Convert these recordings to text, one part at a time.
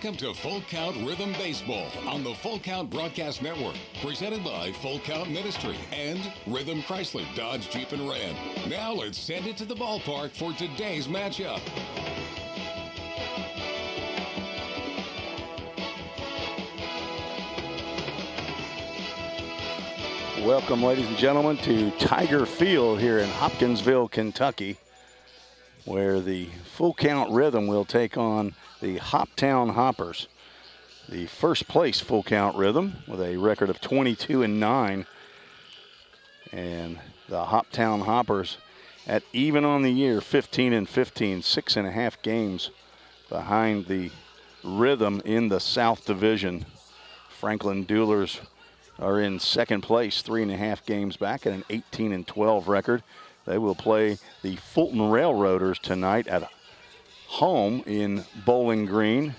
Welcome to Full Count Rhythm Baseball on the Full Count Broadcast Network, presented by Full Count Ministry and Rhythm Chrysler Dodge Jeep and Ram. Now let's send it to the ballpark for today's matchup. Welcome, ladies and gentlemen, to Tiger Field here in Hopkinsville, Kentucky, where the Full Count Rhythm will take on the Hoptown Hoppers. The first place Full Count Rhythm with a record of 22-9. And the Hoptown Hoppers at even on the year, 15-15, 6.5 games behind the Rhythm in the South Division. Franklin Doolers are in second place, 3.5 games back at an 18-12 record. They will play the Fulton Railroaders tonight at home in Bowling Green.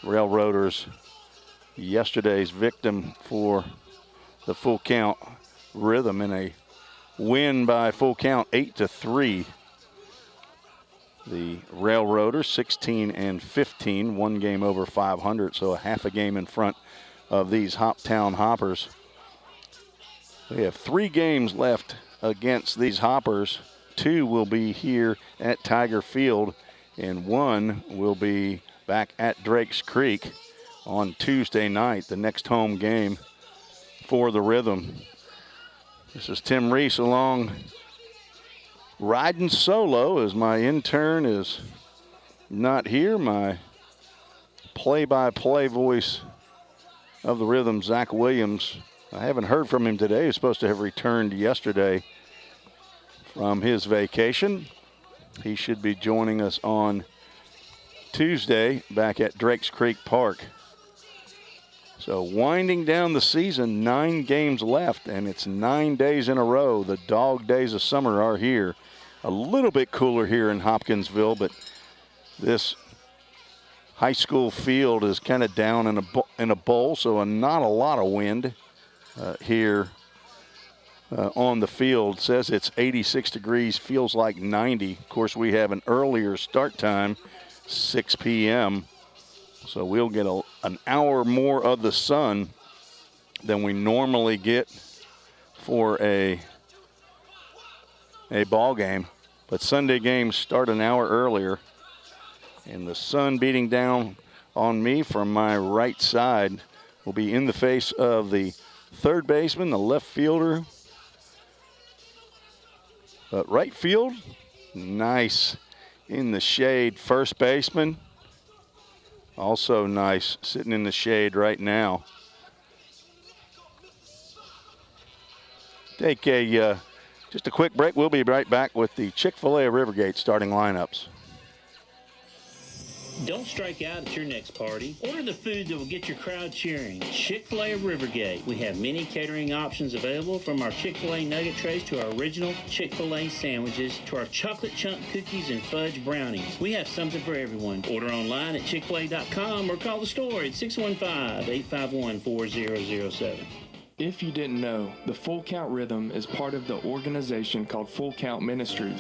Railroaders, yesterday's victim for the Full Count Rhythm in a win by Full Count 8-3. The Railroaders 16-15, one game over 500, so a half a game in front of these Hoptown Hoppers. We have 3 games left against these Hoppers. 2 will be here at Tiger Field, and 1 will be back at Drakes Creek on Tuesday night, the next home game for the Rhythm. This is Tim Reese along, riding solo as my intern is not here. My play-by-play voice of the Rhythm, Zach Williams. I haven't heard from him today. He's supposed to have returned yesterday from his vacation. He should be joining us on Tuesday back at Drakes Creek Park. So winding down the season, 9 games left, and it's 9 days in a row. The dog days of summer are here. A little bit cooler here in Hopkinsville, but this high school field is kind of down in a bowl, so not a lot of wind here on the field. Says it's 86 degrees, feels like 90. Of course, we have an earlier start time, 6 p.m., so we'll get an hour more of the sun than we normally get for a ball game. But Sunday games start an hour earlier. And the sun beating down on me from my right side will be in the face of the third baseman, the left fielder. But right field, nice in the shade. First baseman, also nice, sitting in the shade right now. Take just a quick break. We'll be right back with the Chick-fil-A Rivergate starting lineups. Don't strike out at your next party. Order the food that will get your crowd cheering. Chick-fil-A of Rivergate. We have many catering options available, from our Chick-fil-A nugget trays to our original Chick-fil-A sandwiches to our chocolate chunk cookies and fudge brownies. We have something for everyone. Order online at chickfil-a.com or call the store at 615-851-4007. If you didn't know, the Full Count Rhythm is part of the organization called Full Count Ministries.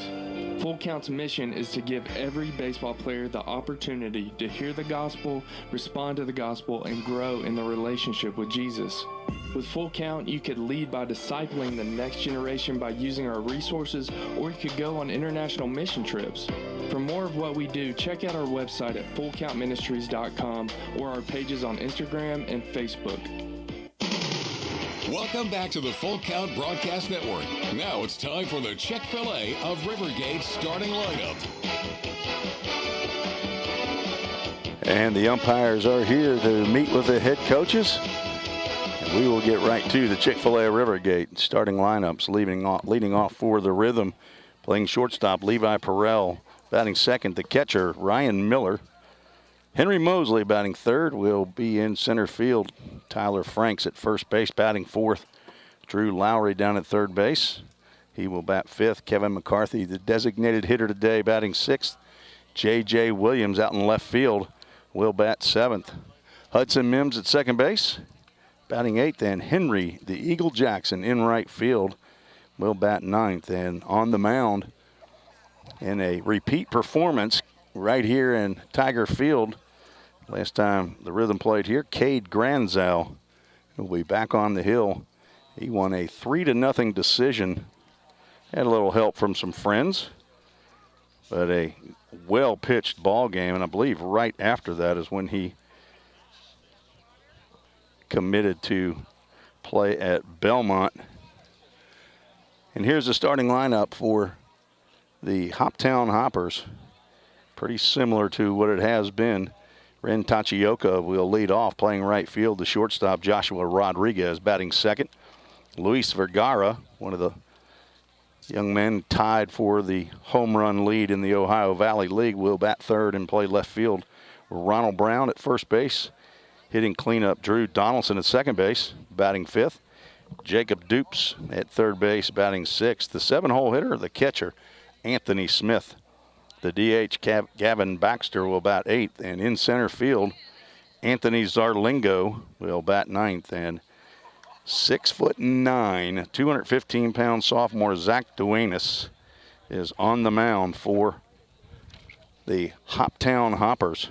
Full Count's mission is to give every baseball player the opportunity to hear the gospel, respond to the gospel, and grow in the relationship with Jesus. With Full Count, you could lead by discipling the next generation by using our resources, or you could go on international mission trips. For more of what we do, check out our website at fullcountministries.com or our pages on Instagram and Facebook. Welcome back to the Full Count Broadcast Network. Now it's time for the Chick-fil-A of Rivergate starting lineup. And the umpires are here to meet with the head coaches. And we will get right to the Chick-fil-A of Rivergate starting lineups. Leading off for the Rhythm, playing shortstop, Levi Perrell. Batting second, the catcher, Ryan Miller. Henry Mosley batting third, will be in center field. Tyler Franks at first base batting fourth. Drew Lowry down at third base. He will bat fifth. Kevin McCarthy, the designated hitter today, batting sixth. J.J. Williams out in left field will bat seventh. Hudson Mims at second base, batting eighth. And Henry, the Eagle Jackson, in right field will bat ninth. And on the mound, in a repeat performance right here in Tiger Field, Last time the Rhythm played here, Cade Granzow will be back on the hill. He won a 3-0 decision. Had a little help from some friends, but a well-pitched ball game. And I believe right after that is when he committed to play at Belmont. And here's the starting lineup for the Hoptown Hoppers. Pretty similar to what it has been. Ren Tachioka will lead off, playing right field. The shortstop, Joshua Rodriguez, batting second. Luis Vergara, one of the young men tied for the home run lead in the Ohio Valley League, will bat third and play left field. Ronald Brown at first base. Hitting cleanup, Drew Donaldson at second base, batting fifth. Jacob Dupes at third base, batting sixth. The 7-hole hitter, the catcher, Anthony Smith. The DH, Gavin Baxter, will bat eighth. And in center field, Anthony Zarlingo will bat ninth. And 6'9", 215-pound sophomore Zach Duenas is on the mound for the Hoptown Hoppers.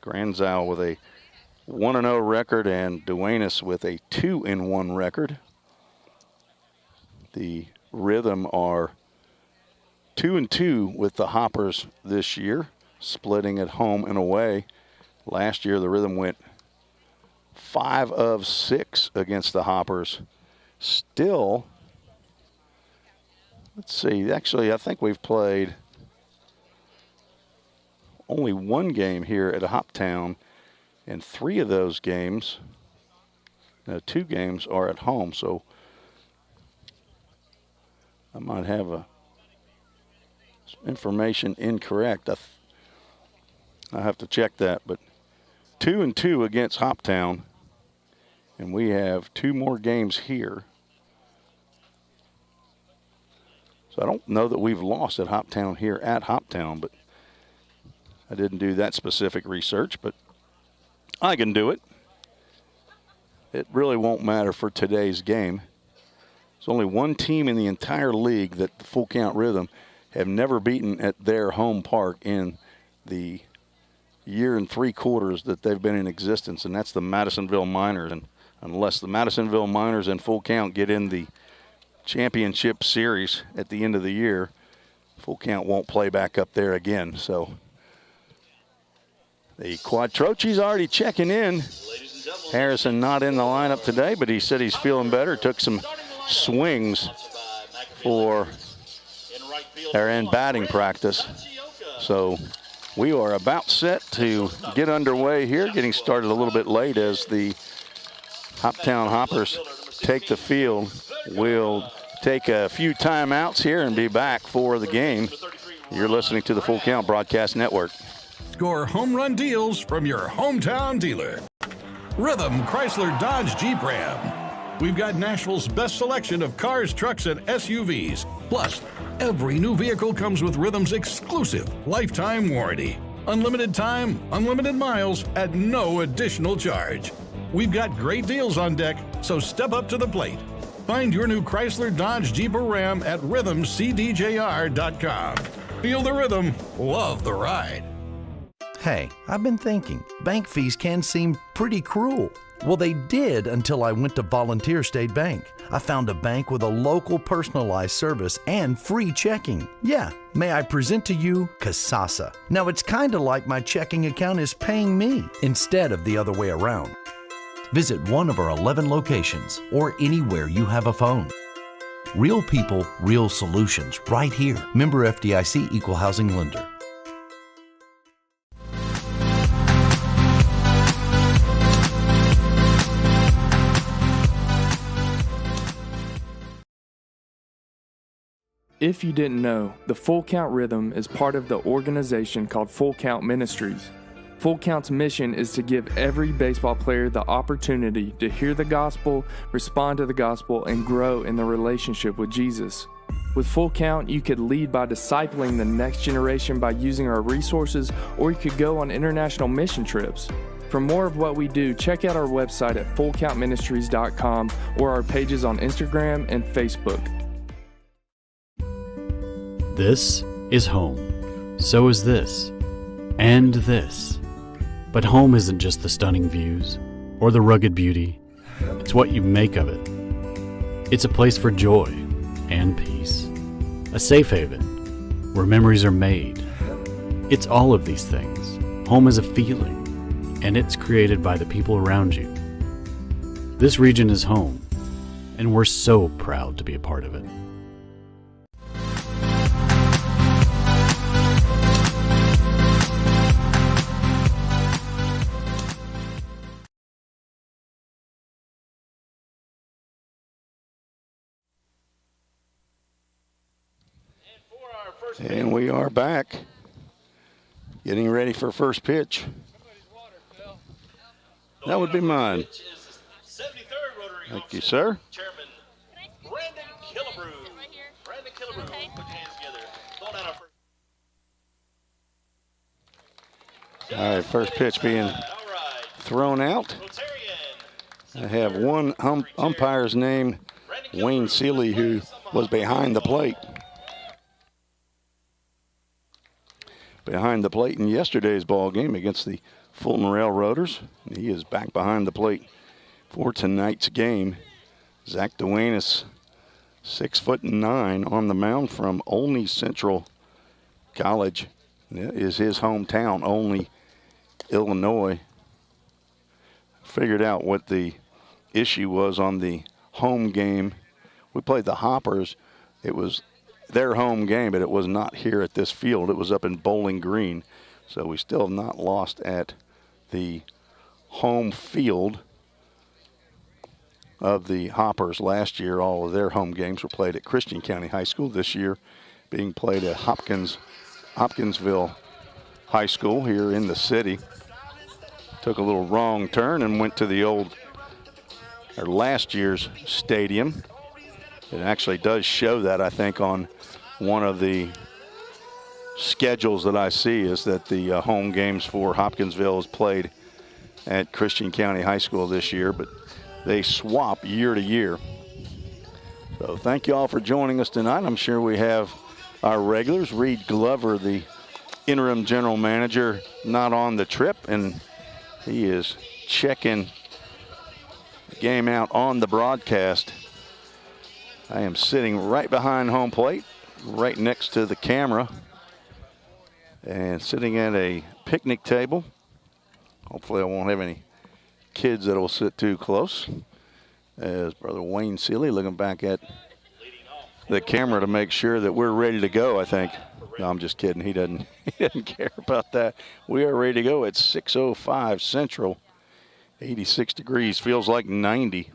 Granzow with a 1-0 record and Duenas with a 2-1 record. The Rhythm are 2-2 with the Hoppers this year, splitting at home and away. Last year the Rhythm went 5 of 6 against the Hoppers. Still, let's see, actually I think we've played only one game here at Hoptown, and 3 of those games, 2 games are at home, so I might have information incorrect. I have to check that, but 2-2 against Hoptown, and we have 2 more games here. So I don't know that we've lost at Hoptown here at Hoptown, but I didn't do that specific research, but I can do it. It really won't matter for today's game. There's only one team in the entire league that the Full Count Rhythm have never beaten at their home park in the year and 3 quarters that they've been in existence, and that's the Madisonville Miners. And unless the Madisonville Miners and Full Count get in the championship series at the end of the year, Full Count won't play back up there again. So the Quattrochi's already checking in. Harrison not in the lineup today, but he said he's feeling better. Took some swings for our in batting practice. So we are about set to get underway here, getting started a little bit late as the Hoptown Hoppers take the field. We'll take a few timeouts here and be back for the game. You're listening to the Full Count Broadcast Network. Score home run deals from your hometown dealer. Rhythm Chrysler Dodge Jeep Ram. We've got Nashville's best selection of cars, trucks, and SUVs. Plus, every new vehicle comes with Rhythm's exclusive lifetime warranty. Unlimited time, unlimited miles at no additional charge. We've got great deals on deck, so step up to the plate. Find your new Chrysler Dodge Jeep or Ram at rhythmcdjr.com. Feel the rhythm, love the ride. Hey, I've been thinking, bank fees can seem pretty cruel. Well, they did until I went to Volunteer State Bank. I found a bank with a local personalized service and free checking. Yeah, may I present to you Kasasa. Now it's kind of like my checking account is paying me instead of the other way around. Visit one of our 11 locations or anywhere you have a phone. Real people, real solutions right here. Member FDIC Equal Housing Lender. If you didn't know, the Full Count Rhythm is part of the organization called Full Count Ministries. Full Count's mission is to give every baseball player the opportunity to hear the gospel, respond to the gospel, and grow in their relationship with Jesus. With Full Count, you could lead by discipling the next generation by using our resources, or you could go on international mission trips. For more of what we do, check out our website at fullcountministries.com or our pages on Instagram and Facebook. This is home. So is this. and this. But home isn't just the stunning views or the rugged beauty. It's what you make of it. It's a place for joy and peace. A safe haven where memories are made. It's all of these things. Home is a feeling, and it's created by the people around you. This region is home, and we're so proud to be a part of it. And we are back, getting ready for first pitch. That would be mine. Thank you, sir. Chairman Brandon Killebrew. Brandon Killebrew, put your hands together. Throwing out our first. All right, first pitch being thrown out. I have one umpire's name, Wayne Seeley, who was behind the plate. Behind the plate in yesterday's ball game against the Fulton Railroaders. He is back behind the plate for tonight's game. Zach Duenas, 6'9", on the mound from Olney Central College. That is his hometown, Olney, Illinois. Figured out what the issue was on the home game. We played the Hoppers. It was their home game, but it was not here at this field. It was up in Bowling Green. So we still have not lost at the home field of the Hoppers last year. All of their home games were played at Christian County High School. This year being played at Hopkinsville High School here in the city. Took a little wrong turn and went to the last year's stadium. It actually does show that, I think, on one of the schedules that I see, is that the home games for Hopkinsville is played at Christian County High School this year, but they swap year to year. So thank you all for joining us tonight. I'm sure we have our regulars. Reed Glover, the interim general manager, not on the trip, and he is checking the game out on the broadcast. I am sitting right behind home plate, right next to the camera, and sitting at a picnic table. Hopefully I won't have any kids that will sit too close. As Brother Wayne Seeley looking back at the camera to make sure that we're ready to go, I think. No, I'm just kidding. He doesn't care about that. We are ready to go at 6:05 Central. 86 degrees, feels like 90.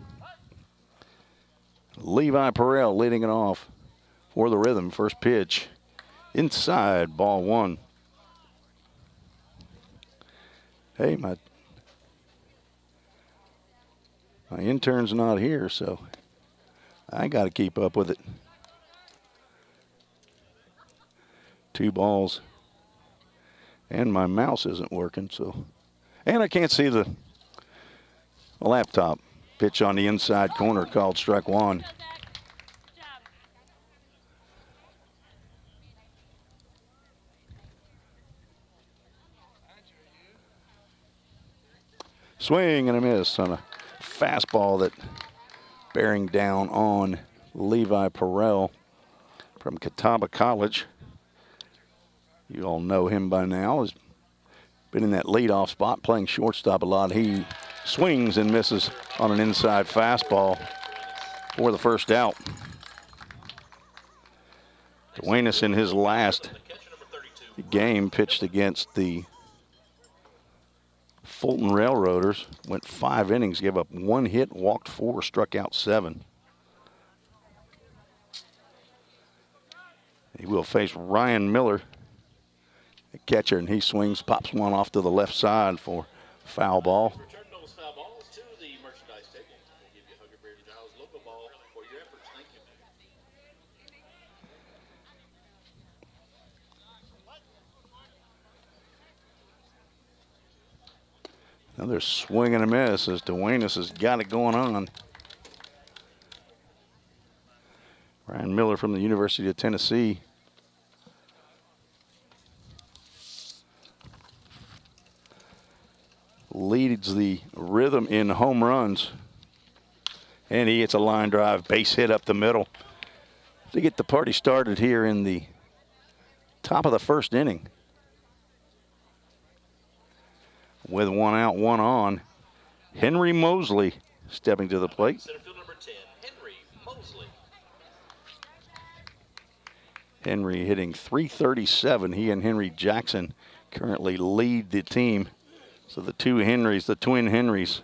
Levi Perrell leading it off for the Rhythm. First pitch inside, ball one. Hey, my intern's not here, so I got to keep up with it. 2 balls, and my mouse isn't working, so, and I can't see the laptop. Pitch on the inside corner called strike one. Swing and a miss on a fastball that bearing down on Levi Perrell from Catawba College. You all know him by now. Has been in that leadoff spot, playing shortstop a lot. He swings and misses on an inside fastball for the first out. Duenas in his last game pitched against the Fulton Railroaders, went 5 innings, gave up 1 hit, walked 4, struck out 7. He will face Ryan Miller, the catcher, and he swings, pops one off to the left side for foul ball. Another swing and a miss as Duenas has got it going on. Ryan Miller from the University of Tennessee. leads the Rhythm in home runs. And he hits a line drive, base hit up the middle to get the party started here in the top of the first inning. With one out, one on, Henry Mosley stepping to the plate. Center field number 10, Henry Mosley. Henry hitting .337. He and Henry Jackson currently lead the team. So the two Henrys, the twin Henrys,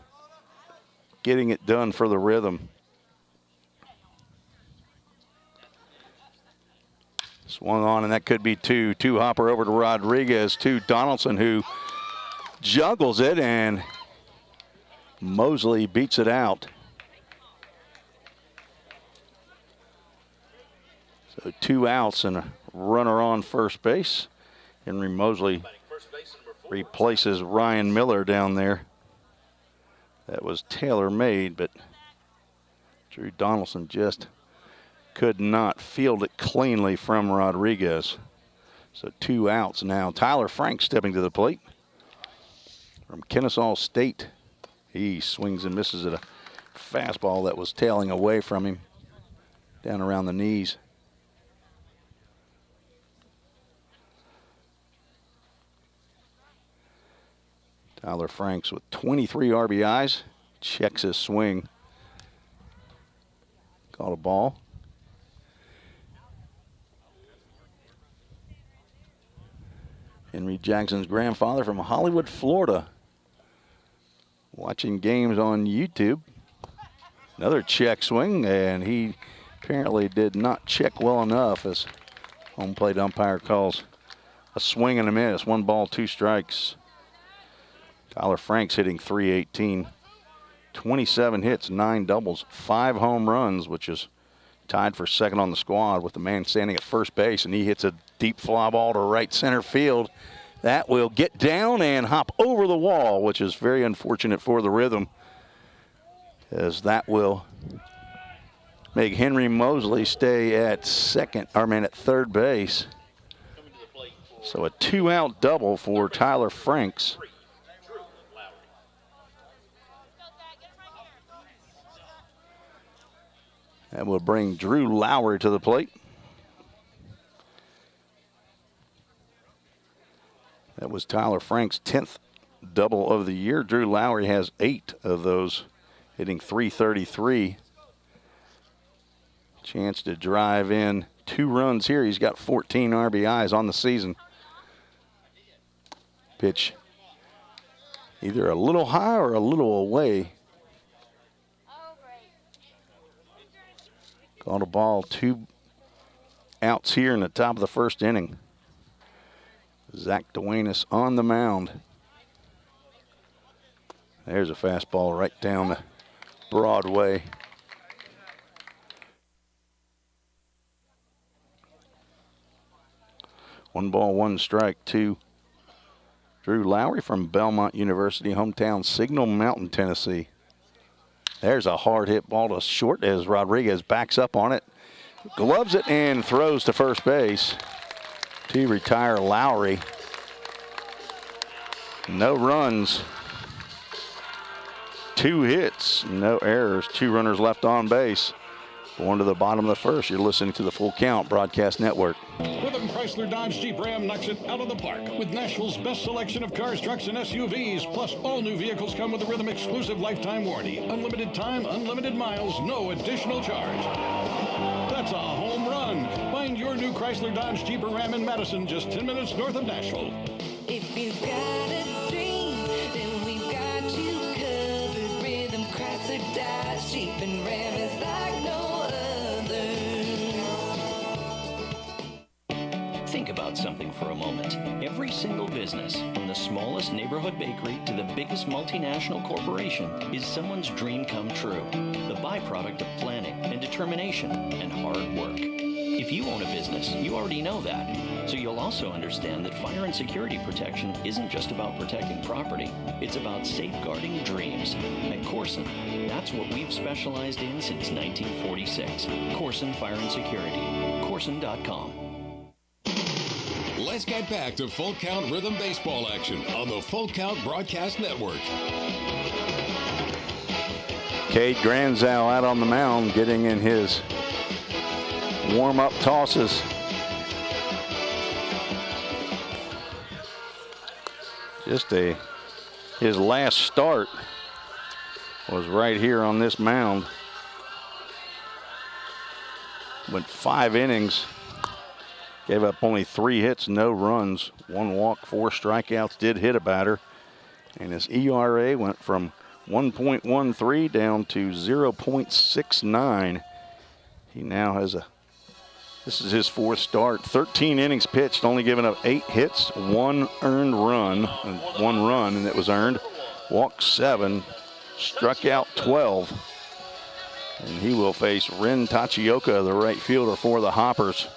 getting it done for the Rhythm. Swung on, and that could be two. Two hopper over to Rodriguez, to Donaldson, who juggles it, and Mosley beats it out. So 2 outs and a runner on first base. Henry Mosley replaces Ryan Miller down there. That was tailor-made, but Drew Donaldson just could not field it cleanly from Rodriguez. So 2 outs now. Tyler Frank stepping to the plate from Kennesaw State. He swings and misses at a fastball that was tailing away from him down around the knees. Tyler Franks with 23 RBIs, checks his swing. Called a ball. Henry Jackson's grandfather from Hollywood, Florida, watching games on YouTube. Another check swing, and he apparently did not check well enough as home plate umpire calls a swing and a miss. 1 ball, 2 strikes. Tyler Franks hitting .318. 27 hits, 9 doubles, 5 home runs, which is tied for second on the squad with the man standing at first base, and he hits a deep fly ball to right center field. That will get down and hop over the wall, which is very unfortunate for the Rhythm, as that will make Henry Mosley stay at third base. So a 2-out double for Tyler Franks. That will bring Drew Lowry to the plate. That was Tyler Frank's 10th double of the year. Drew Lowry has 8 of those, hitting .333. Chance to drive in 2 runs here. He's got 14 RBIs on the season. Pitch either a little high or a little away. Called a ball, 2 outs here in the top of the first inning. Zach Duenas on the mound. There's a fastball right down the Broadway. One ball, 1 strike to Drew Lowry from Belmont University, hometown Signal Mountain, Tennessee. There's a hard hit ball to short as Rodriguez backs up on it. Gloves it and throws to first base to retire Lowry. No runs, 2 hits, no errors, 2 runners left on base. Going to the bottom of the first. You're listening to the Full Count Broadcast Network. Rhythm Chrysler Dodge Jeep Ram knocks it out of the park with Nashville's best selection of cars, trucks, and SUVs. Plus, all new vehicles come with a Rhythm exclusive lifetime warranty. Unlimited time, unlimited miles, no additional charge. That's a home run. Find your new Chrysler Dodge Jeep Ram in Madison, just 10 minutes north of Nashville. If you've got a dream, then we've got you covered. Rhythm Chrysler Dodge Jeep and Ram is like no Think about something for a moment. Every single business, from the smallest neighborhood bakery to the biggest multinational corporation, is someone's dream come true. The byproduct of planning and determination and hard work. If you own a business, you already know that. So you'll also understand that fire and security protection isn't just about protecting property. It's about safeguarding dreams. At Corson, that's what we've specialized in since 1946. Corson Fire and Security. Corson.com. Let's get back to Full Count Rhythm Baseball action on the Full Count Broadcast Network. Cade Granzow out on the mound, getting in his warm-up tosses. His last start was right here on this mound. Went 5 innings, gave up only 3 hits, no runs, 1 walk, 4 strikeouts, did hit a batter. And his ERA went from 1.13 down to 0.69. He now has this is his 4th start, 13 innings pitched, only giving up 8 hits, 1 earned run, 1 run, and it was earned. Walked 7, struck out 12. And he will face Ren Tachioka, the right fielder for the Hoppers.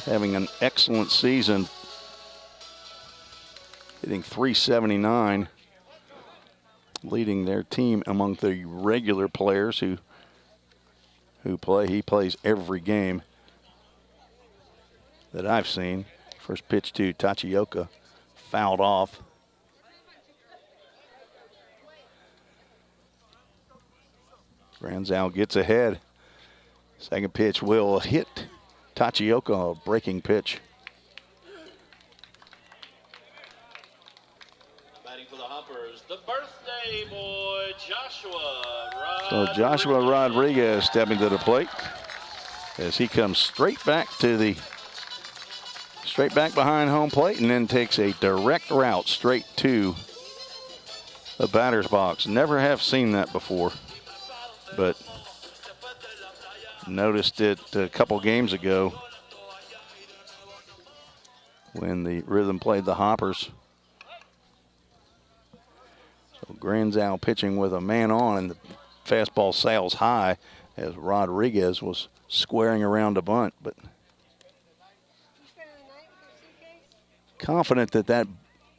Having an excellent season, hitting .379, leading their team among the regular players who play. He plays every game that I've seen. First pitch to Tachioka, fouled off. Granzow gets ahead. Second pitch will hit Tachioka, a breaking pitch. Batting for the Hoppers, the birthday boy, Joshua Rodriguez. So Joshua Rodriguez stepping to the plate as he comes straight back behind home plate and then takes a direct route straight to the batter's box. Never have seen that before, but noticed it a couple games ago when the Rhythm played the Hoppers. So Granzow pitching with a man on, and the fastball sails high as Rodriguez was squaring around a bunt, but confident that that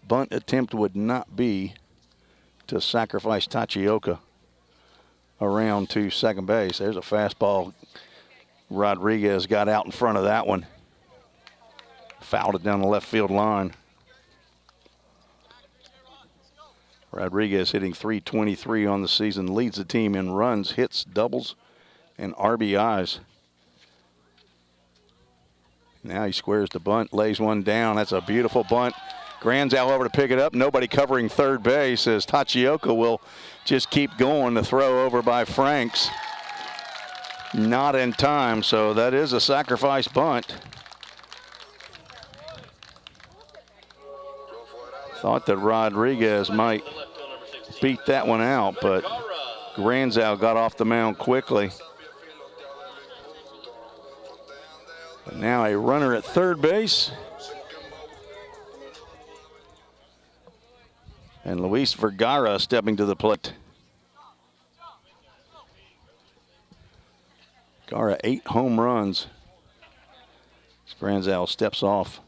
bunt attempt would not be to sacrifice Tachioka around to second base. There's a fastball. Rodriguez got out in front of that one. Fouled it down the left field line. Rodriguez hitting .323 on the season, leads the team in runs, hits, doubles, and RBIs. Now he squares the bunt, lays one down. That's a beautiful bunt. Granzow over to pick it up. Nobody covering third base as Tachioka will just keep going. The throw over by Franks. Not in time, so that is a sacrifice bunt. Thought that Rodriguez might beat that one out, but Granzow got off the mound quickly. But now a runner at third base. And Luis Vergara stepping to the plate. Vergara 8 home runs. Granzow steps off.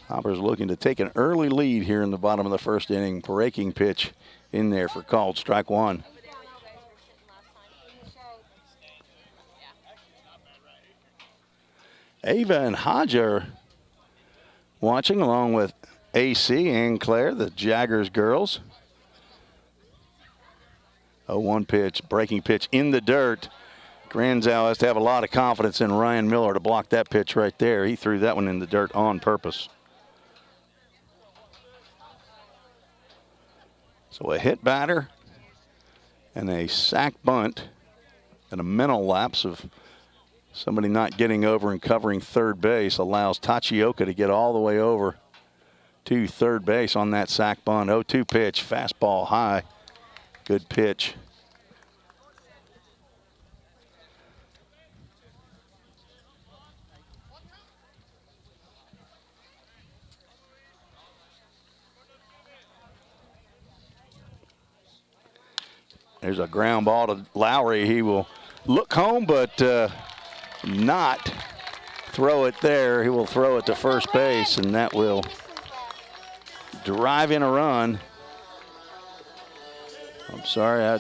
Hoppers looking to take an early lead here in the bottom of the first inning. Breaking pitch in there for called strike one. Ava and Hodger watching along with AC and Claire, the Jaggers girls. 0-1 pitch, breaking pitch in the dirt. Granzow has to have a lot of confidence in Ryan Miller to block that pitch right there. He threw that one in the dirt on purpose. So a hit batter and a sac bunt and a mental lapse of somebody not getting over and covering third base allows Tachioka to get all the way over to third base on that sac bunt. 0-2 pitch, fastball high, good pitch. There's a ground ball to Lowry. He will look home, but not throw it there. He will throw it to first base, and that will drive in a run. Sorry, I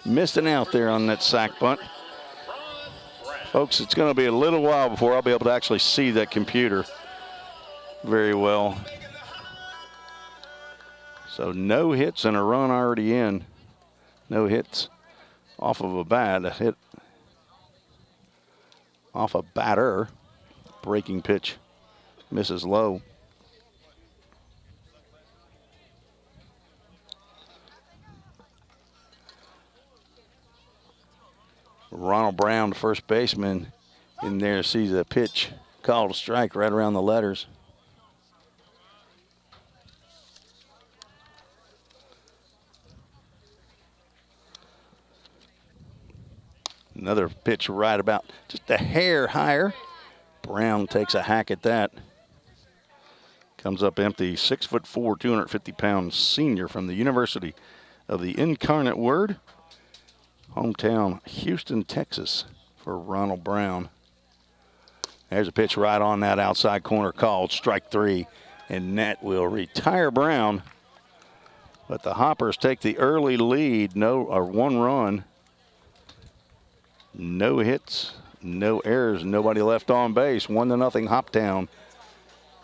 missed an out there on that sack bunt. Folks, it's going to be a little while before I'll be able to actually see that computer very well. So no hits and a run already in. No hits off of a bat. A hit off a batter. Breaking pitch misses low. Ronald Brown, the first baseman, in there sees a pitch called a strike right around the letters. Another pitch right about just a hair higher. Brown takes a hack at that. Comes up empty. 6'4", 250-pound senior from the University of the Incarnate Word. Hometown, Houston, Texas, for Ronald Brown. There's a pitch right on that outside corner called strike 3, and that will retire Brown. But the Hoppers take the early lead, one run. No hits, no errors, nobody left on base. 1-0 Hoptown.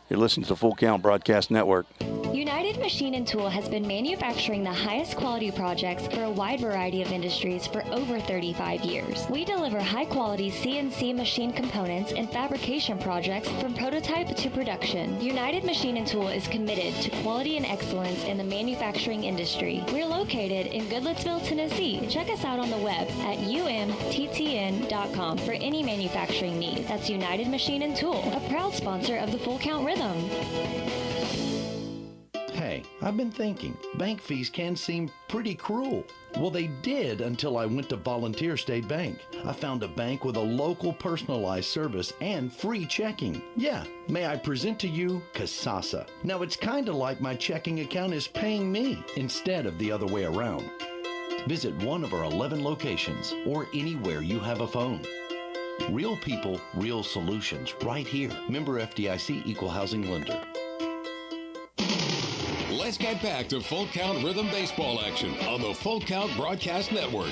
You're listening to the Full Count Broadcast Network. United Machine & Tool has been manufacturing the highest quality projects for a wide variety of industries for over 35 years. We deliver high-quality CNC machine components and fabrication projects from prototype to production. United Machine & Tool is committed to quality and excellence in the manufacturing industry. We're located in Goodlettsville, Tennessee. Check us out on the web at umttn.com for any manufacturing need. That's United Machine & Tool, a proud sponsor of the Full Count Rhythm. Hey, I've been thinking, bank fees can seem pretty cruel. Well, they did until I went to Volunteer State Bank. I found a bank with a local personalized service and free checking. Yeah, may I present to you Kasasa. Now, it's kind of like my checking account is paying me instead of the other way around. Visit one of our 11 locations or anywhere you have a phone. Real people, real solutions, right here. Member FDIC, Equal Housing Lender. Let's get back to Full Count Rhythm Baseball action on the Full Count Broadcast Network.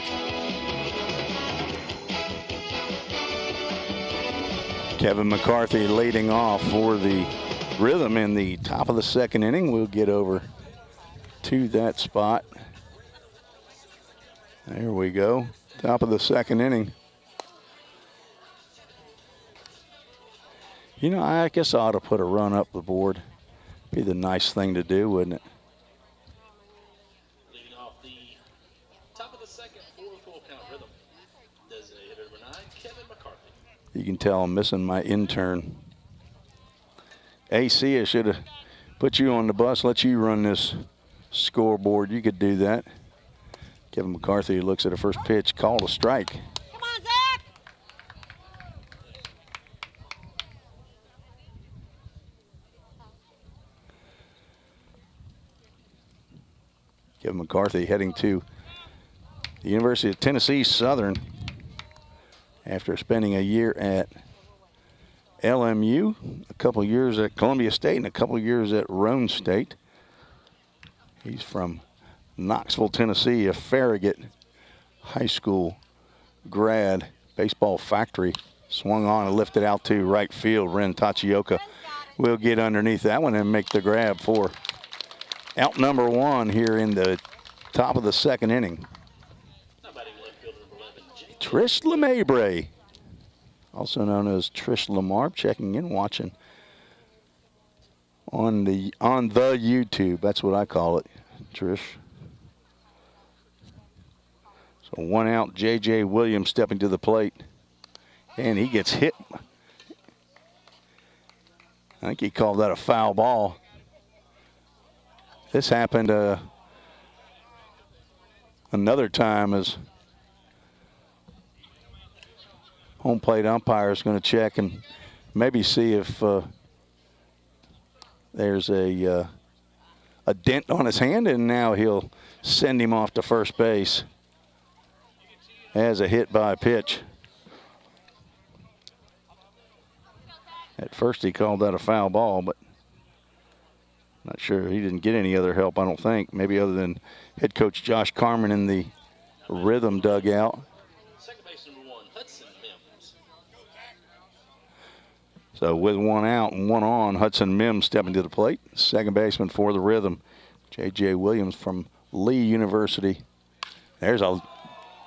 Kevin McCarthy leading off for the Rhythm in the top of the second inning. We'll get over to that spot. There we go. Top of the second inning. You know, I guess I ought to put a run up the board. Be the nice thing to do, wouldn't it? Leading off the top of the second for Full Count Rhythm. Designated hitter number 9, Kevin McCarthy. You can tell I'm missing my intern. AC, I should have put you on the bus, let you run this scoreboard. You could do that. Kevin McCarthy looks at a first pitch, called a strike. Come on, Zach! Kevin McCarthy heading to the University of Tennessee Southern after spending a year at LMU, a couple years at Columbia State, and a couple years at Roane State. He's from Knoxville, Tennessee, a Farragut High School grad. Baseball factory. Swung on and lifted out to right field. Ren Tachioka will get underneath that one and make the grab for out number 1 here in the top of the second inning. Trish LeMabre, also known as Trish Lamar, checking in, watching on the YouTube. That's what I call it, Trish. So 1 out, J.J. Williams stepping to the plate, and he gets hit. I think he called that a foul ball. This happened another time as home plate umpire is going to check and maybe see if there's a dent on his hand, and now he'll send him off to first base as a hit by pitch. At first he called that a foul ball, but Not sure. He didn't get any other help, I don't think. Maybe other than head coach Josh Carmen in the rhythm dugout. Second base number 1, Hudson Mims. So with one out and one on, Hudson Mims stepping to the plate. Second baseman for the rhythm, J.J. Williams from Lee University. There's a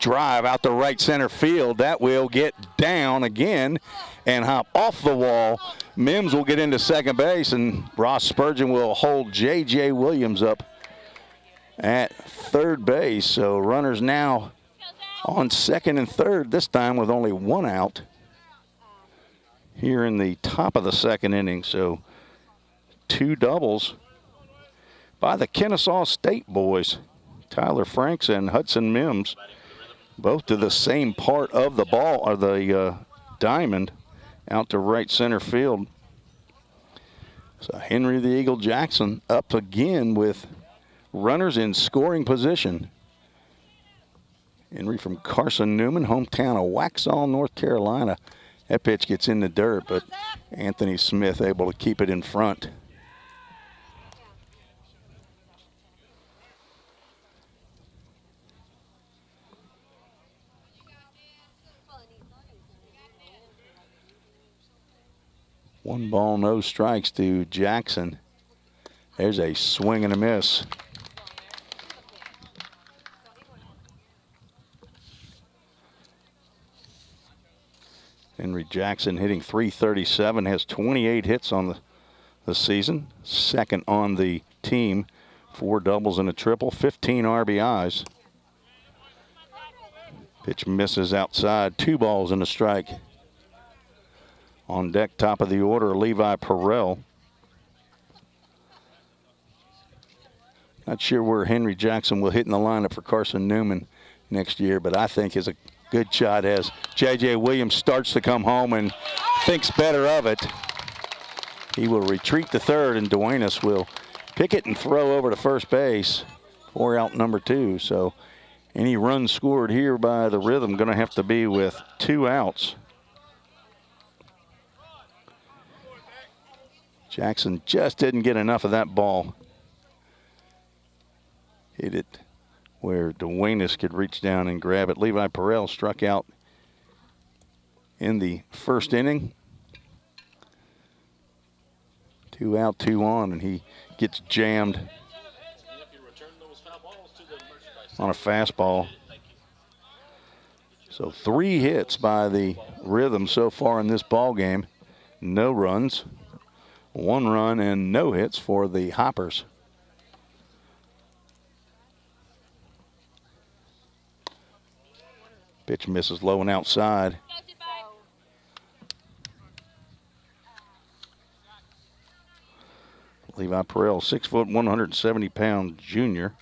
drive out to right center field. That will get down again and hop off the wall. Mims will get into second base, and Ross Spurgeon will hold J.J. Williams up at third base. So runners now on second and third, this time with only one out here in the top of the second inning. So 2 doubles by the Kennesaw State boys, Tyler Franks and Hudson Mims, both to the same part of the ball, or the diamond, out to right center field. So Henry the Eagle Jackson up again with runners in scoring position. Henry from Carson Newman, hometown of Waxhaw, North Carolina. That pitch gets in the dirt, but Anthony Smith able to keep it in front. One ball, no strikes to Jackson. There's a swing and a miss. Henry Jackson hitting .337, has 28 hits on the season. Second on the team, 4 doubles and a triple, 15 RBIs. Pitch misses outside, 2 balls and a strike. On deck, top of the order, Levi Perrell. Not sure where Henry Jackson will hit in the lineup for Carson Newman next year, but I think is a good shot as J.J. Williams starts to come home and thinks better of it. He will retreat to third, and Duenas will pick it and throw over to first base for out number 2. So any run scored here by the rhythm going to have to be with 2 outs. Jackson just didn't get enough of that ball. Hit it where Duenas could reach down and grab it. Levi Perrell struck out in the first inning. 2 out, 2 on, and he gets jammed on a fastball. So 3 hits by the rhythm so far in this ball game. No runs. 1 run and no hits for the Hoppers. Pitch misses low and outside. Levi Perrell, 6 foot, 170-pound junior.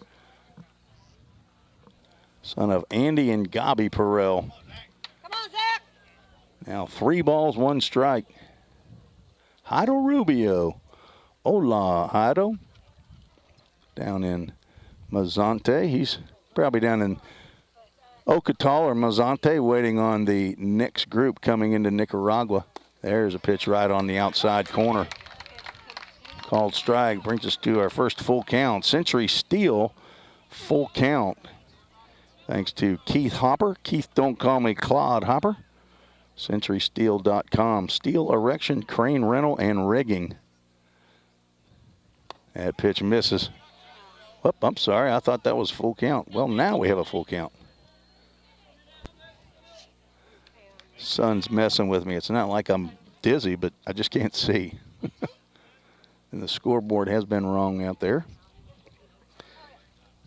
Son of Andy and Gobby Perrell. Come on, Zach. Now 3 balls, 1 strike. Heido Rubio. Hola, Heido. Down in Mazante. He's probably down in Ocotal or Mazante, waiting on the next group coming into Nicaragua. There's a pitch right on the outside corner. Called strike, brings us to our first full count. Century Steel, full count. Thanks to Keith Hopper. Keith, don't call me Claude Hopper. CenturySteel.com. Steel erection, crane rental, and rigging. That pitch misses. Oh, I'm sorry. I thought that was full count. Well, now we have a full count. Sun's messing with me. It's not like I'm dizzy, but I just can't see. And the scoreboard has been wrong out there.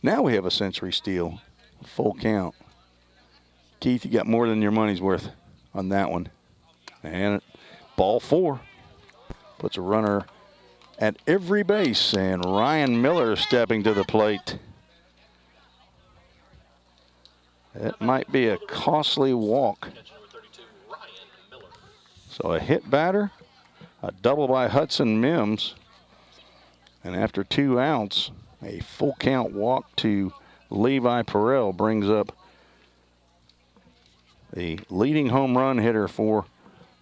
Now we have a Century Steel. Full count. Keith, you got more than your money's worth on that one. And ball 4. Puts a runner at every base, and Ryan Miller stepping to the plate. That might be a costly walk. So a hit batter, a double by Hudson Mims, and after 2 outs, a full count walk to Levi Perrell brings up the leading home run hitter for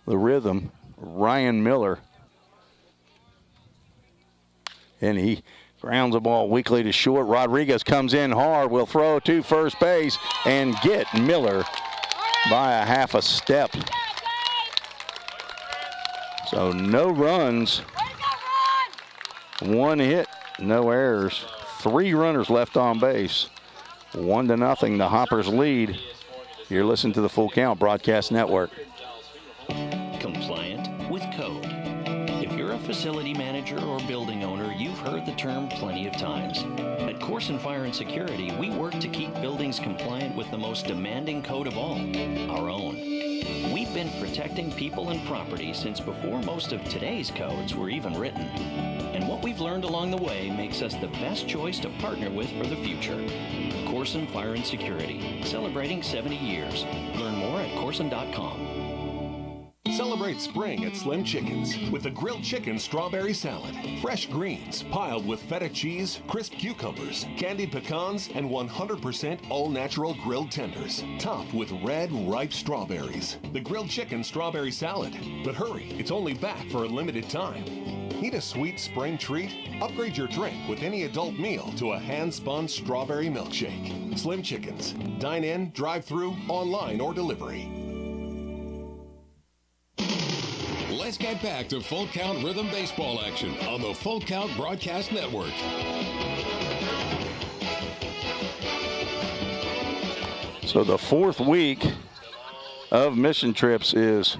the Rhythm, Ryan Miller. And he grounds the ball weakly to short. Rodriguez comes in hard, will throw to first base and get Miller by a half a step. So no runs, 1 hit, no errors, 3 runners left on base. 1-0, the Hoppers lead. You're listening to the Full Count Broadcast Network. Compliant with code. If you're a facility manager or building owner, you've heard the term plenty of times. At Corson Fire and Security, we work to keep buildings compliant with the most demanding code of all, our own. We've been protecting people and property since before most of today's codes were even written. And what we've learned along the way makes us the best choice to partner with for the future. Corson Fire and Security, celebrating 70 years. Learn more at corson.com. Celebrate spring at Slim Chickens with a grilled chicken strawberry salad. Fresh greens piled with feta cheese, crisp cucumbers, candied pecans, and 100% all-natural grilled tenders. Topped with red, ripe strawberries. The grilled chicken strawberry salad. But hurry, it's only back for a limited time. Need a sweet spring treat? Upgrade your drink with any adult meal to a hand-spun strawberry milkshake. Slim Chickens. Dine in, drive-through, online, or delivery. Let's get back to Full Count Rhythm Baseball action on the Full Count Broadcast Network. So the 4th week of mission trips is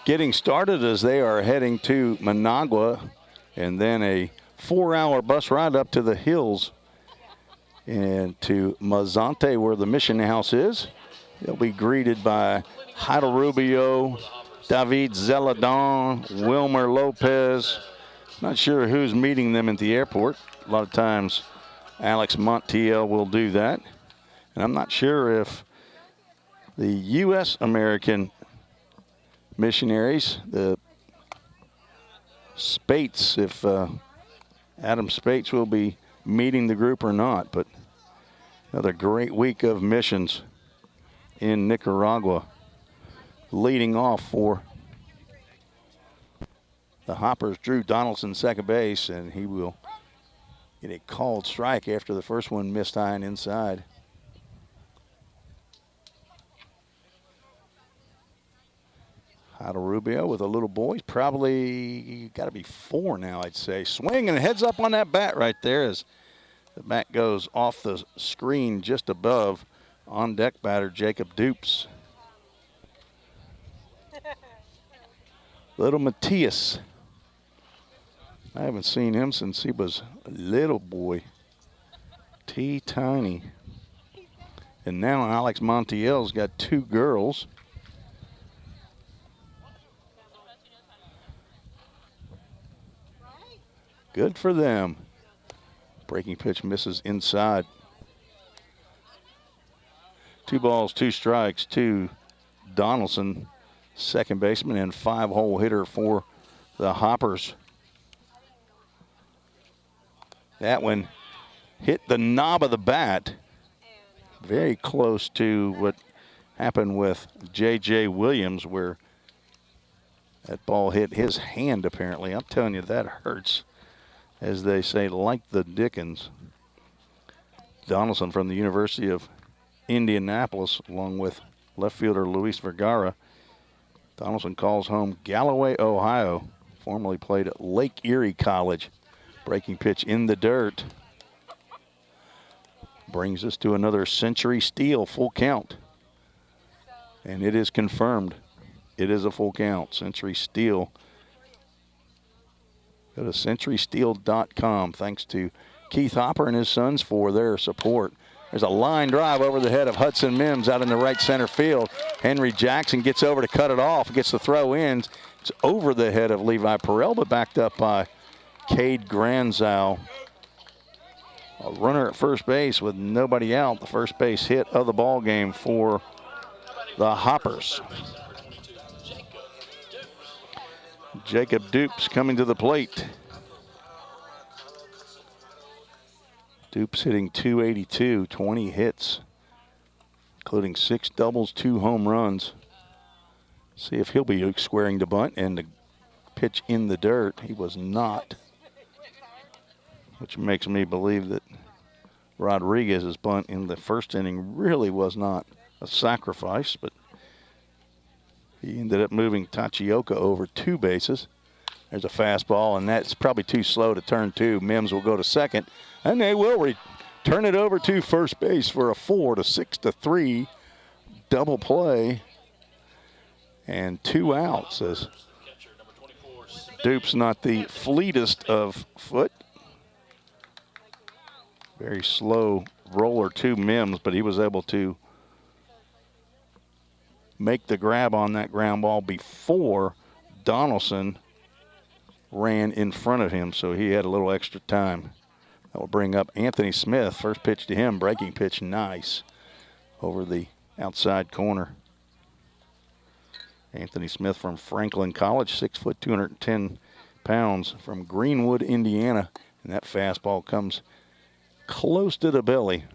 getting started as they are heading to Managua, and then a 4-hour bus ride up to the hills and to Mazante, where the mission house is. They'll be greeted by Heidelberg Rubio, David Zeladon, Wilmer Lopez. Not sure who's meeting them at the airport. A lot of times Alex Montiel will do that. And I'm not sure if the U.S. American missionaries, the Spates, if Adam Spates will be meeting the group or not. But another great week of missions in Nicaragua. Leading off for the Hoppers, Drew Donaldson, second base, and he will get a called strike after the first one missed high and inside. Heidelberg Rubio with a little boy. He's probably got to be 4 now, I'd say. Swing and heads up on that bat right there as the bat goes off the screen just above on deck batter Jacob Dupes. Little Matias. I haven't seen him since he was a little boy. Tiny. And now Alex Montiel's got 2 girls. Good for them. Breaking pitch misses inside. 2 balls, 2 strikes to Donaldson, second baseman and 5-hole hitter for the Hoppers. That one hit the knob of the bat. Very close to what happened with J.J. Williams, where that ball hit his hand, apparently. I'm telling you, that hurts, as they say, like the Dickens. Donaldson from the University of Indianapolis, along with left fielder Luis Vergara. Donaldson calls home Galloway, Ohio. Formerly played at Lake Erie College. Breaking pitch in the dirt. Brings us to another Century Steel full count. And it is confirmed. It is a full count. Century Steel. Go to centurysteel.com. Thanks to Keith Hopper and his sons for their support. There's a line drive over the head of Hudson Mims out in the right center field. Henry Jackson gets over to cut it off, gets the throw in. It's over the head of Levi Perel, but backed up by Cade Granzow. A runner at first base with nobody out. The first base hit of the ball game for the Hoppers. Jacob Dupes coming to the plate. Dupes hitting .282, 20 hits, including 6 doubles, 2 home runs. See if he'll be squaring the bunt and the pitch in the dirt. He was not. which makes me believe that Rodriguez's bunt in the first inning really was not a sacrifice, but he ended up moving Tachioka over 2 bases. There's a fastball, and that's probably too slow to turn 2. Mims will go to second, and they will turn it over to first base for a 4-6-3 double play and 2 outs as Dupe's not the fleetest of foot. Very slow roller to Mims, but he was able to make the grab on that ground ball before Donaldson ran in front of him, so he had a little extra time. That will bring up Anthony Smith. First pitch to him, breaking pitch, nice over the outside corner. Anthony Smith from Franklin College, 6 foot, 210 pounds, from Greenwood, Indiana. And that fastball comes close to the belly.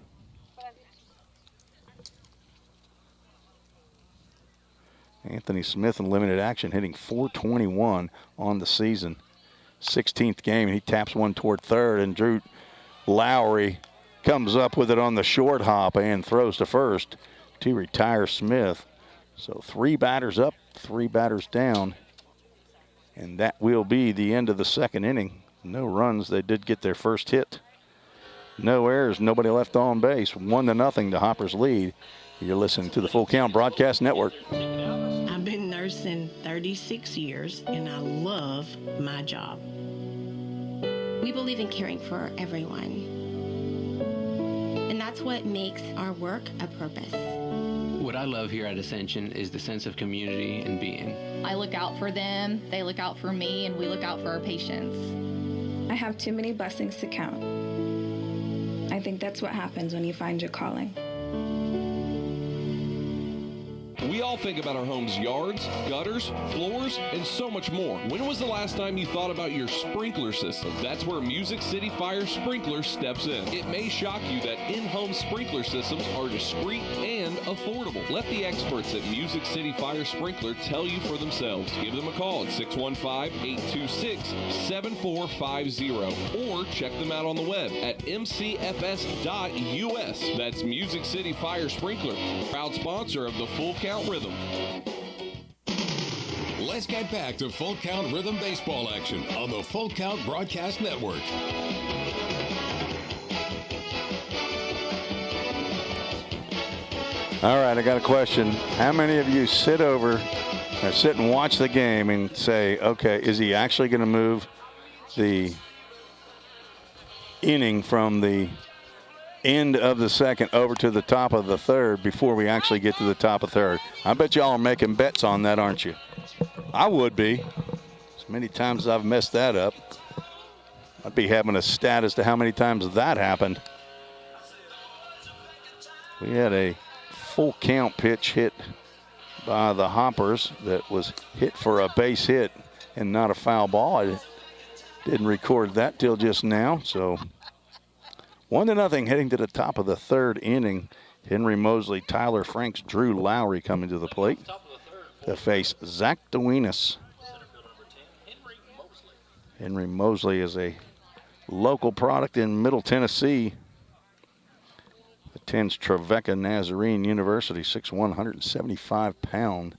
Anthony Smith in limited action, hitting .421 on the season. 16th game, and he taps one toward third, and Drew Lowry comes up with it on the short hop and throws to first to retire Smith. So 3 batters up, 3 batters down, and that will be the end of the second inning. No runs. They did get their first hit. No errors, nobody left on base. 1-0 to Hopper's lead. You're listening to the Full Count Broadcast Network. I've been nursing 36 years, and I love my job. We believe in caring for everyone, and that's what makes our work a purpose. What I love here at Ascension is the sense of community and being. I look out for them, they look out for me, and we look out for our patients. I have too many blessings to count. I think that's what happens when you find your calling. We all think about our home's yards, gutters, floors, and so much more. When was the last time you thought about your sprinkler system? That's where Music City Fire Sprinkler steps in. It may shock you that in-home sprinkler systems are discreet and affordable. Let the experts at Music City Fire Sprinkler tell you for themselves. Give them a call at 615-826-7450 or check them out on the web at mcfs.us. That's Music City Fire Sprinkler, proud sponsor of the Full Count Rhythm. Let's get back to Full Count Rhythm baseball action on the Full Count Broadcast Network. All right, I got a question. How many of you sit and watch the game and say, okay, is he actually going to move the inning from the end of the second over to the top of the third before we actually get to the top of third? I bet y'all are making bets on that, aren't you? I would be. As many times as I've messed that up, I'd be having a stat as to how many times that happened. We had a full count pitch hit by the Hoppers that was hit for a base hit and not a foul ball. I didn't record that till just now, so 1-0 heading to the top of the third inning. Henry Mosley, Tyler Franks, Drew Lowry coming to the plate to face Zach DeWeenis. Henry Mosley is a local product in Middle Tennessee. Attends Trevecca Nazarene University, 6'1", 175-pound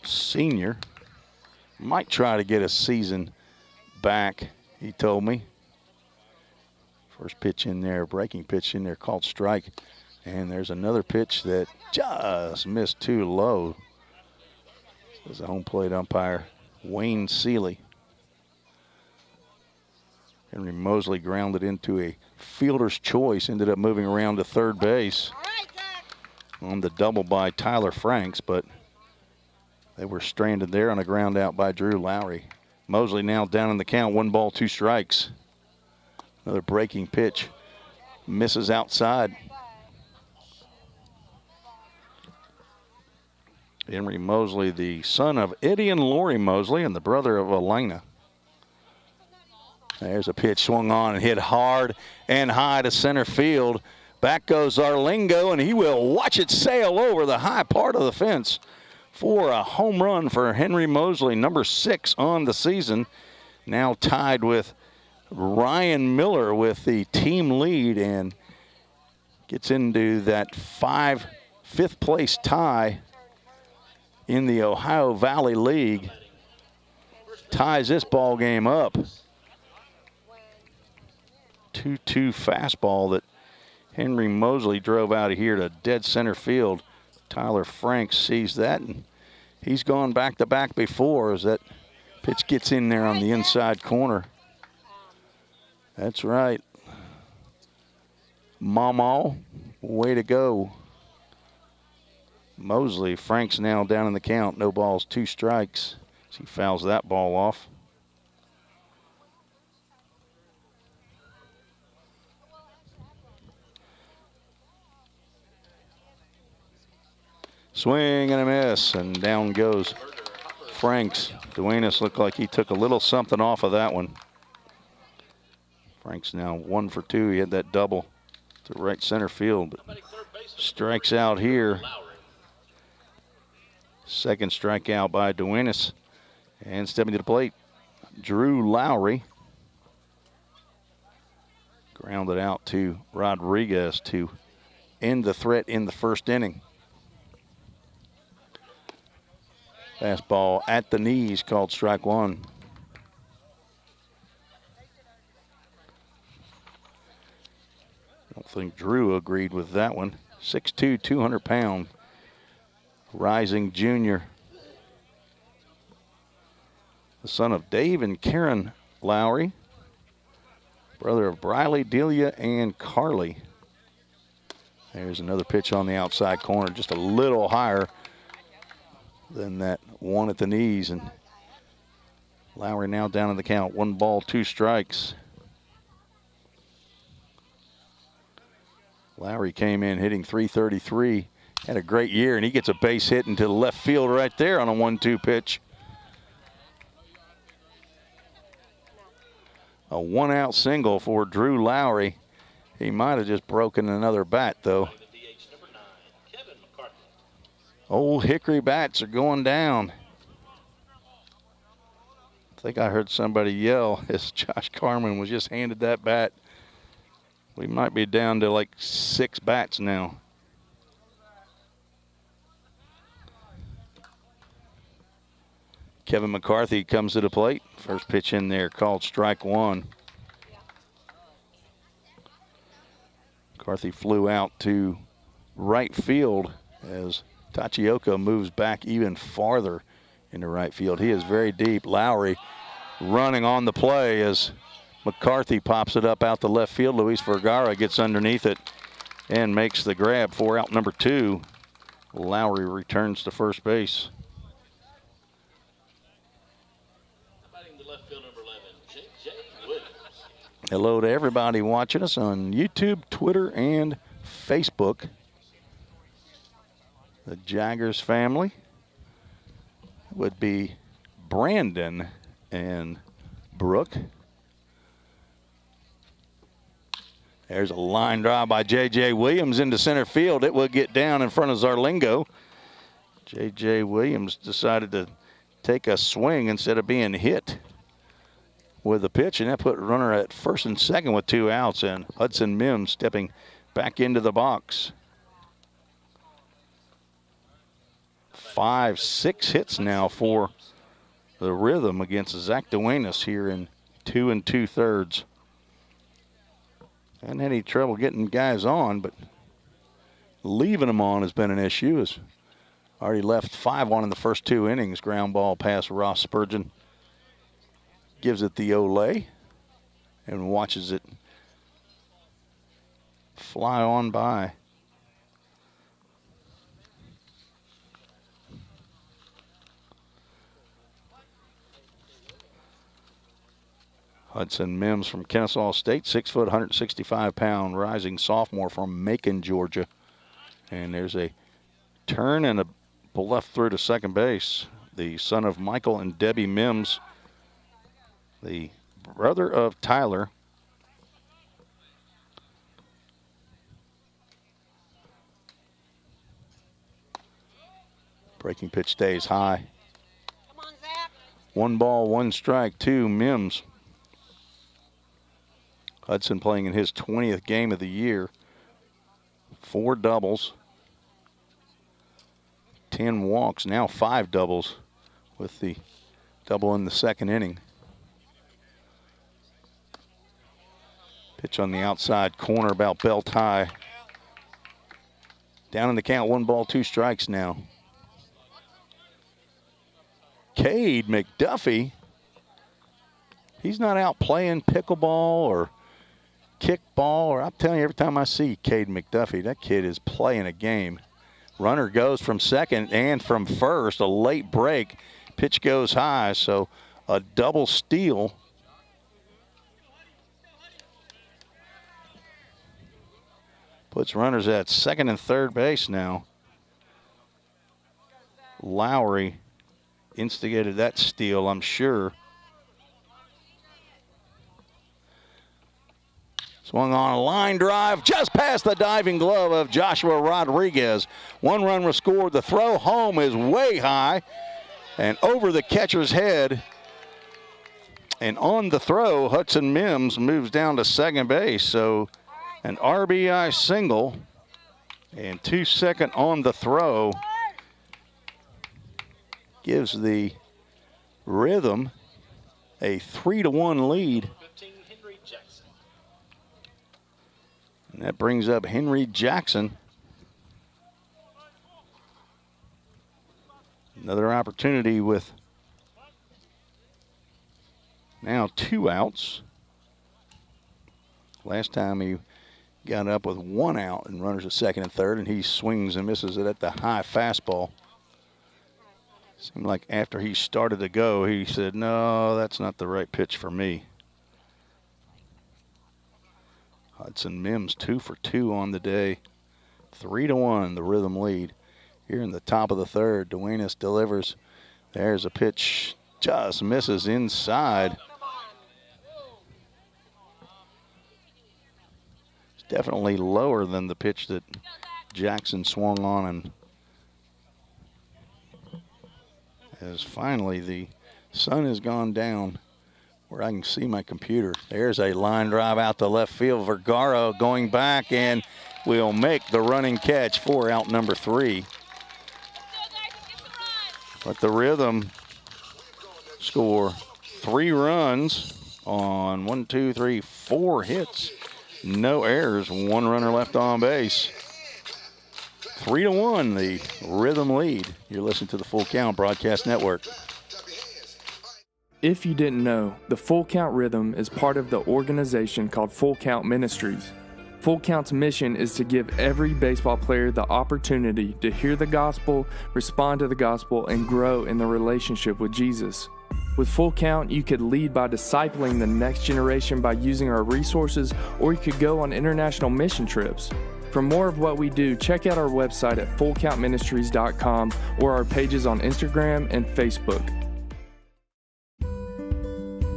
senior. Might try to get a season back, he told me. First pitch in there, breaking pitch in there, called strike. And there's another pitch that just missed too low. There's a home plate umpire, Wayne Seeley. Henry Mosley grounded into a fielder's choice, ended up moving around to third base on the double by Tyler Franks, but they were stranded there on a ground out by Drew Lowry. Mosley now down in the count, 1 ball, 2 strikes. Another breaking pitch, misses outside. Henry Mosley, the son of Eddie and Lori Mosley and the brother of Elena. There's a pitch swung on and hit hard and high to center field. Back goes Zarlingo, and he will watch it sail over the high part of the fence for a home run for Henry Mosley, number 6 on the season. now tied with Ryan Miller with the team lead and gets into that fifth place tie in the Ohio Valley League. Ties this ball game up. 2-2 fastball that Henry Mosley drove out of here to dead center field. Tyler Franks sees that, and he's gone back-to-back before as that pitch gets in there on the inside corner. That's right. Mamaw, way to go. Mosley, Franks now down in the count. No balls, 2 strikes. He fouls that ball off. Swing and a miss, and down goes Franks. Duenas looked like he took a little something off of that one. Franks now 1 for 2. He had that double to right center field, but strikes out here. Second strikeout by Duenas. And stepping to the plate, Drew Lowry. Grounded out to Rodriguez to end the threat in the first inning. Fastball at the knees, called strike 1. I don't think Drew agreed with that one. 6'2", 200-pound rising junior. The son of Dave and Karen Lowry, brother of Briley, Delia, and Carly. There's another pitch on the outside corner, just a little higher than that one at the knees. And Lowry now down in the count. 1 ball, 2 strikes. Lowry came in hitting .333. Had a great year, and he gets a base hit into the left field right there on a 1-2 pitch. A 1-out single for Drew Lowry. He might have just broken another bat, though. Old Hickory bats are going down. I think I heard somebody yell as Josh Carman was just handed that bat. We might be down to like 6 bats now. Kevin McCarthy comes to the plate. First pitch in there, called strike 1. McCarthy flew out to right field as Tachioka moves back even farther into right field. He is very deep. Lowry running on the play as McCarthy pops it up out the left field. Luis Vergara gets underneath it and makes the grab for out number 2. Lowry returns to first base. Hello to everybody watching us on YouTube, Twitter, and Facebook. The Jaggers family would be Brandon and Brooke. There's a line drive by J.J. Williams into center field. It will get down in front of Zarlingo. J.J. Williams decided to take a swing instead of being hit with the pitch, and that put a runner at first and second with 2 outs, and Hudson Mims stepping back into the box. 5, 6 hits now for the Rhythm against Zach Duenas here in 2 2/3. Hadn't had any trouble getting guys on, but leaving them on has been an issue. Has already left 5 on in the first 2 innings. Ground ball past Ross Spurgeon. Gives it the Olay and watches it fly on by. Hudson Mims from Kennesaw State, 6 foot, 165-pound rising sophomore from Macon, Georgia. And there's a turn and a left through to second base. The son of Michael and Debbie Mims, the brother of Tyler. Breaking pitch stays high. Come on, Zach. 1 ball, 1 strike to Mims. Hudson playing in his 20th game of the year. 4 doubles. 10 walks, now 5 doubles with the double in the second inning. Pitch on the outside corner, about belt high. Down in the count, 1 ball, 2 strikes now. Cade McDuffie, he's not out playing pickleball or kickball, or I'm telling you, every time I see Cade McDuffie, that kid is playing a game. Runner goes from second and from first, a late break. Pitch goes high, so a double steal. Puts runners at second and third base now. Lowry instigated that steal, I'm sure. Swung on a line drive just past the diving glove of Joshua Rodriguez. 1 run was scored. The throw home is way high and over the catcher's head. And on the throw, Hudson Mims moves down to second base. So an RBI single and 2 second on the throw gives the Rhythm a 3-1 lead. And that brings up Henry Jackson. Another opportunity with now 2 outs. Last time he got up with 1 out and runners at second and third, and he swings and misses it at the high fastball. Seemed like after he started to go, he said, no, that's not the right pitch for me. Hudson Mims 2 for 2 on the day. 3-1, the Rhythm lead. Here in the top of the third, Duenas delivers. There's a pitch, just misses inside. It's definitely lower than the pitch that Jackson swung on, and as finally the sun has gone down where I can see my computer. There's a line drive out to left field. Vergara going back and will make the running catch for out number 3. But the Rhythm score 3 runs on 4 hits. No errors, 1 runner left on base. 3-1, the Rhythm lead. You're listening to the Full Count Broadcast Network. If you didn't know, the Full Count Rhythm is part of the organization called Full Count Ministries. Full Count's mission is to give every baseball player the opportunity to hear the gospel, respond to the gospel, and grow in the relationship with Jesus. With Full Count, you could lead by discipling the next generation by using our resources, or you could go on international mission trips. For more of what we do, check out our website at fullcountministries.com or our pages on Instagram and Facebook.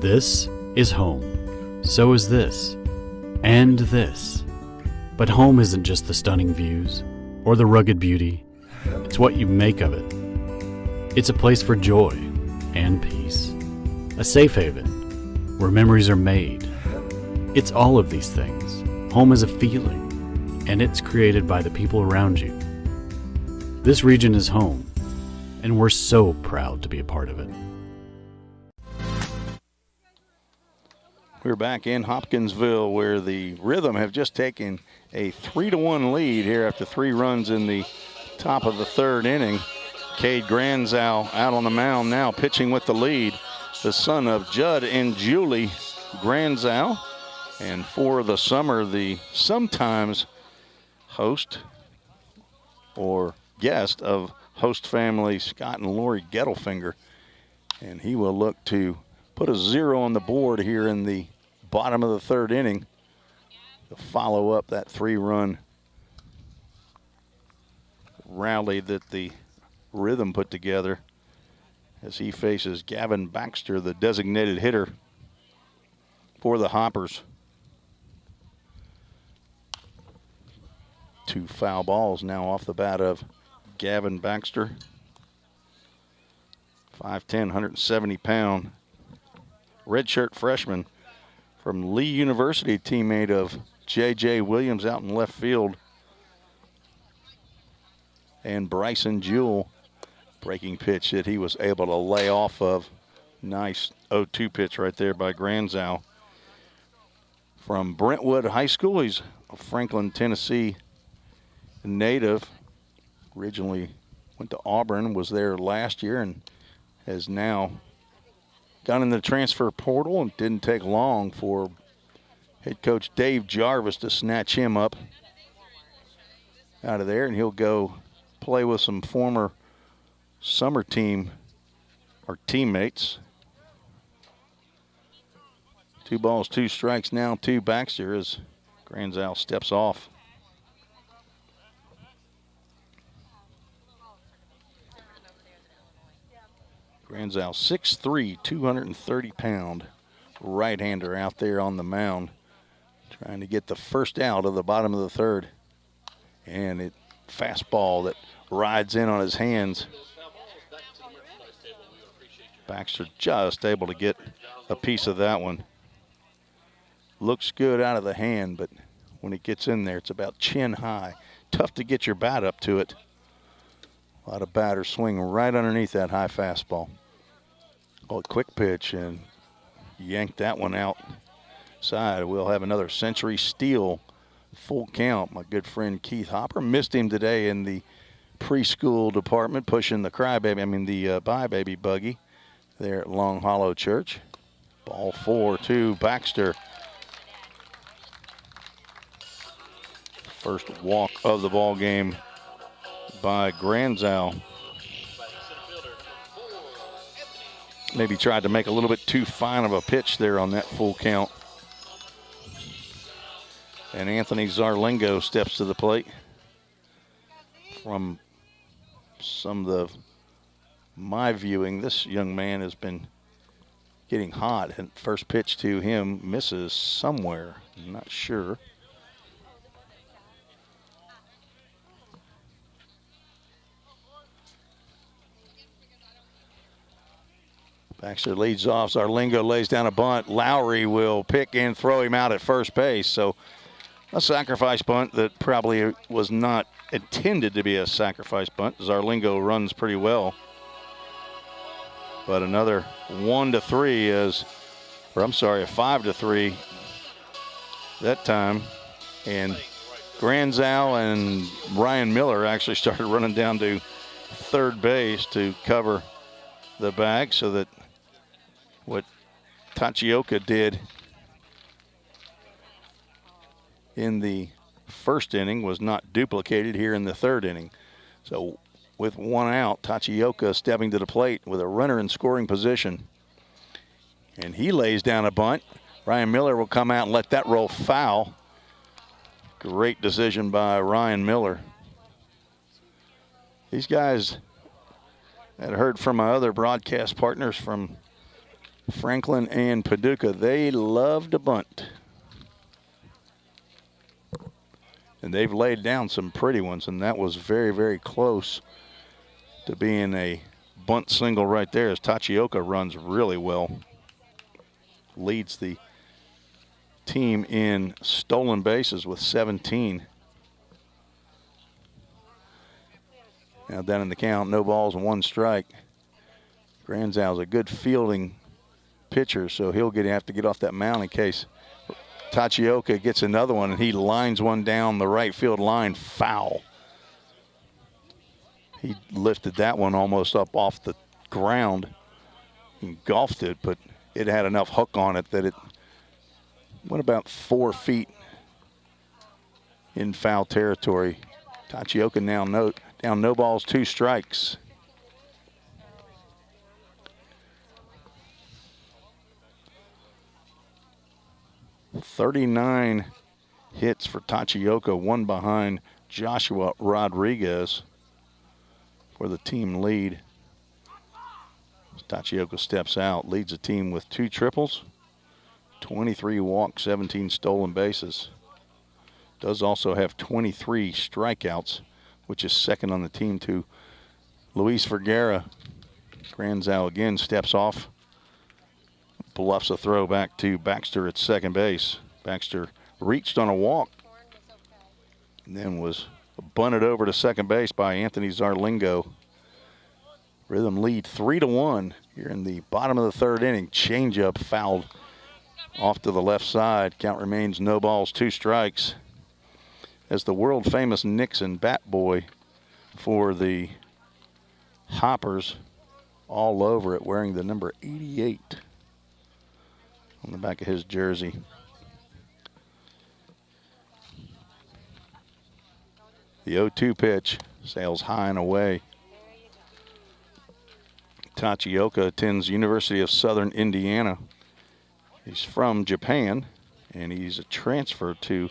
This is home. So is this. And this. But home isn't just the stunning views or the rugged beauty. It's what you make of it. It's a place for joy and peace. A safe haven where memories are made. It's all of these things. Home is a feeling, and it's created by the people around you. This region is home, and we're so proud to be a part of it. We're back in Hopkinsville, where the Rhythm have just taken a 3-1 lead here after 3 runs in the top of the third inning. Cade Granzow out on the mound now, pitching with the lead. The son of Judd and Julie Granzow. And for the summer, the sometimes host or guest of host family Scott and Lori Gettelfinger. And he will look to put a 0 on the board here in the bottom of the third inning to follow up that 3-run rally that the Rhythm put together as he faces Gavin Baxter, the designated hitter for the Hoppers. 2 foul balls now off the bat of Gavin Baxter. 5'10", 170-pound redshirt freshman from Lee University, teammate of J.J. Williams out in left field. And Bryson Jewell, breaking pitch that he was able to lay off of. Nice 0-2 pitch right there by Granzow. From Brentwood High School, he's a Franklin, Tennessee native. Originally went to Auburn, was there last year, and has now gone in the transfer portal, and didn't take long for head coach Dave Jarvis to snatch him up out of there, and he'll go play with some former summer team or teammates. 2 balls, 2 strikes now to Baxter as Granzow steps off. Granzow, 6'3", 230-pound right-hander out there on the mound, trying to get the first out of the bottom of the third. And it fastball that rides in on his hands. Baxter just able to get a piece of that one. Looks good out of the hand, but when it gets in there, it's about chin high. Tough to get your bat up to it. A lot of batters swing right underneath that high fastball. Oh, a quick pitch, and yanked that one outside. We'll have another Century Steel full count. My good friend Keith Hopper missed him today in the preschool department, pushing the Bye Baby buggy there at Long Hollow Church. Ball 4 to Baxter. First walk of the ball game by Granzow. Maybe tried to make a little bit too fine of a pitch there on that full count. And Anthony Zarlingo steps to the plate. From some of my viewing, this young man has been getting hot. And first pitch to him misses somewhere. I'm not sure. Baxter leads off. Zarlingo lays down a bunt. Lowry will pick and throw him out at first base. So a sacrifice bunt that probably was not intended to be a sacrifice bunt. Zarlingo runs pretty well. But another 1-3 a 5-3 that time. And Granzow and Ryan Miller actually started running down to third base to cover the bag, so that what Tachioka did in the first inning was not duplicated here in the third inning. So with 1 out, Tachioka stepping to the plate with a runner in scoring position. And he lays down a bunt. Ryan Miller will come out and let that roll foul. Great decision by Ryan Miller. These guys that I heard from my other broadcast partners from Franklin and Paducah, they love to bunt. And they've laid down some pretty ones, and that was very, very close to being a bunt single right there, as Tachioka runs really well. Leads the team in stolen bases with 17. Now down in the count, no balls and 1 strike. Granzow's a good fielding pitcher, so he'll have to get off that mound in case Tachioka gets another one, and he lines one down the right field line, foul. He lifted that one almost up off the ground and golfed it, but it had enough hook on it that it went about 4 feet in foul territory. Tachioka now down no balls, 2 strikes. .39 hits for Tachioka, 1 behind Joshua Rodriguez for the team lead. Tachioka steps out, leads the team with 2 triples, 23 walks, 17 stolen bases. Does also have 23 strikeouts, which is second on the team to Luis Vergara. Granzow again steps off, bluffs a throw back to Baxter at second base. Baxter reached on a walk and then was bunted over to second base by Anthony Zarlingo. Rhythm lead 3-1 here in the bottom of the third inning. Changeup fouled off to the left side. Count remains no balls, 2 strikes. As the world famous Nixon bat boy for the Hoppers all over it, wearing the number 88 on the back of his jersey. The 0-2 pitch sails high and away. Tachioka attends University of Southern Indiana. He's from Japan, and he's a transfer to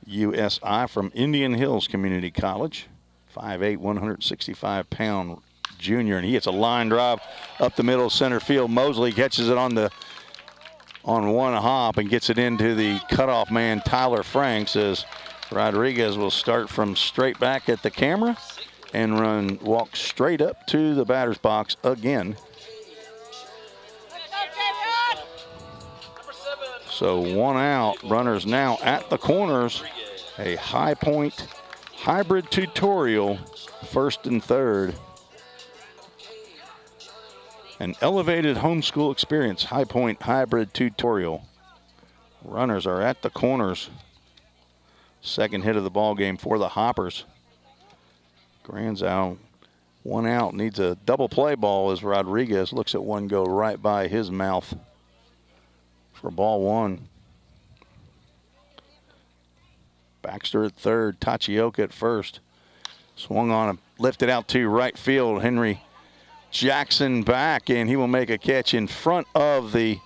USI from Indian Hills Community College. 5'8", 165-pound junior, and he hits a line drive up the middle of center field. Mosley catches it on one hop and gets it into the cutoff man Tyler Franks, as Rodriguez will start from straight back at the camera and walk straight up to the batter's box again. So 1 out, runners now at the corners. A High Point hybrid tutorial, first and third. An elevated homeschool experience, High Point hybrid tutorial. Runners are at the corners. Second hit of the ball game for the Hoppers. Granzow, 1 out, needs a double play ball as Rodriguez looks at one go right by his mouth for ball 1. Baxter at third, Tachioka at first. Swung on, lifted out to right field. Henry Jackson back, and he will make a catch in front of the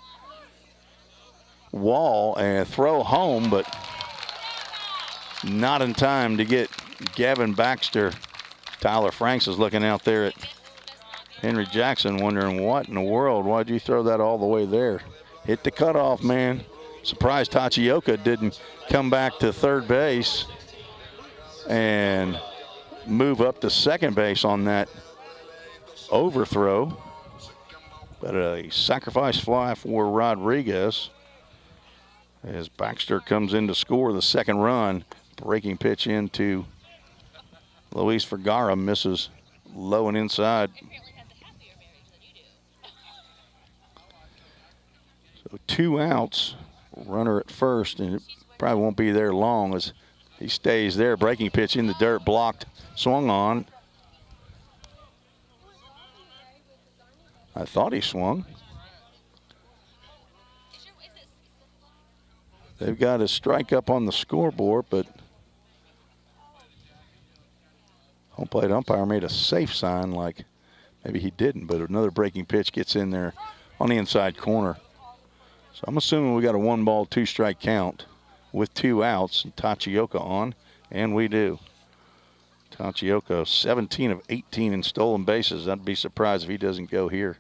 wall and throw home, but not in time to get Gavin Baxter. Tyler Franks is looking out there at Henry Jackson, wondering what in the world, why'd you throw that all the way there? Hit the cutoff, man. Surprised Tachioka didn't come back to third base and move up to second base on that overthrow. But a sacrifice fly for Rodriguez as Baxter comes in to score the second run. Breaking pitch into Luis Vergara, misses low and inside. So 2 outs, runner at first, and it probably won't be there long as he stays there. Breaking pitch in the dirt, blocked, swung on. I thought he swung. They've got a strike up on the scoreboard, but home plate umpire made a safe sign like maybe he didn't, but another breaking pitch gets in there on the inside corner. So I'm assuming we got a 1 ball, 2 strike count with 2 outs and Tachioka on, and we do. Tachioka 17 of 18 in stolen bases. I'd be surprised if he doesn't go here.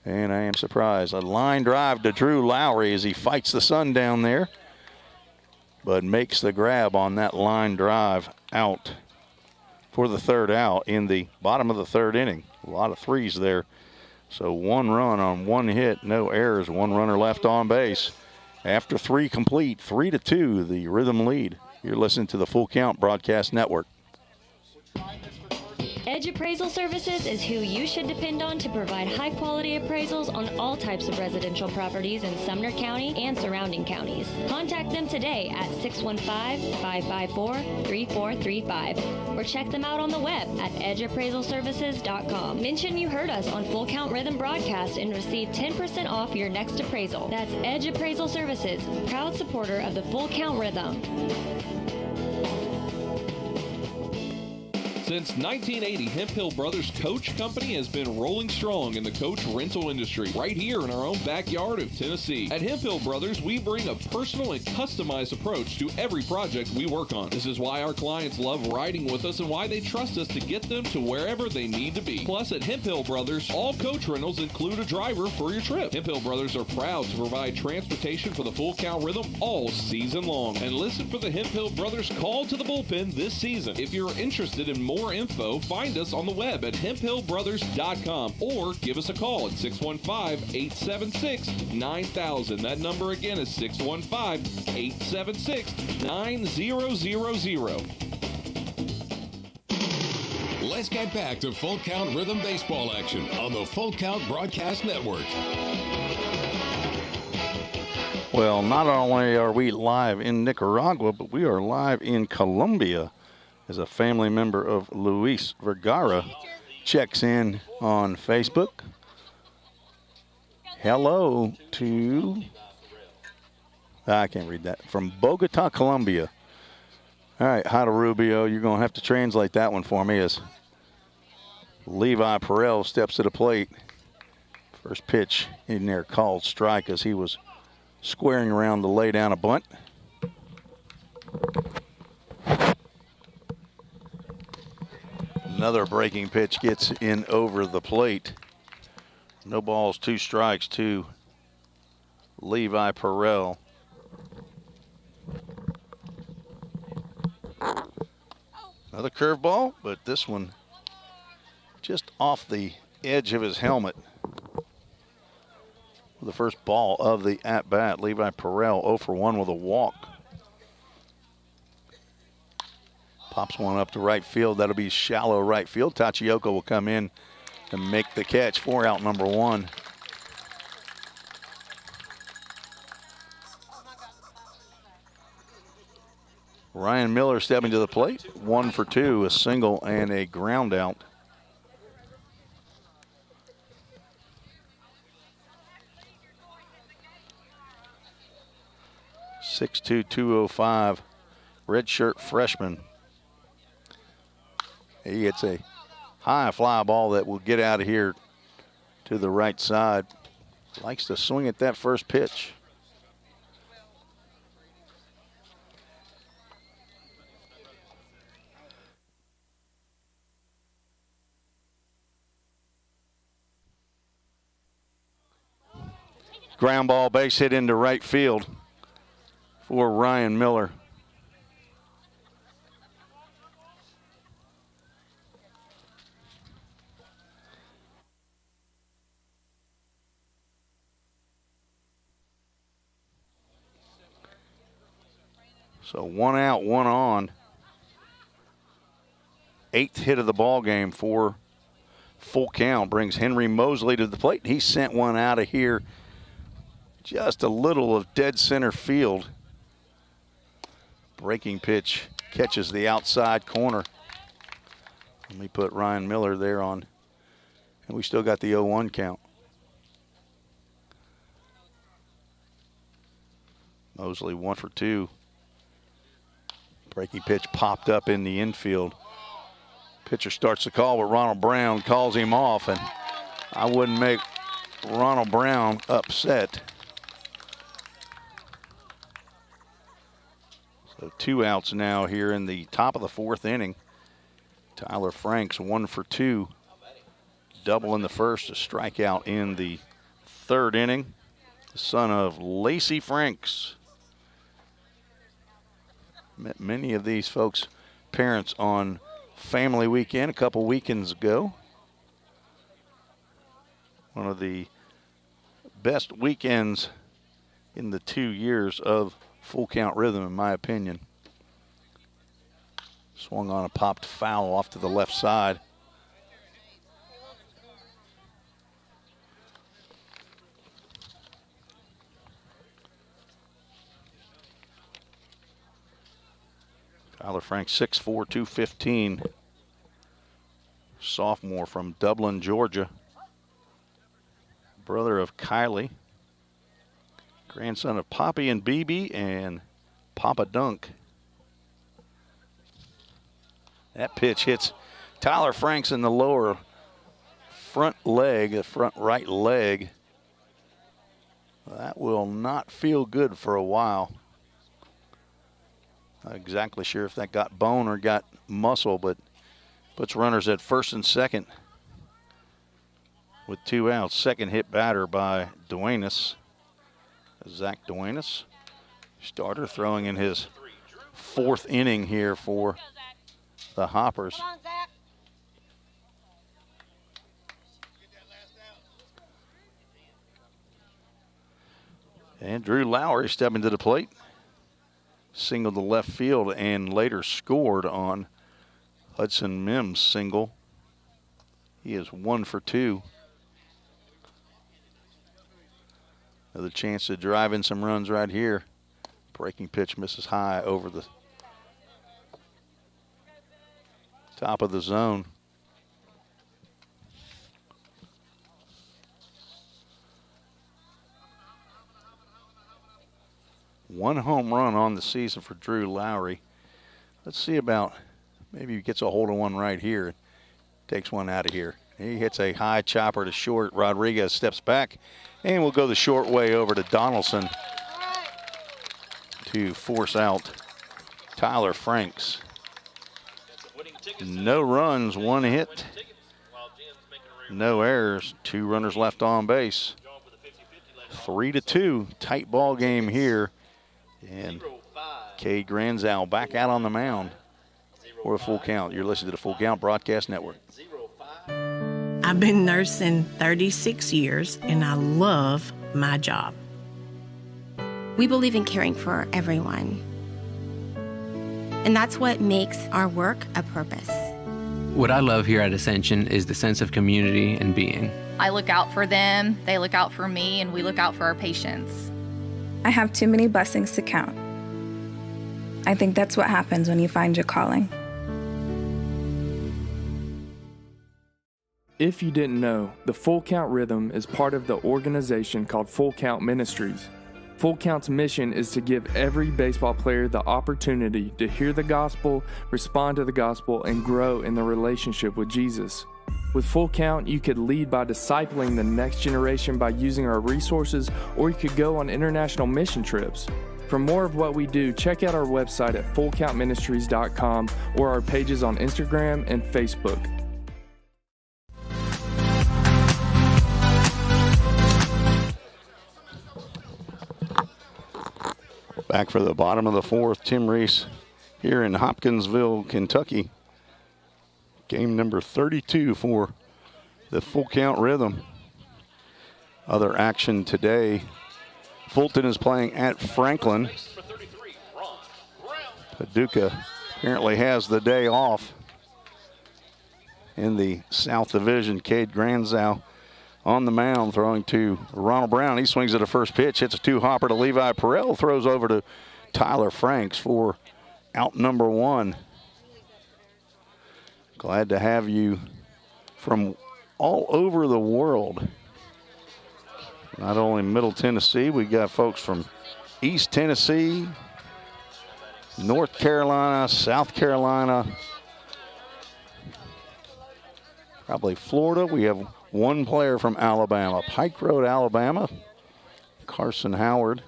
And I am surprised. A line drive to Drew Lowry as he fights the sun down there, but makes the grab on that line drive out for the third out in the bottom of the third inning. A lot of threes there. So 1 run on 1 hit, no errors, 1 runner left on base. After 3 complete, 3-2, the Rhythm lead. You're listening to the Full Count Broadcast Network. Edge Appraisal Services is who you should depend on to provide high-quality appraisals on all types of residential properties in Sumner County and surrounding counties. Contact them today at 615-554-3435 or check them out on the web at edgeappraisalservices.com. Mention you heard us on Full Count Rhythm Broadcast and receive 10% off your next appraisal. That's Edge Appraisal Services, proud supporter of the Full Count Rhythm. Since 1980, Hemp Hill Brothers Coach Company has been rolling strong in the coach rental industry right here in our own backyard of Tennessee. At Hemp Hill Brothers, we bring a personal and customized approach to every project we work on. This is why our clients love riding with us and why they trust us to get them to wherever they need to be. Plus, at Hemp Hill Brothers, all coach rentals include a driver for your trip. Hemp Hill Brothers are proud to provide transportation for the Full Count Rhythm all season long. And listen for the Hemp Hill Brothers call to the bullpen this season. If you're interested in more more info, find us on the web at hemphillbrothers.com or give us a call at 615-876-9000. That number again is 615-876-9000. Let's get back to Full Count Rhythm Baseball action on the Full Count Broadcast Network. Well, not only are we live in Nicaragua, but we are live in Colombia as a family member of Luis Vergara checks in on Facebook. Hello to, I can't read that, from Bogota, Colombia. All right, hi to Rubio. You're going to have to translate that one for me as Levi Perel steps to the plate. First pitch in there called strike as he was squaring around to lay down a bunt. Another breaking pitch gets in over the plate. No balls, 2 strikes to Levi Perel. Another curveball, but this one just off the edge of his helmet. The first ball of the at-bat, Levi Perel 0 for 1 with a walk. Pops one up to right field. That'll be shallow right field. Tachioka will come in and make the catch for out number 1. Ryan Miller stepping to the plate. 1 for 2, a single and a ground out. .6'2", 205, redshirt freshman. He hits a high fly ball that will get out of here to the right side. Likes to swing at that first pitch. Ground ball, base hit into right field for Ryan Miller. So 1 out, 1 on. 8th hit of the ball game for Full Count brings Henry Mosley to the plate. He sent one out of here just a little of dead center field. Breaking pitch catches the outside corner. Let me put Ryan Miller there on, and we still got the 0-1 count. Mosley 1 for 2. Breaking pitch popped up in the infield. Pitcher starts the call, but Ronald Brown calls him off, and I wouldn't make Ronald Brown upset. So 2 outs now here in the top of the 4th inning. Tyler Franks 1 for 2. Double in the first, a strikeout in the 3rd inning. The son of Lacey Franks. Met many of these folks' parents on family weekend a couple weekends ago. One of the best weekends in the 2 years of Full Count Rhythm, in my opinion. Swung on a popped foul off to the left side. Tyler Frank, 6'4", 215. Sophomore from Dublin, Georgia. Brother of Kylie. Grandson of Poppy and BB and Papa Dunk. That pitch hits Tyler Franks in the lower front leg, the front right leg. That will not feel good for a while. Not exactly sure if that got bone or got muscle, but puts runners at first and second with 2 outs. Second hit batter by Duenas. Zach Duenas, starter, throwing in his 4th inning here for the Hoppers. Come on, Zach. And Drew Lowry stepping to the plate. Singled to left field and later scored on Hudson Mims' single. He is 1 for 2. Another chance to drive in some runs right here. Breaking pitch misses high over the top of the zone. One home run on the season for Drew Lowry. Let's see about, maybe he gets a hold of one right here. Takes one out of here. He hits a high chopper to short. Rodriguez steps back and will go the short way over to Donaldson to force out Tyler Franks. No runs, 1 hit, no errors, 2 runners left on base. 3-2, tight ball game here. And Cade Granzow back out on the mound for a full count. You're listening to the Full Count Broadcast Network. I've been nursing 36 years, and I love my job. We believe in caring for everyone. And that's what makes our work a purpose. What I love here at Ascension is the sense of community and being. I look out for them, they look out for me, and we look out for our patients. I have too many blessings to count. I think that's what happens when you find your calling. If you didn't know, the Full Count Rhythm is part of the organization called Full Count Ministries. Full Count's mission is to give every baseball player the opportunity to hear the gospel, respond to the gospel, and grow in the relationship with Jesus. With Full Count, you could lead by discipling the next generation by using our resources, or you could go on international mission trips. For more of what we do, check out our website at fullcountministries.com or our pages on Instagram and Facebook. Back for the bottom of the 4th, Tim Reese here in Hopkinsville, Kentucky. Game number 32 for the Full Count Rhythm. Other action today. Fulton is playing at Franklin. Paducah apparently has the day off. In the South Division, Cade Granzow on the mound, throwing to Ronald Brown. He swings at a first pitch, hits a 2-hopper to Levi Perel, throws over to Tyler Franks for out number 1. Glad to have you from all over the world. Not only Middle Tennessee, we got folks from East Tennessee, North Carolina, South Carolina, probably Florida. We have one player from Alabama, Pike Road, Alabama, Carson Howard.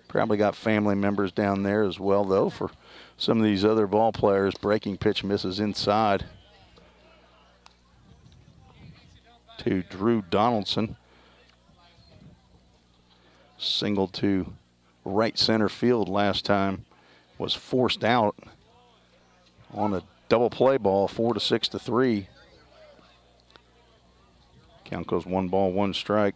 Probably got family members down there as well, though, for some of these other ball players. Breaking pitch misses inside to Drew Donaldson. Single to right center field last time, was forced out on a double play ball, 4-6-3. Count goes 1 ball, 1 strike.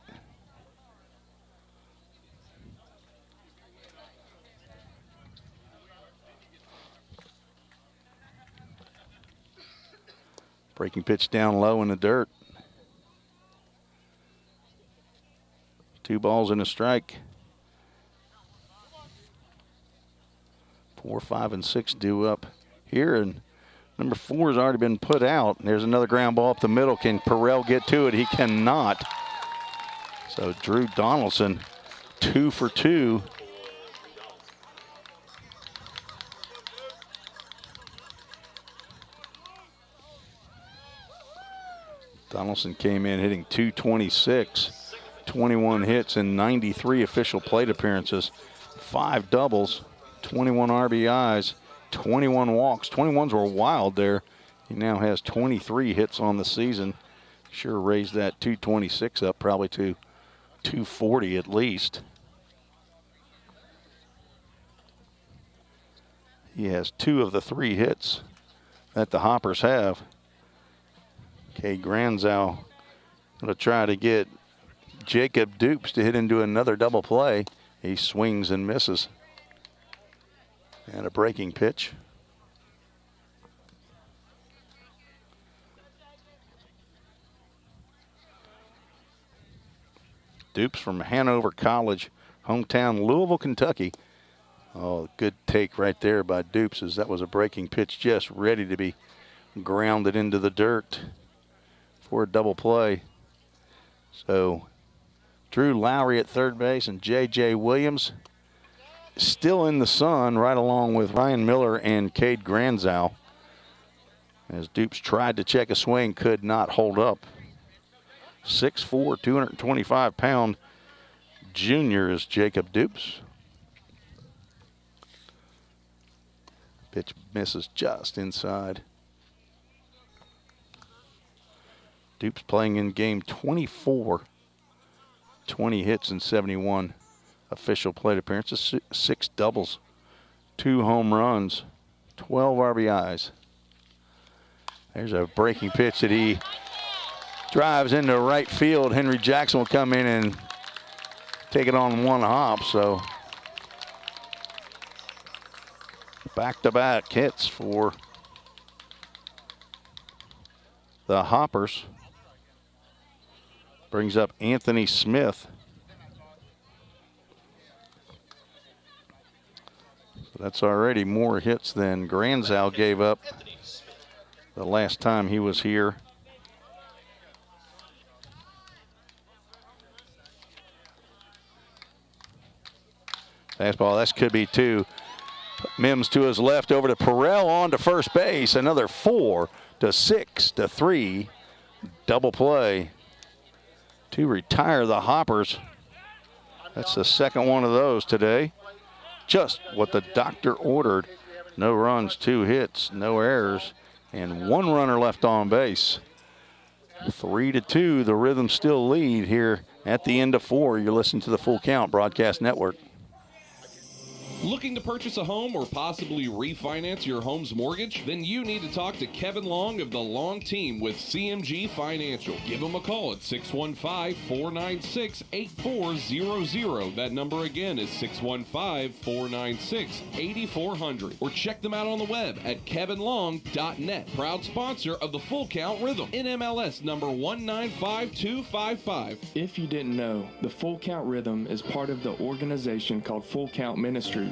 Breaking pitch down low in the dirt. 2 balls and a strike. 4, 5, and 6 due up here, and number 4 has already been put out. There's another ground ball up the middle. Can Perel get to it? He cannot. So Drew Donaldson, 2 for 2. Donaldson came in hitting .226, 21 hits and 93 official plate appearances, 5 doubles, 21 RBIs, 21 walks. 21s were wild there. He now has 23 hits on the season. Sure raised that .226 up probably to .240 at least. He has 2 of the 3 hits that the Hoppers have. Cade Granzow going to try to get Jacob Dupes to hit into another double play. He swings and misses. And a breaking pitch. Dupes from Hanover College, hometown Louisville, Kentucky. Oh, good take right there by Dupes, as that was a breaking pitch just ready to be grounded into the dirt for a double play. So Drew Lowry at third base and J.J. Williams still in the sun, right along with Ryan Miller and Cade Granzow, as Dupes tried to check a swing, could not hold up. 6'4", 225-pound junior is Jacob Dupes. Pitch misses just inside. Dupes playing in game 24. 20 hits and 71 official plate appearances, 6 doubles, 2 home runs, 12 RBIs. There's a breaking pitch that he drives into right field. Henry Jackson will come in and take it on one hop. So back-to-back hits for the Hoppers. Brings up Anthony Smith. That's already more hits than Granzow gave up the last time he was here. Fastball, that could be 2. Mims to his left, over to Perrell on to first base. Another 4 to 6 to 3. Double play to retire the Hoppers. That's the second one of those today. Just what the doctor ordered. No runs, 2 hits, no errors, and 1 runner left on base. 3-2, the Rhythm still lead here at the end of 4. You're listening to the Full Count Broadcast Network. Looking to purchase a home or possibly refinance your home's mortgage? Then you need to talk to Kevin Long of the Long Team with CMG Financial. Give him a call at 615-496-8400. That number again is 615-496-8400. Or check them out on the web at kevinlong.net. Proud sponsor of the Full Count Rhythm. NMLS number 195255. If you didn't know, the Full Count Rhythm is part of the organization called Full Count Ministries.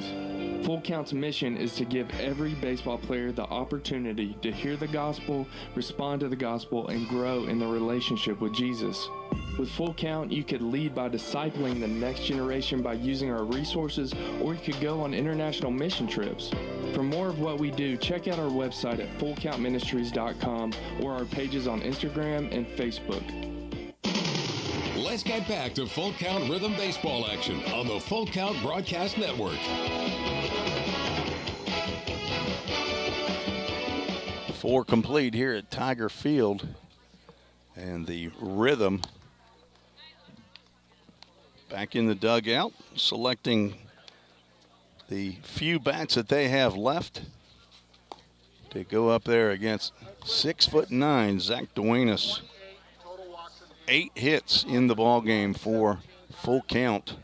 Full Count's mission is to give every baseball player the opportunity to hear the gospel, respond to the gospel, and grow in the relationship with Jesus. With Full Count, you could lead by discipling the next generation by using our resources, or you could go on international mission trips. For more of what we do, check out our website at fullcountministries.com or our pages on Instagram and Facebook. Let's get back to Full Count Rhythm Baseball action on the Full Count Broadcast Network. 4 complete here at Tiger Field. And the Rhythm back in the dugout, selecting the few bats that they have left to go up there against 6'9" Zach Duenas. 8 hits in the ball game for Full Count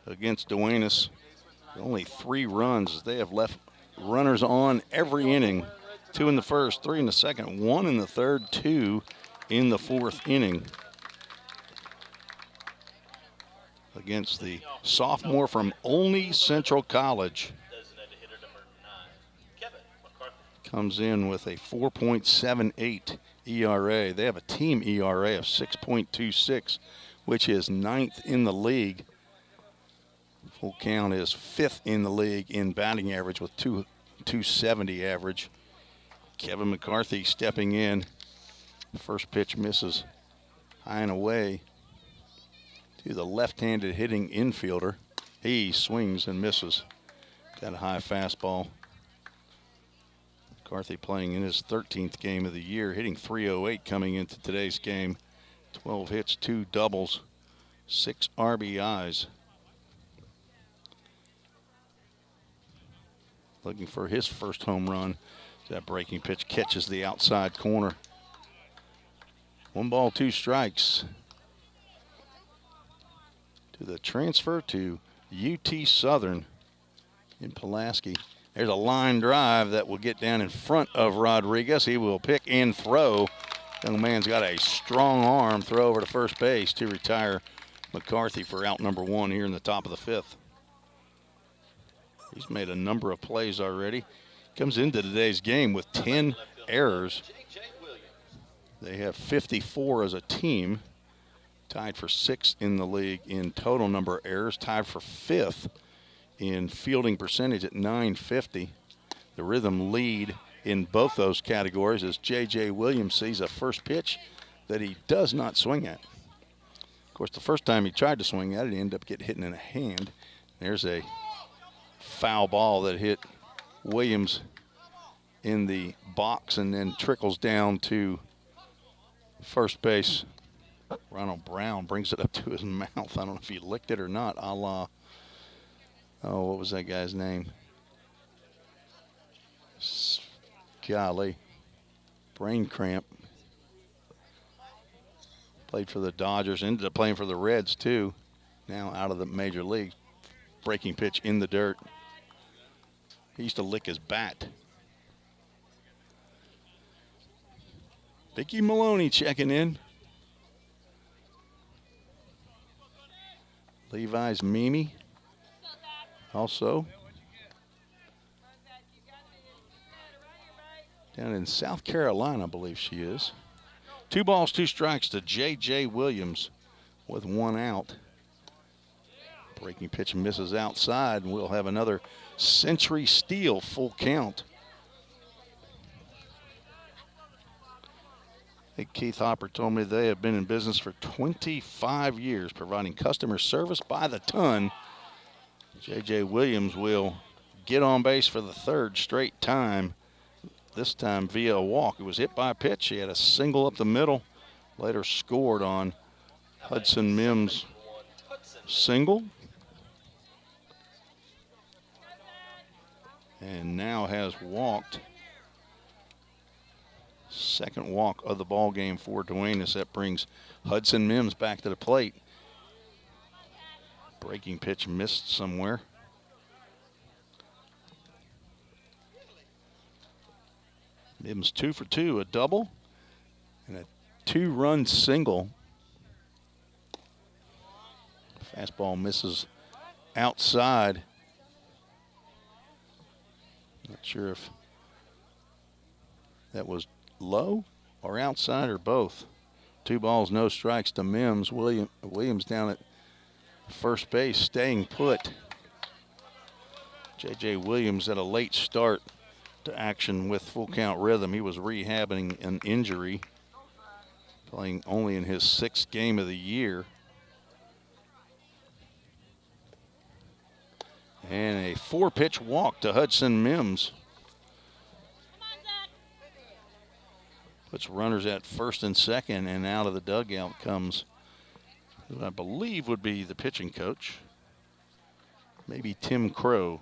against Duenas. Only 3 runs. They have left runners on every inning. 2 in the first, 3 in the second, 1 in the third, 2 in the fourth inning. Against the sophomore from Olney Central College. Comes in with a 4.78 ERA. They have a team ERA of 6.26, which is 9th in the league. Full Count is 5th in the league in batting average with 270 average. Kevin McCarthy stepping in. First pitch misses high and away to the left-handed hitting infielder. He swings and misses. Got a high fastball. McCarthy playing in his 13th game of the year, hitting .308 coming into today's game. 12 hits, 2 doubles, 6 RBIs. Looking for his first home run. That breaking pitch catches the outside corner. 1 ball, 2 strikes. with a transfer to UT Southern in Pulaski. There's a line drive that will get down in front of Rodriguez. He will pick and throw. Young man's got a strong arm. Throw over to first base to retire McCarthy for out number 1 here in the top of the 5th. He's made a number of plays already. Comes into today's game with 10 errors. They have 54 as a team. Tied for 6th in the league in total number of errors. Tied for 5th in fielding percentage at .950. The Rhythm lead in both those categories as J.J. Williams sees a first pitch that he does not swing at. Of course, the first time he tried to swing at it, he ended up getting hit in the hand. There's a foul ball that hit Williams in the box and then trickles down to first base. Ronald Brown brings it up to his mouth. I don't know if he licked it or not, a la, what was that guy's name? Golly, brain cramp. Played for the Dodgers, ended up playing for the Reds too. Now out of the major league. Breaking pitch in the dirt. He used to lick his bat. Vicky Maloney checking in. Levi's Mimi also. Down in South Carolina, I believe she is. 2 balls, 2 strikes to J.J. Williams with 1 out. Breaking pitch misses outside, and we'll have another Century steal, full count. I think Keith Hopper told me they have been in business for 25 years, providing customer service by the ton. J.J. Williams will get on base for the 3rd straight time. This time via a walk. It was hit by a pitch. He had a single up the middle. Later scored on Hudson Mims' single. And now has walked. Second walk of the ball game for Duenas. That brings Hudson Mims back to the plate. Breaking pitch missed somewhere. Mims 2 for 2, a double and a 2-run single. Fastball misses outside. Not sure if that was low or outside or both. 2 balls, no strikes to Mims. Williams down at first base, staying put. J.J. Williams at a late start to action with Full Count Rhythm. He was rehabbing an injury, playing only in his 6th game of the year. And a 4-pitch walk to Hudson Mims. Puts runners at first and second, and out of the dugout comes who I believe would be the pitching coach. Maybe Tim Crow.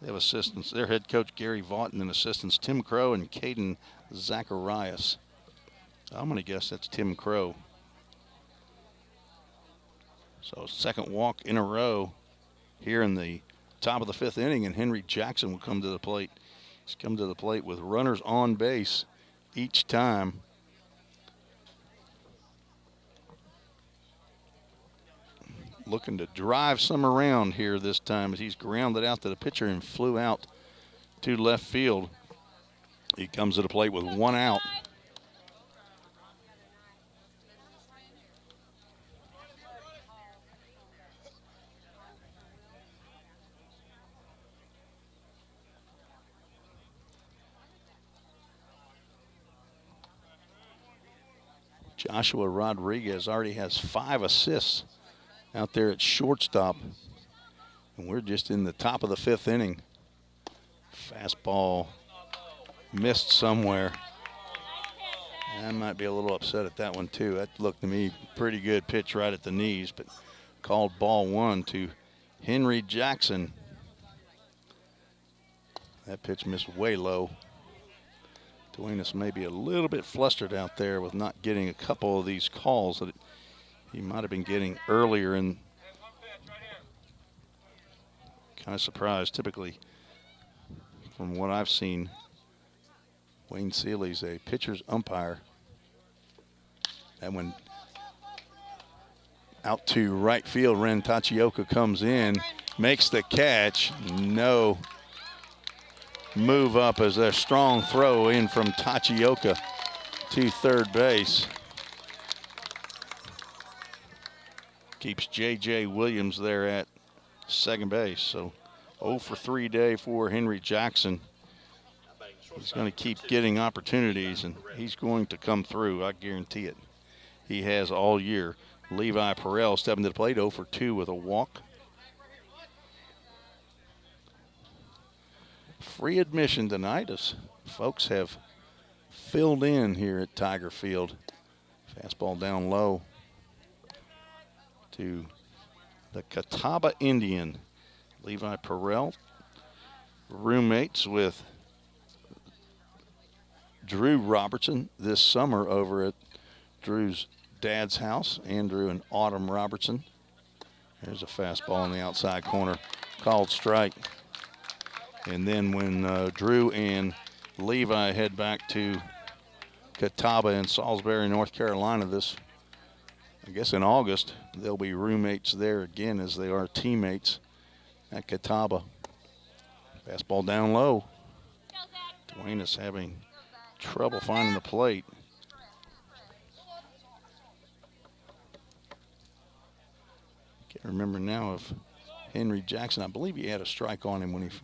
They have assistants. Their head coach, Gary Vaughton, and assistants Tim Crow and Caden Zacharias. I'm going to guess that's Tim Crow. So 2nd walk in a row here in the top of the 5th inning, and Henry Jackson will come to the plate. He's come to the plate with runners on base each time. Looking to drive some around here this time as he's grounded out to the pitcher and flew out to left field. He comes to the plate with 1 out. Joshua Rodriguez already has 5 assists out there at shortstop. And we're just in the top of the 5th inning. Fastball missed somewhere. I might be a little upset at that one too. That looked to me pretty good pitch right at the knees, but called ball 1 to Henry Jackson. That pitch missed way low. Duenas may be a little bit flustered out there with not getting a couple of these calls that he might have been getting earlier in kind of surprised. Typically, from what I've seen, Wayne Seeley's a pitcher's umpire. That one out to right field. Ren Tachioka comes in, makes the catch. No move up as a strong throw in from Tachioka to third base. Keeps J.J. Williams there at second base. So 0 for 3 day for Henry Jackson. He's going to keep getting opportunities, and he's going to come through. I guarantee it. He has all year. Levi Perel stepping to the plate, 0 for 2 with a walk. Free admission tonight as folks have filled in here at Tiger Field. Fastball down low to the Catawba Indian. Levi Perel, roommates with Drew Robertson this summer over at Drew's dad's house, Andrew and Autumn Robertson. There's a fastball in the outside corner, called strike. And then when Drew and Levi head back to Catawba in Salisbury, North Carolina I guess in August, they'll be roommates there again as they are teammates at Catawba. Fastball down low. Dwayne is having trouble finding the plate. Can't remember now if Henry Jackson, I believe he had a strike on him when he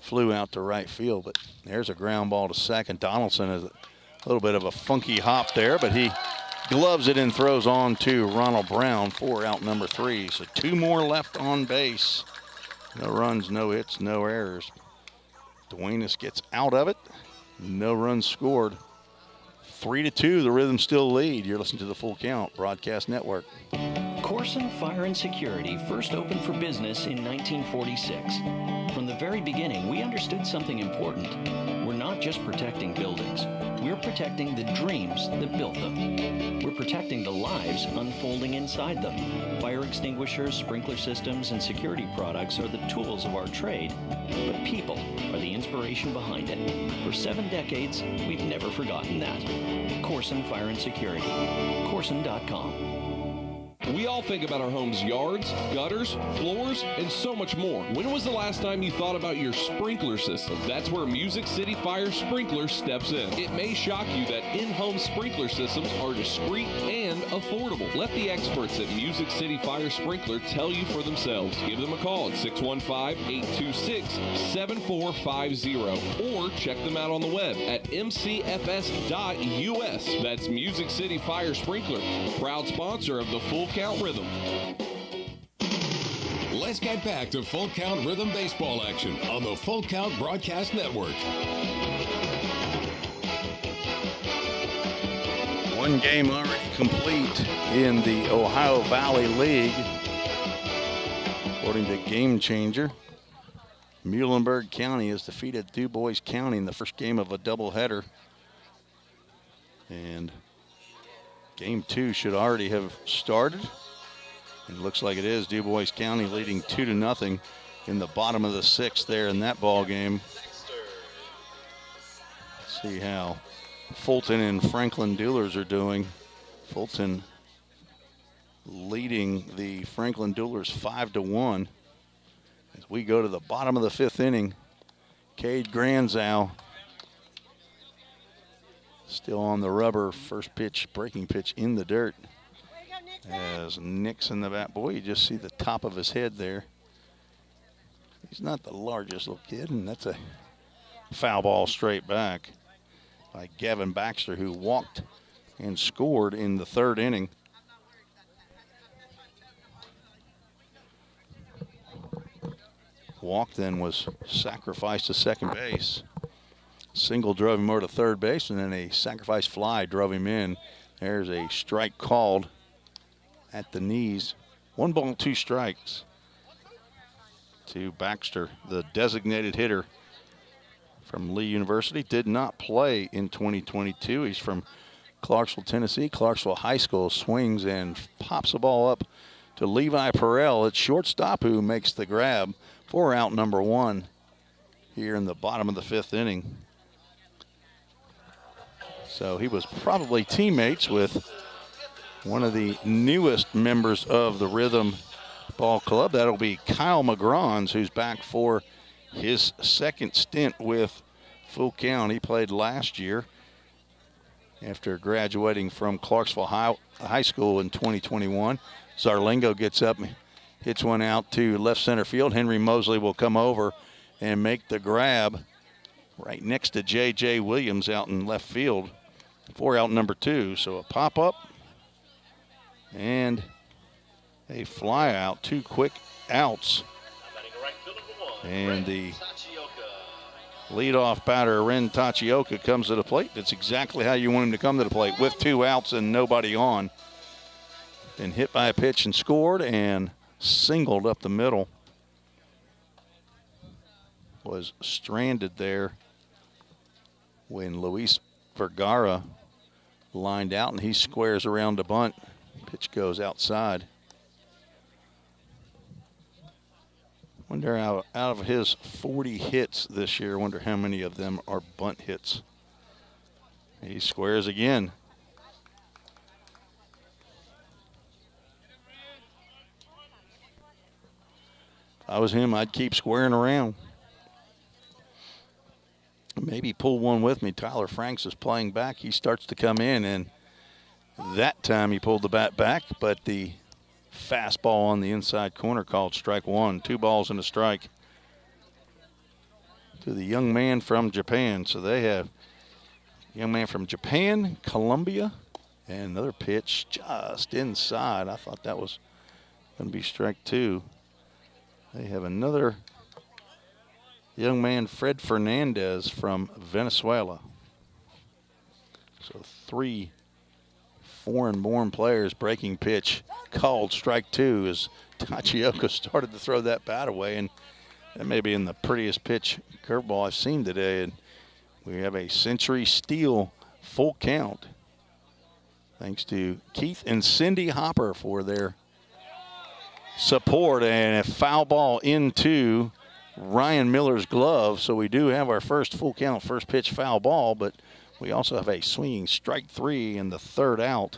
flew out to right field, but there's a ground ball to second. Donaldson has a little bit of a funky hop there, but he gloves it and throws on to Ronald Brown for out number 3. So 2 more left on base. No runs, no hits, no errors. Duenas gets out of it. No runs scored. 3-2, the Rhythm still lead. You're listening to the Full Count Broadcast Network. Corson Fire and Security first opened for business in 1946. From the very beginning, we understood something important. We're not just protecting buildings. We're protecting the dreams that built them. We're protecting the lives unfolding inside them. Fire extinguishers, sprinkler systems, and security products are the tools of our trade, but people are the inspiration behind it. For 7 decades, we've never forgotten that. Corson Fire and Security. Corson.com. We all think about our home's yards, gutters, floors, and so much more. When was the last time you thought about your sprinkler system? That's where Music City Fire Sprinkler steps in. It may shock you that in-home sprinkler systems are discreet and affordable. Let the experts at Music City Fire Sprinkler tell you for themselves. Give them a call at 615-826-7450 or check them out on the web at mcfs.us. That's Music City Fire Sprinkler, a proud sponsor of the Full Count Rhythm. Let's get back to Full Count Rhythm baseball action on the Full Count Broadcast Network. One game already complete in the Ohio Valley League. According to Game Changer, Muhlenberg County has defeated Du Bois County in the first game of a doubleheader. And Game 2 should already have started. It looks like it is. Du Bois County leading 2-0 in the bottom of the 6th there in that ball game. Let's see how Fulton and Franklin Doolers are doing. Fulton leading the Franklin Doolers 5-1. As we go to the bottom of the 5th inning, Cade Granzow still on the rubber, first pitch, breaking pitch in the dirt. As Nick's in the bat. Boy, you just see the top of his head there. He's not the largest little kid, and that's a foul ball straight back by Gavin Baxter, who walked and scored in the 3rd inning. Walk then was sacrificed to second base. Single drove him over to third base, and then a sacrifice fly drove him in. There's a strike called at the knees. 1 ball, 2 strikes to Baxter, the designated hitter from Lee University. Did not play in 2022. He's from Clarksville, Tennessee. Clarksville High School. Swings and pops the ball up to Levi Perrell at shortstop, who makes the grab for out number 1 here in the bottom of the 5th inning. So he was probably teammates with one of the newest members of the Rhythm Ball Club. That'll be Kyle McGrons, who's back for his second stint with Full Count. He played last year after graduating from Clarksville High School in 2021. Zarlingo gets up, hits one out to left center field. Henry Mosley will come over and make the grab right next to J.J. Williams out in left field for out number 2. So a pop-up and a fly out, 2 quick outs. And the leadoff batter, Ren Tachioka, comes to the plate. That's exactly how you want him to come to the plate, with 2 outs and nobody on. Been hit by a pitch and scored and singled up the middle. Was stranded there when Luis Vergara lined out, and he squares around the bunt. Pitch goes outside. Wonder how, out of his 40 hits this year, wonder how many of them are bunt hits. He squares again. If I was him, I'd keep squaring around. Maybe pull one with me. Tyler Franks is playing back. He starts to come in, and that time he pulled the bat back, but the fastball on the inside corner called strike 1. 2 balls and a strike to the young man from Japan. So they have young man from Japan, Colombia, and another pitch just inside. I thought that was going to be strike 2. They have another young man, Fred Fernandez from Venezuela. So 3 foreign-born players. Breaking pitch called strike 2 as Tachioka started to throw that bat away, and that may be in the prettiest pitch curveball I've seen today. And we have a Century Steel Full Count. Thanks to Keith and Cindy Hopper for their support, and a foul ball into Ryan Miller's glove. So we do have our first full count, first pitch foul ball, but we also have a swinging strike 3 in the 3rd out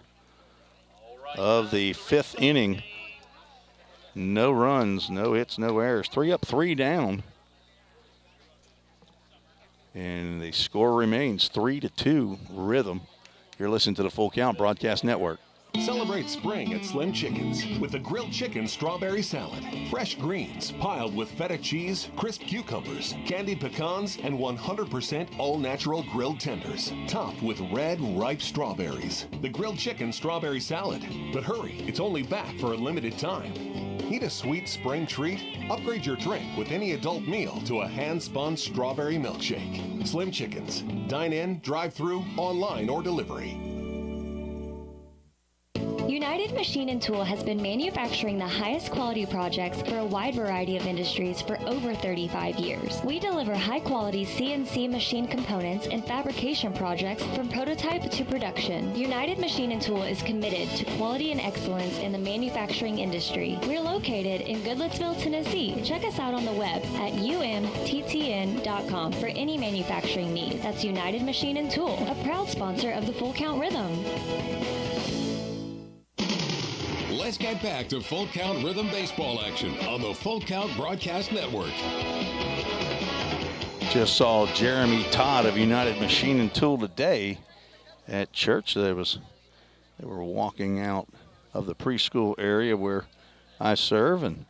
of the 5th inning. No runs, no hits, no errors. 3 up, 3 down. And the score remains 3-2 Rhythm. You're listening to the Full Count Broadcast Network. Celebrate spring at Slim Chickens with the grilled chicken strawberry salad. Fresh greens piled with feta cheese, crisp cucumbers, candied pecans, and 100% all-natural grilled tenders. Topped with red, ripe strawberries. The grilled chicken strawberry salad. But hurry, it's only back for a limited time. Need a sweet spring treat? Upgrade your drink with any adult meal to a hand-spun strawberry milkshake. Slim Chickens. Dine in, drive-through, online, or delivery. United Machine and Tool has been manufacturing the highest quality projects for a wide variety of industries for over 35 years. We deliver high-quality CNC machine components and fabrication projects from prototype to production. United Machine and Tool is committed to quality and excellence in the manufacturing industry. We're located in Goodlettsville, Tennessee. Check us out on the web at umttn.com for any manufacturing need. That's United Machine and Tool, a proud sponsor of the Full Count Rhythm. Let's get back to Full Count Rhythm baseball action on the Full Count Broadcast Network. Just saw Jeremy Todd of United Machine and Tool today at church. They were walking out of the preschool area where I serve, and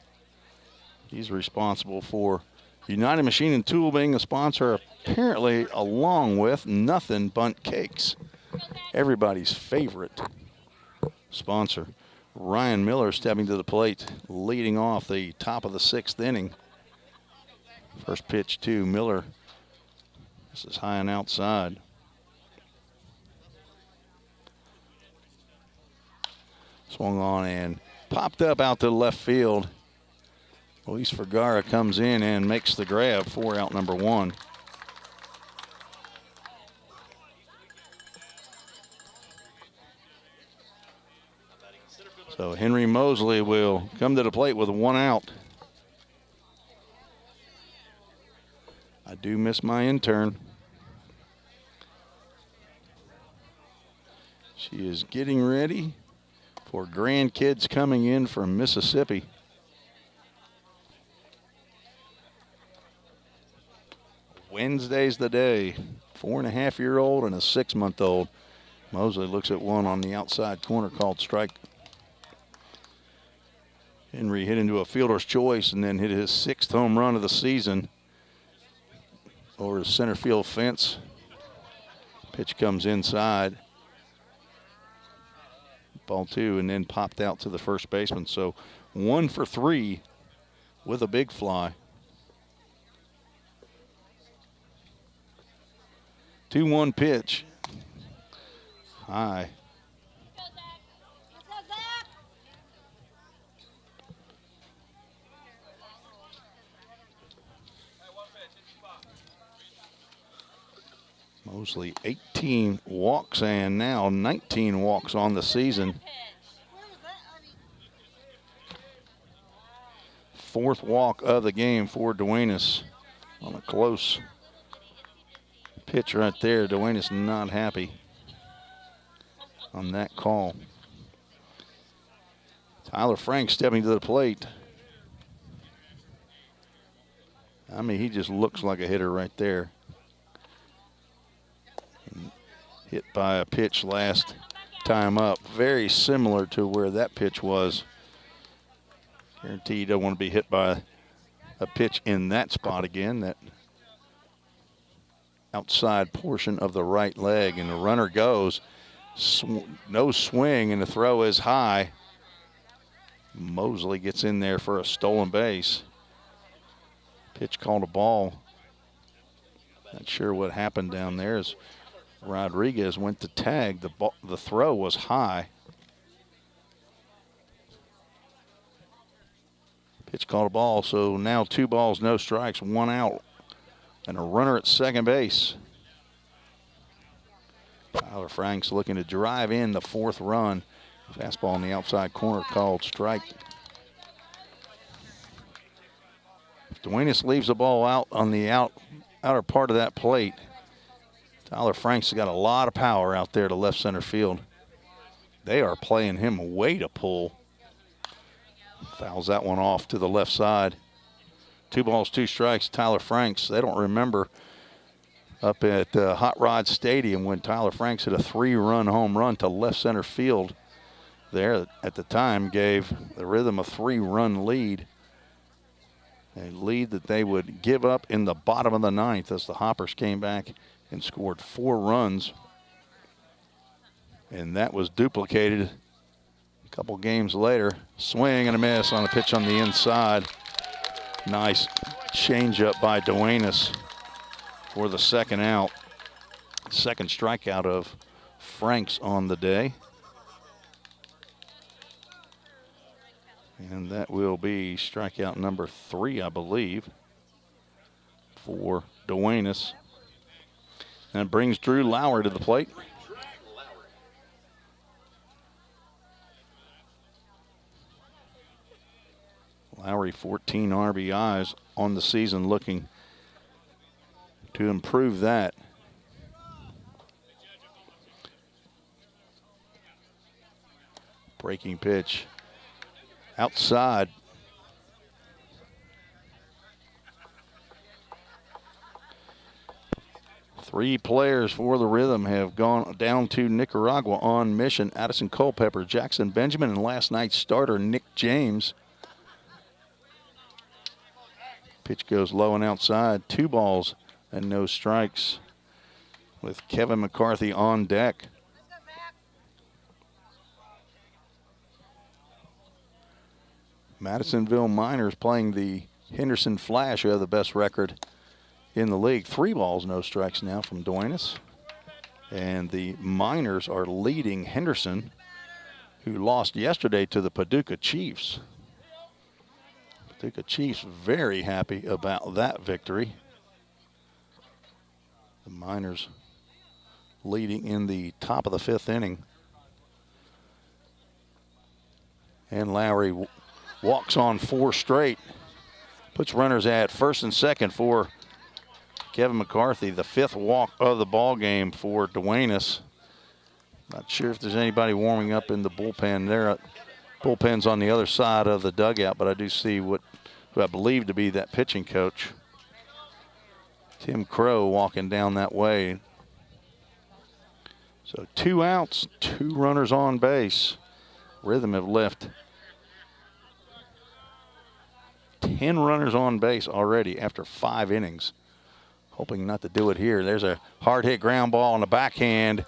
he's responsible for United Machine and Tool being a sponsor, apparently along with Nothing Bundt Cakes, everybody's favorite sponsor. Ryan Miller stepping to the plate, leading off the top of the 6th inning. First pitch to Miller. This is high and outside. Swung on and popped up out to left field. Luis Vergara comes in and makes the grab for out number 1. So Henry Mosley will come to the plate with 1 out. I do miss my intern. She is getting ready for grandkids coming in from Mississippi. Wednesday's the day. 4.5-year-old and a 6-month-old. Mosley looks at one on the outside corner called strike. Henry hit into a fielder's choice and then hit his 6th home run of the season over the center field fence. Pitch comes inside. Ball 2 and then popped out to the first baseman. So 1 for 3 with a big fly. 2-1 pitch. High. Mosley 18 walks and now 19 walks on the season. 4th walk of the game for Duenas on a close pitch right there. Duenas not happy on that call. Tyler Frank stepping to the plate. I mean, he just looks like a hitter right there. Hit by a pitch last time up. Very similar to where that pitch was. Guarantee you don't want to be hit by a pitch in that spot again. That outside portion of the right leg. And the runner goes. No swing, and the throw is high. Mosley gets in there for a stolen base. Pitch called a ball. Not sure what happened down there as Rodriguez went to tag. The throw was high. Pitch called a ball, so now 2 balls, no strikes, 1 out, and a runner at second base. Tyler Franks looking to drive in the 4th run. Fastball in the outside corner called strike. If Duenas leaves the ball out on the outer part of that plate, Tyler Franks has got a lot of power out there to left center field. They are playing him way to pull. Fouls that one off to the left side. 2 balls, 2 strikes. Tyler Franks, they don't remember up at Hot Rod Stadium when Tyler Franks hit a 3-run home run to left center field there at the time, gave the Rhythm a 3-run lead. A lead that they would give up in the bottom of the 9th as the Hoppers came back and scored 4 runs. And that was duplicated a couple games later. Swing and a miss on a pitch on the inside. Nice changeup by Duenas for the 2nd out. 2nd strikeout of Franks on the day. And that will be strikeout number 3, I believe, for Duenas. And it brings Drew Lauer to the plate. Lowry 14 RBIs on the season, looking to improve that. Breaking pitch outside. Three players for the Rhythm have gone down to Nicaragua on mission. Addison Culpepper, Jackson Benjamin, and last night's starter, Nick James. Pitch goes low and outside. 2 balls and no strikes with Kevin McCarthy on deck. Madisonville Miners playing the Henderson Flash, who have the best record in the league. 3 balls, no strikes now from Duenas. And the Miners are leading Henderson, who lost yesterday to the Paducah Chiefs. Paducah Chiefs very happy about that victory. The Miners leading in the top of the 5th inning. And Lowry walks on 4 straight. Puts runners at first and second for Kevin McCarthy. The 5th walk of the ball game for Duenas. Not sure if there's anybody warming up in the bullpen there. Bullpen's on the other side of the dugout, but I do see who I believe to be that pitching coach, Tim Crow, walking down that way. So 2 outs, 2 runners on base. Rhythm have left 10 runners on base already after 5 innings. Hoping not to do it here. There's a hard hit ground ball on the backhand.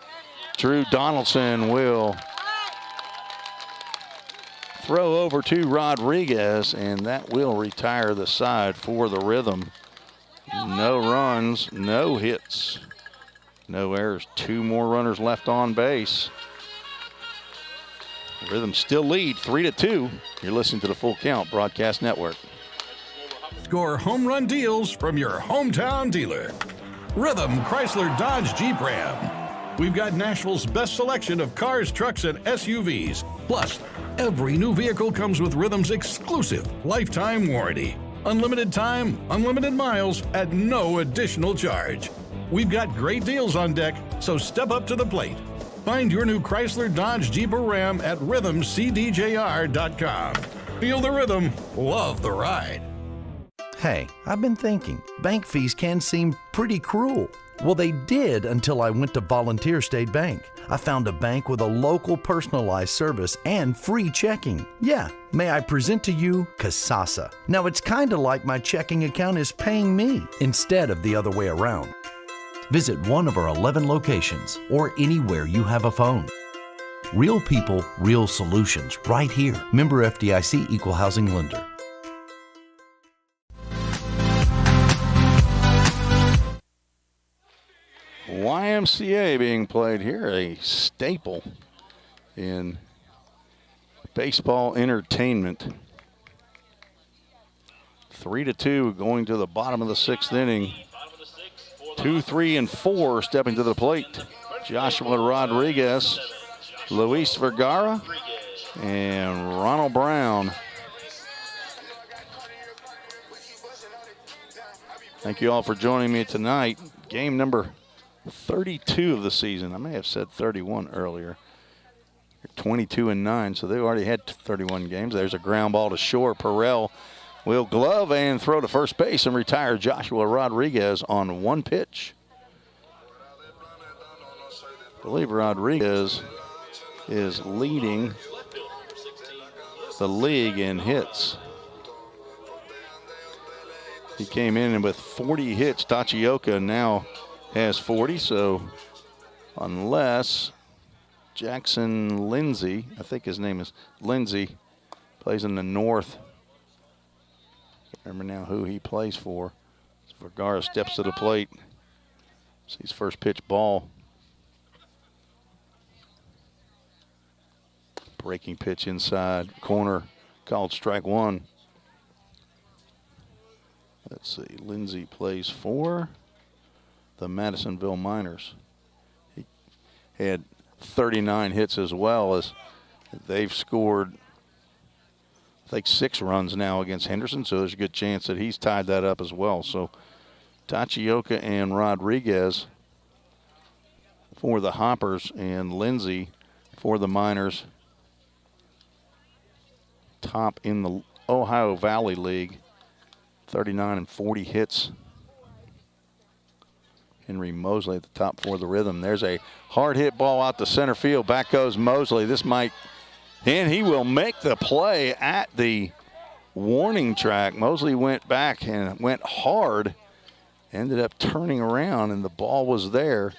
Drew Donaldson will throw over to Rodriguez, and that will retire the side for the Rhythm. No runs, no hits, no errors. 2 more runners left on base. Rhythm still lead 3-2. You're listening to the Full Count Broadcast Network. Score home run deals from your hometown dealer. Rhythm Chrysler Dodge Jeep Ram. We've got Nashville's best selection of cars, trucks, and SUVs. Plus, every new vehicle comes with Rhythm's exclusive lifetime warranty. Unlimited time, unlimited miles at no additional charge. We've got great deals on deck, so step up to the plate. Find your new Chrysler Dodge Jeep or Ram at rhythmcdjr.com. Feel the rhythm, love the ride. Hey, I've been thinking, bank fees can seem pretty cruel. Well, they did until I went to Volunteer State Bank. I found a bank with a local personalized service and free checking. Yeah, may I present to you Kasasa. Now, it's kind of like my checking account is paying me instead of the other way around. Visit one of our 11 locations or anywhere you have a phone. Real people, real solutions, right here. Member FDIC, Equal Housing Lender. YMCA being played here, a staple in baseball entertainment. 3-2 going to the bottom of the 6th inning. 2, 3, and 4 stepping to the plate. Joshua Rodriguez, Luis Vergara, and Ronald Brown. Thank you all for joining me tonight. Game number 32 of the season. I may have said 31 earlier. 22-9, so they already had 31 games. There's a ground ball to short. Perrell will glove and throw to first base and retire Joshua Rodriguez on 1 pitch. I believe Rodriguez is leading the league in hits. He came in with 40 hits. Tachioka now has 40, so unless Jackson Lindsay, I think his name is Lindsay, plays in the North. Can't remember now who he plays for. Vergara steps to the plate. Sees first pitch ball. Breaking pitch inside corner, called strike 1. Let's see, Lindsay plays for the Madisonville Miners. He had 39 hits as well, as they've scored, I think, 6 runs now against Henderson, so there's a good chance that he's tied that up as well. So Tachioka and Rodriguez for the Hoppers and Lindsay for the Miners. Top in the Ohio Valley League, 39 and 40 hits. Henry Mosley at the top for the Rhythm. There's a hard hit ball out to center field. Back goes Mosley. This might, and he will make the play at the warning track. Mosley went back and went hard, ended up turning around, and the ball was there.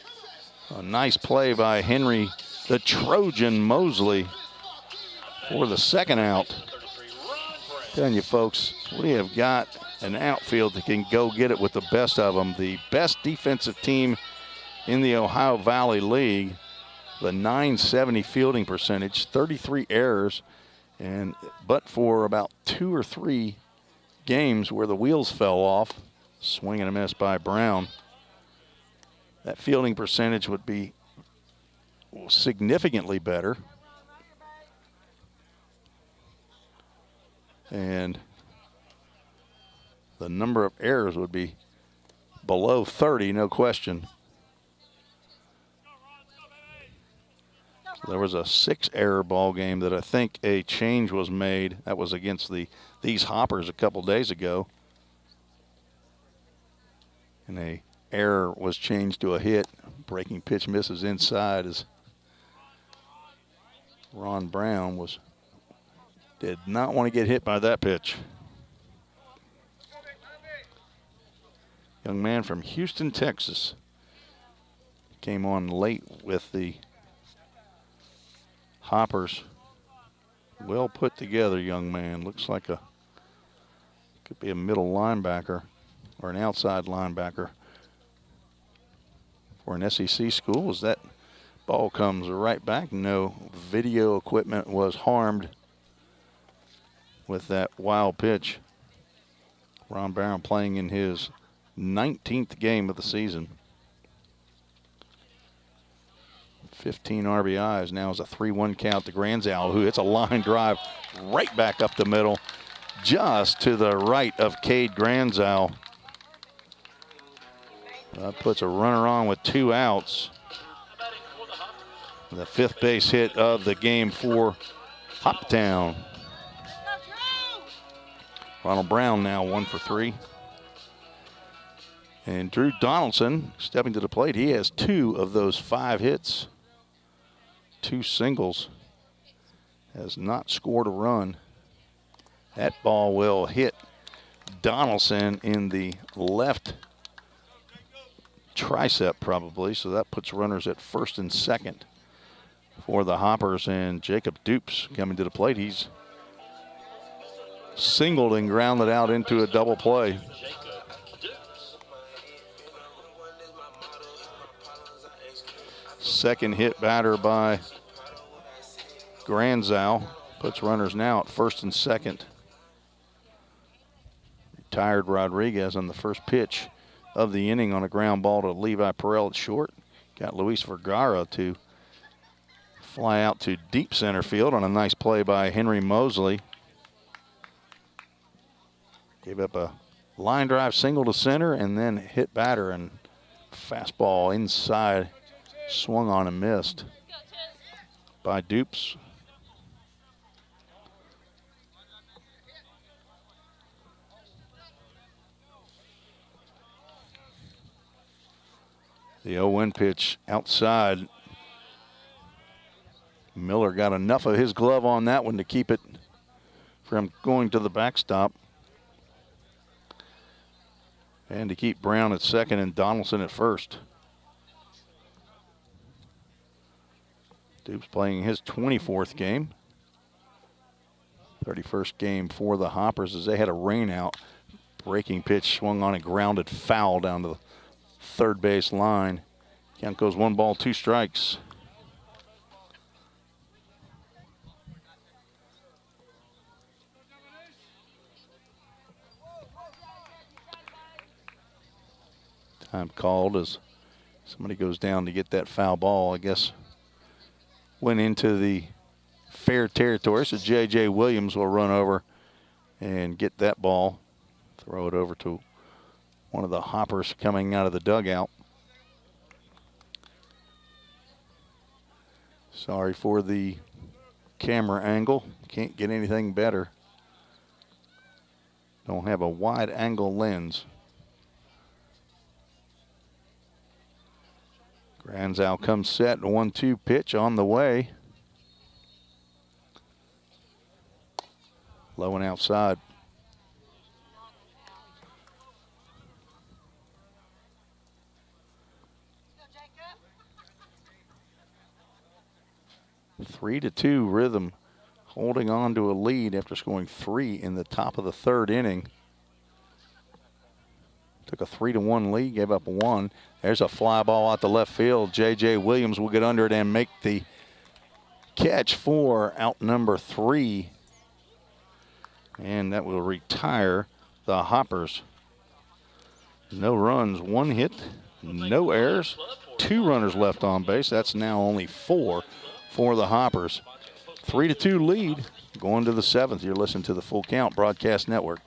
A nice play by Henry, the Trojan Mosley, for the second out. Telling you folks, we have got an outfield that can go get it with the best of them. The best defensive team in the Ohio Valley League, the .970 fielding percentage, 33 errors, and but for about 2 or 3 games where the wheels fell off, swing and a miss by Brown, that fielding percentage would be significantly better. And the number of errors would be below 30, no question. There was a 6-error ball game that I think a change was made. That was against these Hoppers a couple days ago. And a error was changed to a hit. Breaking pitch misses inside as Ron Brown did not want to get hit by that pitch. Young man from Houston, Texas. Came on late with the Hoppers. Well put together, young man. Looks like could be a middle linebacker or an outside linebacker for an SEC school. As that ball comes right back. No video equipment was harmed with that wild pitch. Ron Brown playing in his 19th game of the season. 15 RBIs. Now is a 3-1 count to Granzow, who hits a line drive right back up the middle, just to the right of Cade Granzow. That puts a runner on with 2 outs. The 5th base hit of the game for Hoptown. Ronald Brown now 1 for 3. And Drew Donaldson stepping to the plate. He has 2 of those 5 hits. 2 singles. Has not scored a run. That ball will hit Donaldson in the left tricep probably. So that puts runners at first and second for the Hoppers. And Jacob Dupes coming to the plate. He's singled and grounded out into a double play. Second hit batter by Granzow. Puts runners now at first and second. Retired Rodriguez on the first pitch of the inning on a ground ball to Levi Perel at short. Got Luis Vergara to fly out to deep center field on a nice play by Henry Mosley. Gave up a line drive single to center and then hit batter, and fastball inside. Swung on and missed by Dupes. The 0-1 pitch outside. Miller got enough of his glove on that one to keep it from going to the backstop. And to keep Brown at second and Donaldson at first. Dupes playing his 24th game. 31st game for the Hoppers as they had a rain out. Breaking pitch swung on and grounded foul down to the third base line. Count goes 1 ball, 2 strikes. Time called as somebody goes down to get that foul ball. I guess went into the fair territory, so J.J. Williams will run over and get that ball. Throw it over to one of the Hoppers coming out of the dugout. Sorry for the camera angle. Can't get anything better. Don't have a wide angle lens. Granzow comes set, 1-2 pitch on the way. Low and outside. Three to 2 Rhythm holding on to a lead after scoring 3 in the top of the third inning. Took a 3-1 lead, gave up 1. There's a fly ball out the left field. J.J. Williams will get under it and make the catch for out number 3. And that will retire the Hoppers. No runs, 1 hit, no errors, 2 runners left on base. That's now only 4 for the Hoppers. 3-2 lead going to the 7th. You're listening to the Full Count Broadcast Network.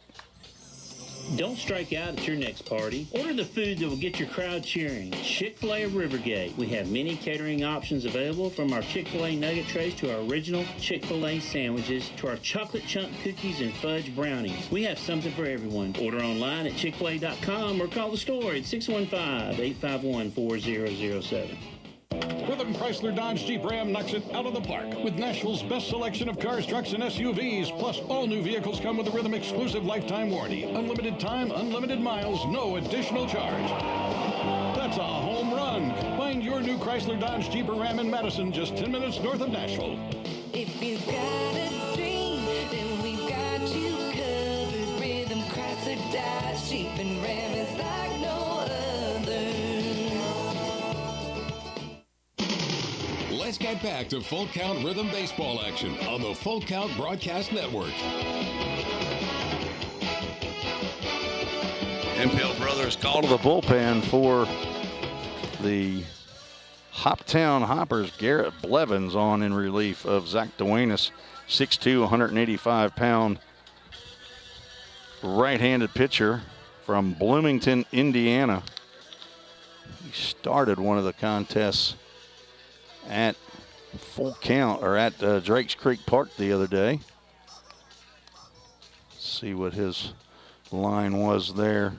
Don't strike out at your next party. Order the food that will get your crowd cheering. Chick-fil-A of Rivergate. We have many catering options available, from our Chick-fil-A nugget trays to our original Chick-fil-A sandwiches to our chocolate chunk cookies and fudge brownies. We have something for everyone. Order online at chickfil-a.com or call the store at 615-851-4007. Rhythm Chrysler Dodge Jeep Ram knocks it out of the park with Nashville's best selection of cars, trucks, and SUVs. Plus, all new vehicles come with a Rhythm exclusive lifetime warranty. Unlimited time, unlimited miles, no additional charge. That's a home run. Find your new Chrysler Dodge Jeep or Ram in Madison, just 10 minutes north of Nashville. If you've got a dream, then we've got you covered. Rhythm Chrysler Dodge Jeep and Ram is like no other. Let's get back to Full Count Rhythm Baseball action on the Full Count Broadcast Network. Impel Brothers call to the bullpen for the Hoptown Hoppers. Garrett Blevins on in relief of Zach Duenas, 6'2", 185-pound right-handed pitcher from Bloomington, Indiana. He started one of the contests at Full Count, or at Drakes Creek Park the other day. Let's see what his line was there.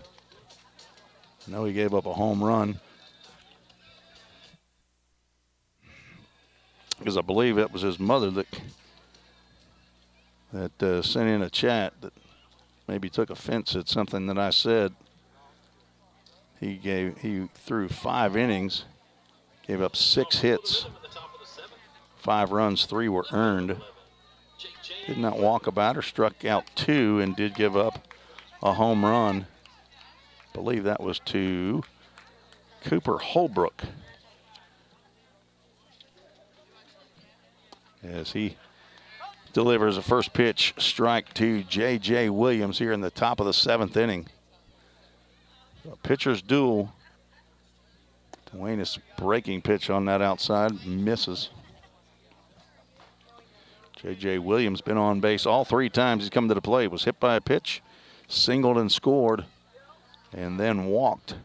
I know he gave up a home run, because I believe it was his mother that sent in a chat that maybe took offense at something that I said. He threw 5 innings, gave up 6 hits, 5 runs, 3 were earned. Did not walk about or struck out 2, and did give up a home run. I believe that was to Cooper Holbrook, as he delivers a first pitch strike to J.J. Williams here in the top of the 7th inning. A pitcher's duel. Duenas breaking pitch on that outside, misses. J.J. Williams been on base all 3 times he's come to the plate. Was hit by a pitch, singled and scored, and then walked.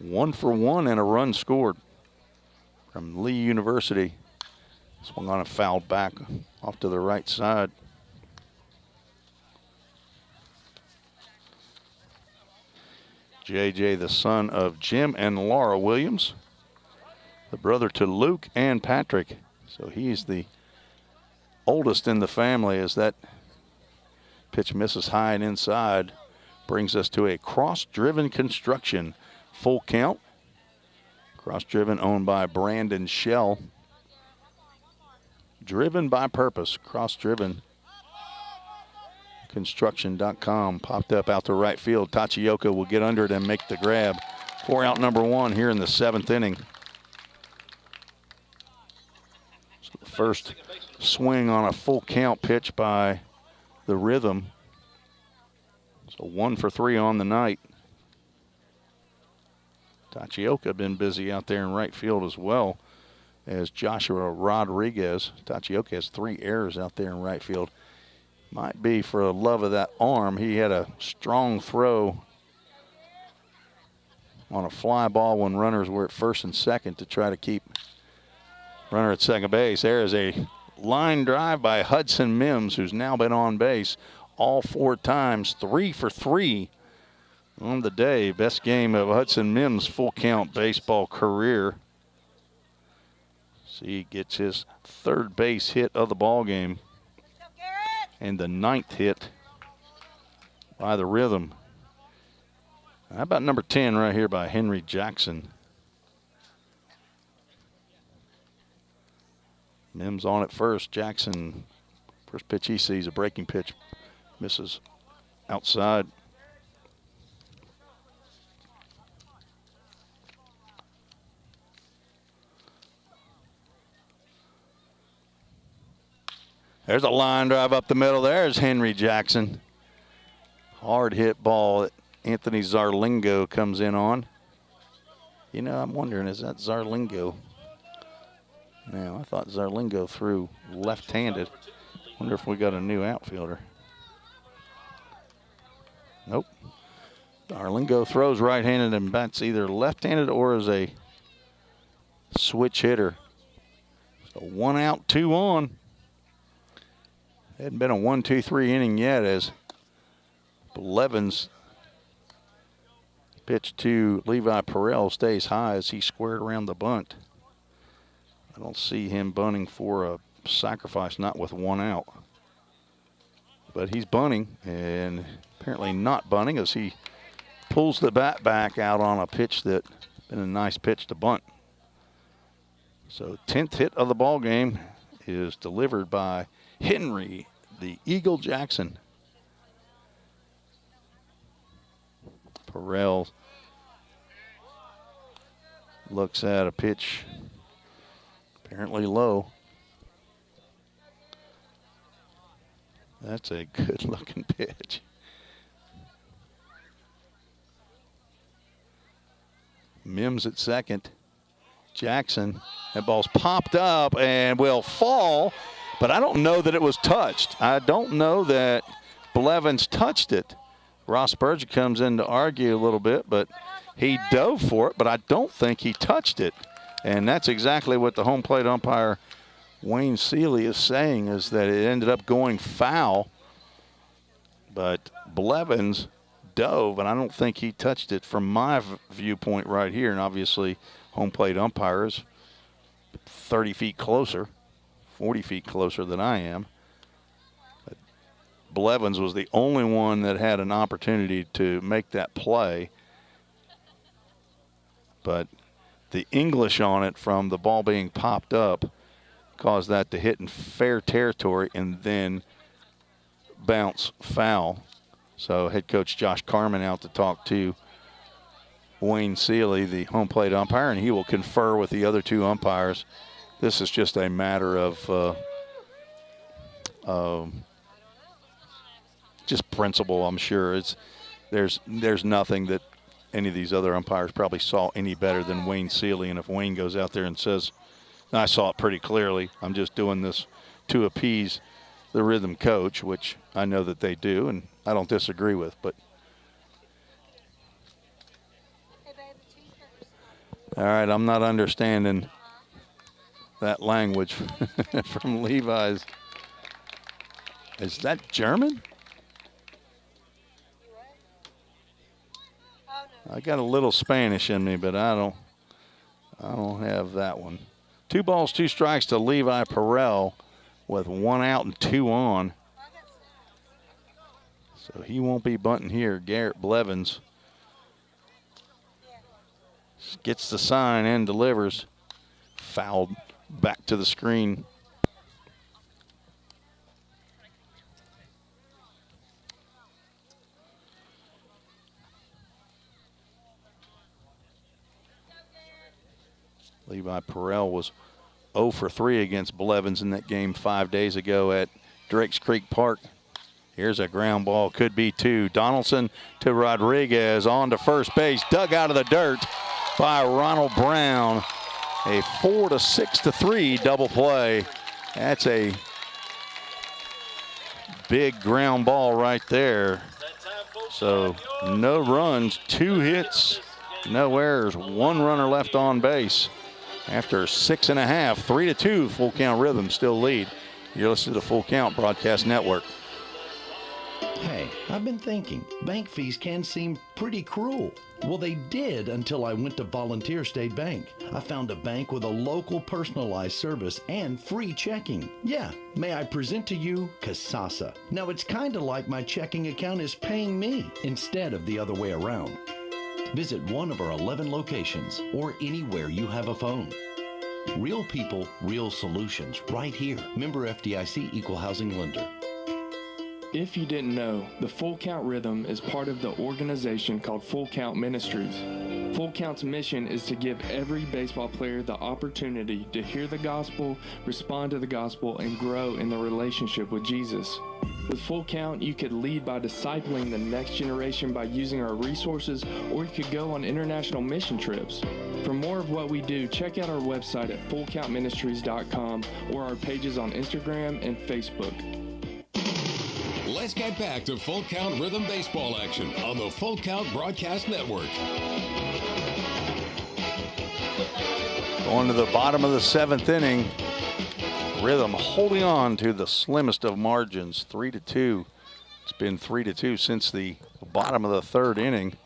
1 for 1 and a run scored from Lee University. Swung on a foul back off to the right side. JJ, the son of Jim and Laura Williams, the brother to Luke and Patrick. So he's the oldest in the family, as that pitch misses high and inside. Brings us to a cross-driven construction. Full Count. Cross-driven, owned by Brandon Shell. Driven by purpose. Cross-driven. Construction.com. Popped up out to right field. Tachioka will get under it and make the grab. 4 out number 1 here in the 7th inning. So the first swing on a full count pitch by the Rhythm. So 1 for 3 on the night. Tachioka been busy out there in right field as well as Joshua Rodriguez. Tachioka has 3 errors out there in right field. Might be for a love of that arm. He had a strong throw on a fly ball when runners were at first and second to try to keep runner at second base. There is a line drive by Hudson Mims, who's now been on base all 4 times, 3 for 3 on the day. Best game of Hudson Mims' full count baseball career. So he gets his 3rd base hit of the ball game, and the 9th hit by the Rhythm. How about number 10 right here by Henry Jackson? Mims on at first. Jackson, first pitch he sees, a breaking pitch, misses outside. There's a line drive up the middle. There's Henry Jackson. Hard hit ball that Anthony Zarlingo comes in on. You know, I'm wondering, is that Zarlingo? Now, I thought Zarlingo threw left-handed. Wonder if we got a new outfielder. Nope. Zarlingo throws right-handed and bats either left-handed or as a switch hitter. So 1 out, 2 on. Hadn't been a 1-2-3 inning yet as Blevins pitch to Levi Perrell stays high as he squared around the bunt. I don't see him bunting for a sacrifice, not with 1 out. But he's bunting, and apparently not bunting as he pulls the bat back out on a pitch that been a nice pitch to bunt. So 10th hit of the ball game is delivered by Henry, the Eagle Jackson. Perrell looks at a pitch apparently low. That's a good looking pitch. Mims at second. Jackson, that ball's popped up and will fall, but I don't know that it was touched. I don't know that Blevins touched it. Ross Spurgeon comes in to argue a little bit, but he dove for it, but I don't think he touched it. And that's exactly what the home plate umpire, Wayne Seeley, is saying, is that it ended up going foul. But Blevins dove, and I don't think he touched it from my viewpoint right here. And obviously, home plate umpires 30 feet closer, 40 feet closer than I am. But Blevins was the only one that had an opportunity to make that play. But the English on it from the ball being popped up caused that to hit in fair territory and then bounce foul. So head coach Josh Carmen out to talk to Wayne Seeley, the home plate umpire, and he will confer with the other 2 umpires. This is just a matter of just principle, I'm sure. There's nothing that any of these other umpires probably saw any better than Wayne Seeley. And if Wayne goes out there and says, I saw it pretty clearly, I'm just doing this to appease the rhythm coach, which I know that they do, and I don't disagree with. But all right, I'm not understanding that language from Levi's. Is that German? I got a little Spanish in me, but I don't have that one. 2 balls, 2 strikes to Levi Perrell with 1 out and 2 on. So he won't be bunting here. Garrett Blevins gets the sign and delivers. Fouled back to the screen. Levi Perrell was 0 for 3 against Blevins in that game 5 days ago at Drakes Creek Park. Here's a ground ball, could be 2. Donaldson to Rodriguez on to first base, dug out of the dirt by Ronald Brown. A 4-6-3 double play. That's a big ground ball right there. So no runs, 2 hits, no errors, 1 runner left on base. After 6.5, 3-2, Full Count Rhythm still lead. You're listening to the Full Count Broadcast Network. Hey, I've been thinking, bank fees can seem pretty cruel. Well, they did until I went to Volunteer State Bank. I found a bank with a local personalized service and free checking. Yeah, may I present to you Kasasa. Now, it's kind of like my checking account is paying me instead of the other way around. Visit one of our 11 locations or anywhere you have a phone. Real people, real solutions right here. Member FDIC Equal Housing Lender. If you didn't know, the Full Count Rhythm is part of the organization called Full Count Ministries. Full Count's mission is to give every baseball player the opportunity to hear the gospel, respond to the gospel, and grow in the relationship with Jesus. With Full Count, you could lead by discipling the next generation by using our resources, or you could go on international mission trips. For more of what we do, check out our website at fullcountministries.com or our pages on Instagram and Facebook. Let's get back to Full Count Rhythm Baseball action on the Full Count Broadcast Network. Going to the bottom of the 7th inning. Rhythm holding on to the slimmest of margins, 3-2. It's been 3-2 since the bottom of the 3rd inning.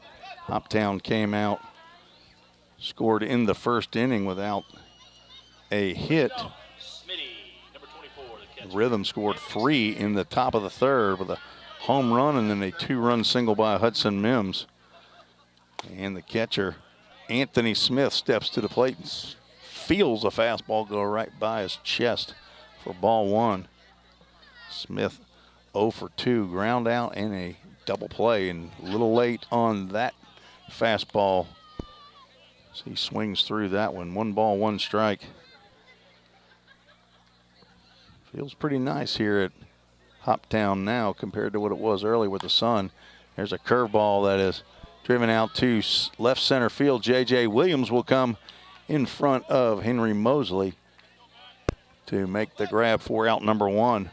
Hoptown came out, scored in the 1st inning without a hit. Rhythm scored 3 in the top of the 3rd with a home run and then a 2-run single by Hudson Mims. And the catcher, Anthony Smith, steps to the plate and feels a fastball go right by his chest for ball 1. Smith 0 for 2, ground out and a double play, and a little late on that fastball. So he swings through that one. 1 ball, 1 strike. Feels pretty nice here at Hoptown now compared to what it was early with the sun. There's a curveball that is driven out to left center field. J.J. Williams will come in front of Henry Mosley to make the grab for out number 1.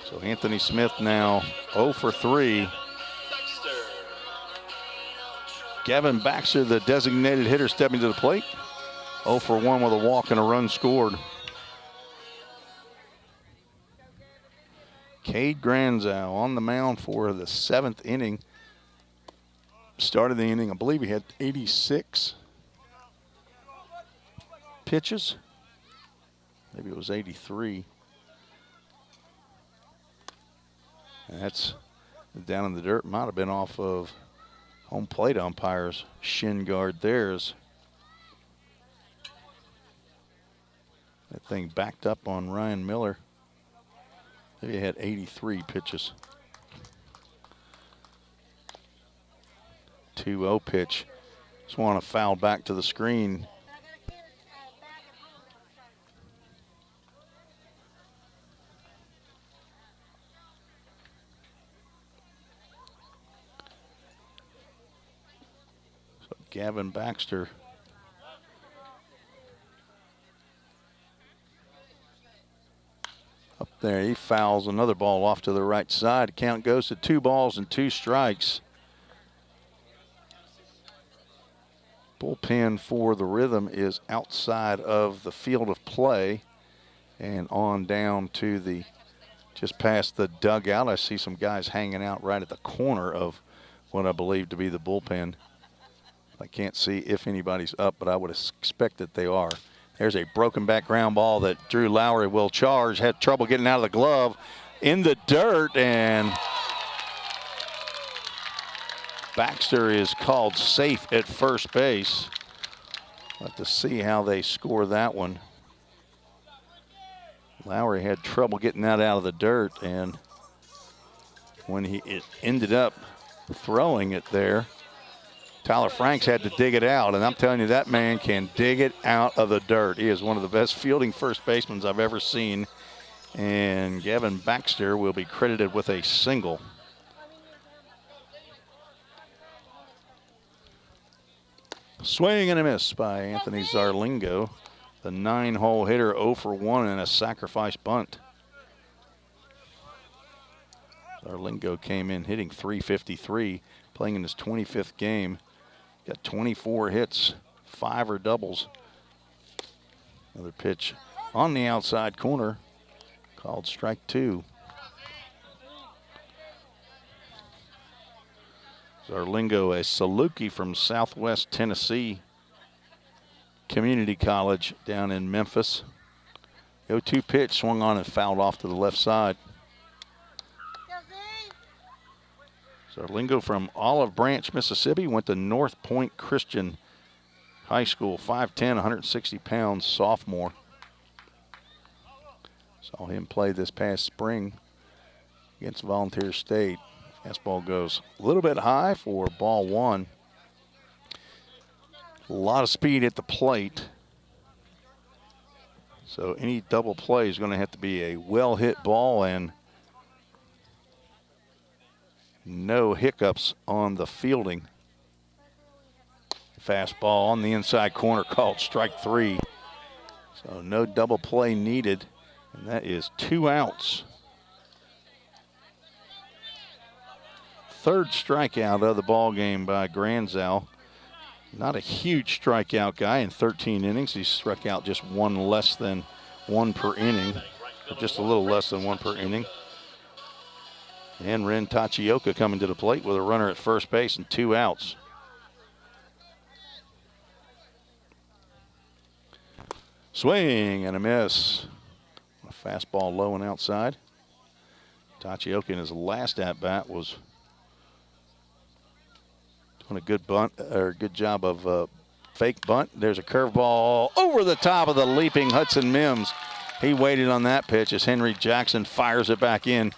So Anthony Smith now 0 for 3. Gavin Baxter, the designated hitter, stepping to the plate. 0 for 1 with a walk and a run scored. Cade Granzow on the mound for the 7th inning. Started the inning, I believe he had 86 pitches. Maybe it was 83. And that's down in the dirt. Might have been off of home plate umpire's shin guard theirs. That thing backed up on Ryan Miller. Maybe he had 83 pitches. 2-0 pitch. Just want to foul back to the screen. So Gavin Baxter up there. He fouls another ball off to the right side. Count goes to 2 balls and 2 strikes. Bullpen for the Rhythm is outside of the field of play and on down to the, just past the dugout. I see some guys hanging out right at the corner of what I believe to be the bullpen. I can't see if anybody's up, but I would expect that they are. There's a broken back ground ball that Drew Lowry will charge. Had trouble getting out of the glove in the dirt, and Baxter is called safe at first base. We'll have to see how they score that one. Lowry had trouble getting that out of the dirt, and when it ended up throwing it there, Tyler Franks had to dig it out, and I'm telling you, that man can dig it out of the dirt. He is one of the best fielding first basemen I've ever seen, and Gavin Baxter will be credited with a single. Swing and a miss by Anthony Zarlingo. The 9-hole hitter, 0 for 1 and a sacrifice bunt. Zarlingo came in hitting .353, playing in his 25th game. Got 24 hits, 5 are doubles. Another pitch on the outside corner, called strike 2. Zarlingo, a Saluki from Southwest Tennessee Community College down in Memphis. 0-2 pitch, swung on and fouled off to the left side. Zarlingo from Olive Branch, Mississippi, went to North Point Christian High School, 5'10", 160 pounds, sophomore. Saw him play this past spring against Volunteer State. Fastball goes a little bit high for ball 1. A lot of speed at the plate. So any double play is going to have to be a well-hit ball and no hiccups on the fielding. Fastball on the inside corner called strike 3. So no double play needed, and that is 2 outs. Third strikeout of the ball game by Granzow. Not a huge strikeout guy in 13 innings. He struck out just one less than one per inning, or just a little less than one per inning. And Ren Tachioka coming to the plate with a runner at first base and 2 outs. Swing and a miss. A fastball low and outside. Tachioka in his last at-bat was doing a good bunt, or good job of fake bunt. There's a curveball over the top of the leaping Hudson Mims. He waited on that pitch as Henry Jackson fires it back in.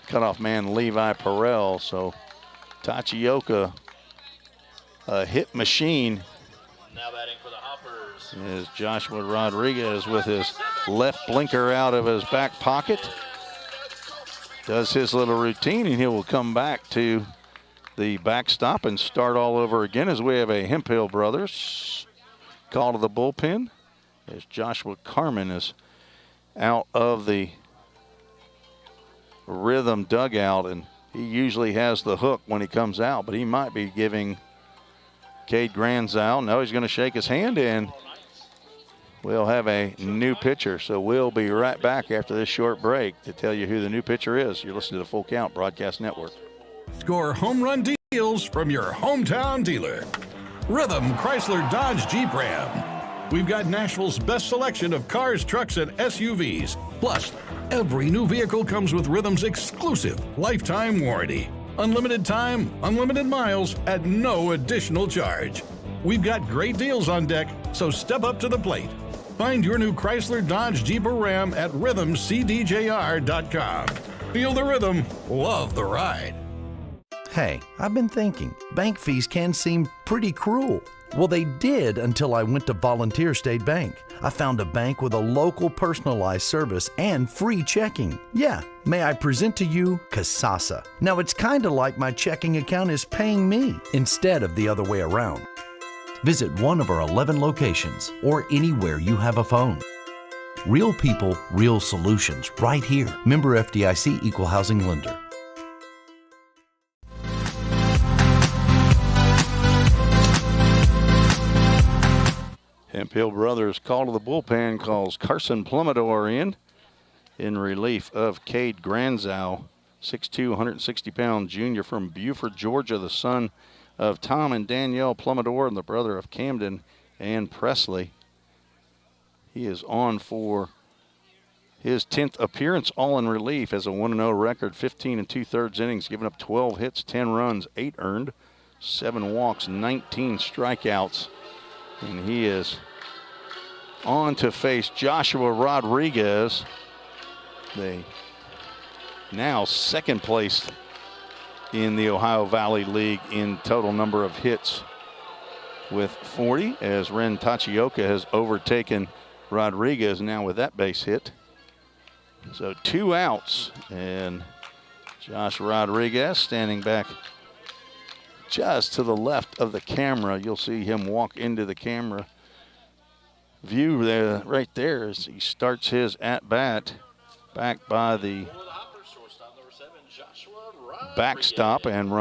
Cutoff man Levi Perel. So Tachioka, a hit machine. Now batting for the Hoppers is Joshua Rodriguez with his left blinker out of his back pocket. Does his little routine, and he will come back to the backstop and start all over again as we have a Hemphill brothers call to the bullpen as Joshua Carmen is out of the Rhythm dugout, and he usually has the hook when he comes out, but he might be giving Cade Granzow. No, he's going to shake his hand, and we'll have a new pitcher. So we'll be right back after this short break to tell you who the new pitcher is. You're listening to the Full Count Broadcast Network. Score home run deals from your hometown dealer. Rhythm Chrysler Dodge Jeep Ram. We've got Nashville's best selection of cars, trucks, and SUVs. Plus, every new vehicle comes with Rhythm's exclusive lifetime warranty. Unlimited time, unlimited miles at no additional charge. We've got great deals on deck, so step up to the plate. Find your new Chrysler Dodge Jeep or Ram at rhythmcdjr.com. Feel the rhythm, love the ride. Hey, I've been thinking, bank fees can seem pretty cruel. Well, they did until I went to Volunteer State Bank. I found a bank with a local personalized service and free checking. Yeah, may I present to you Kasasa. Now, it's kind of like my checking account is paying me instead of the other way around. Visit one of our 11 locations or anywhere you have a phone. Real people, real solutions right here. Member FDIC Equal Housing Lender. Hemphill Brothers call to the bullpen calls Carson Plumidor in relief of Cade Granzow, 6'2", 160-pound junior from Buford, Georgia, the son of Tom and Danielle Plumidor and the brother of Camden and Presley. He is on for his 10th appearance, all in relief, as a 1-0 record, 15 2/3 innings, giving up 12 hits, 10 runs, 8 earned, 7 walks, 19 strikeouts. And he is on to face Joshua Rodriguez, the now second place in the Ohio Valley League in total number of hits with 40, as Ren Tachioka has overtaken Rodriguez now with that base hit. So 2 outs, and Josh Rodriguez standing back just to the left of the camera. You'll see him walk into the camera view there, right there, as he starts his at-bat back by the backstop and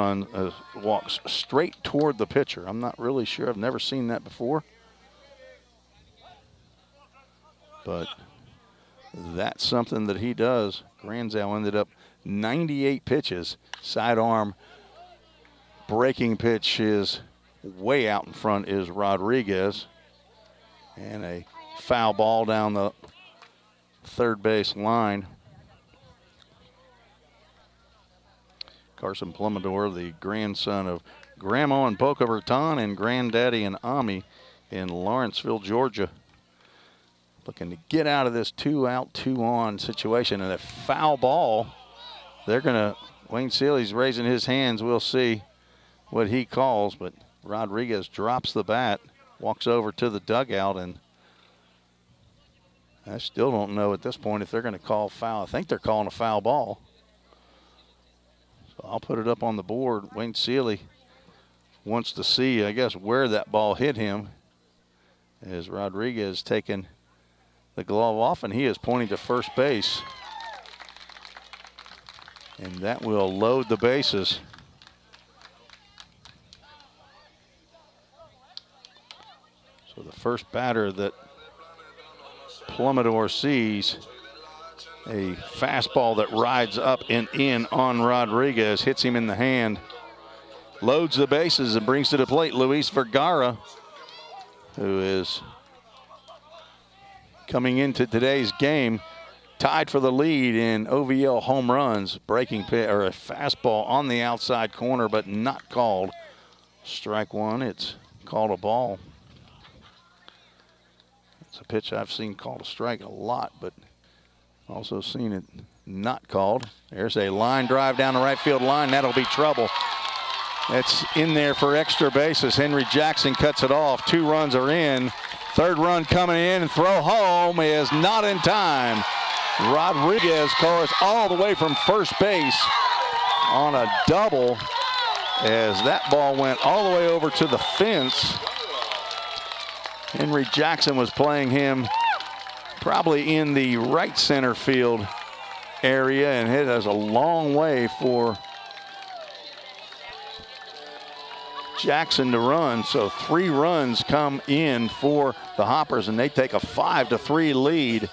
walks straight toward the pitcher. I'm not really sure. I've never seen that before. But that's something that he does. Granzow ended up 98 pitches, sidearm. Breaking pitch is way out in front is Rodriguez. And a foul ball down the third base line. Carson Plumidor, the grandson of Grandma in Boca Raton and Granddaddy and Ami in Lawrenceville, Georgia. Looking to get out of this 2-out, 2-on situation. And a foul ball. Wayne Seeley's raising his hands. We'll see what he calls, but Rodriguez drops the bat, walks over to the dugout, and I still don't know at this point if they're going to call foul. I think they're calling a foul ball. So I'll put it up on the board. Wayne Seeley wants to see, I guess, where that ball hit him, as Rodriguez taking the glove off, and he is pointing to first base. And that will load the bases. So the first batter that Plumidor sees, a fastball that rides up and in on Rodriguez, hits him in the hand, loads the bases and brings to the plate Luis Vergara, who is coming into today's game tied for the lead in OVL home runs. Breaking pitch, or a fastball on the outside corner, but not called. Strike one. It's called a ball. It's a pitch I've seen called a strike a lot, but also seen it not called. There's a line drive down the right field line. That'll be trouble. That's in there for extra bases. Henry Jackson cuts it off. 2 runs are in. Third run coming in, and throw home is not in time. Rodriguez scores all the way from first base on a double, as that ball went all the way over to the fence. Henry Jackson was playing him probably in the right center field area, and it is a long way for Jackson to run. So 3 runs come in for the Hoppers, and they take a 5-3 lead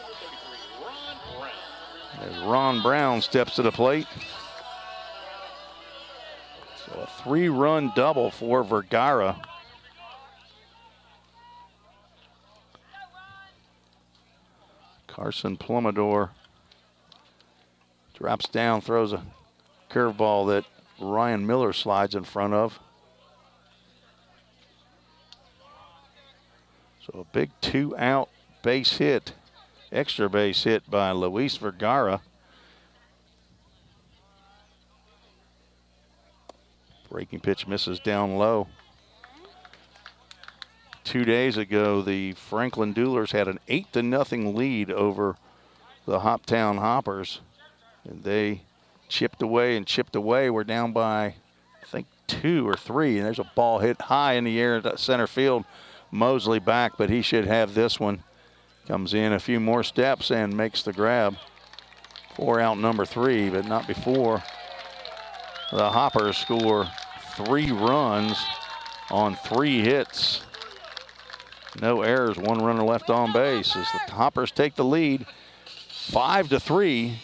as Ron Brown steps to the plate. So a 3-run double for Vergara. Carson Plumidor drops down, throws a curveball that Ryan Miller slides in front of. So a big 2-out base hit, extra base hit by Luis Vergara. Breaking pitch misses down low. 2 days ago, the Franklin Duelers had an 8-0 lead over the Hoptown Hoppers. And they chipped away and chipped away. We're down by, I think, 2 or 3. And there's a ball hit high in the air at center field. Mosley back, but he should have this one. Comes in a few more steps and makes the grab. 4-out number 3, but not before the Hoppers score 3 runs on 3 hits. No errors, 1 runner left on base as the Hoppers take the lead 5-3.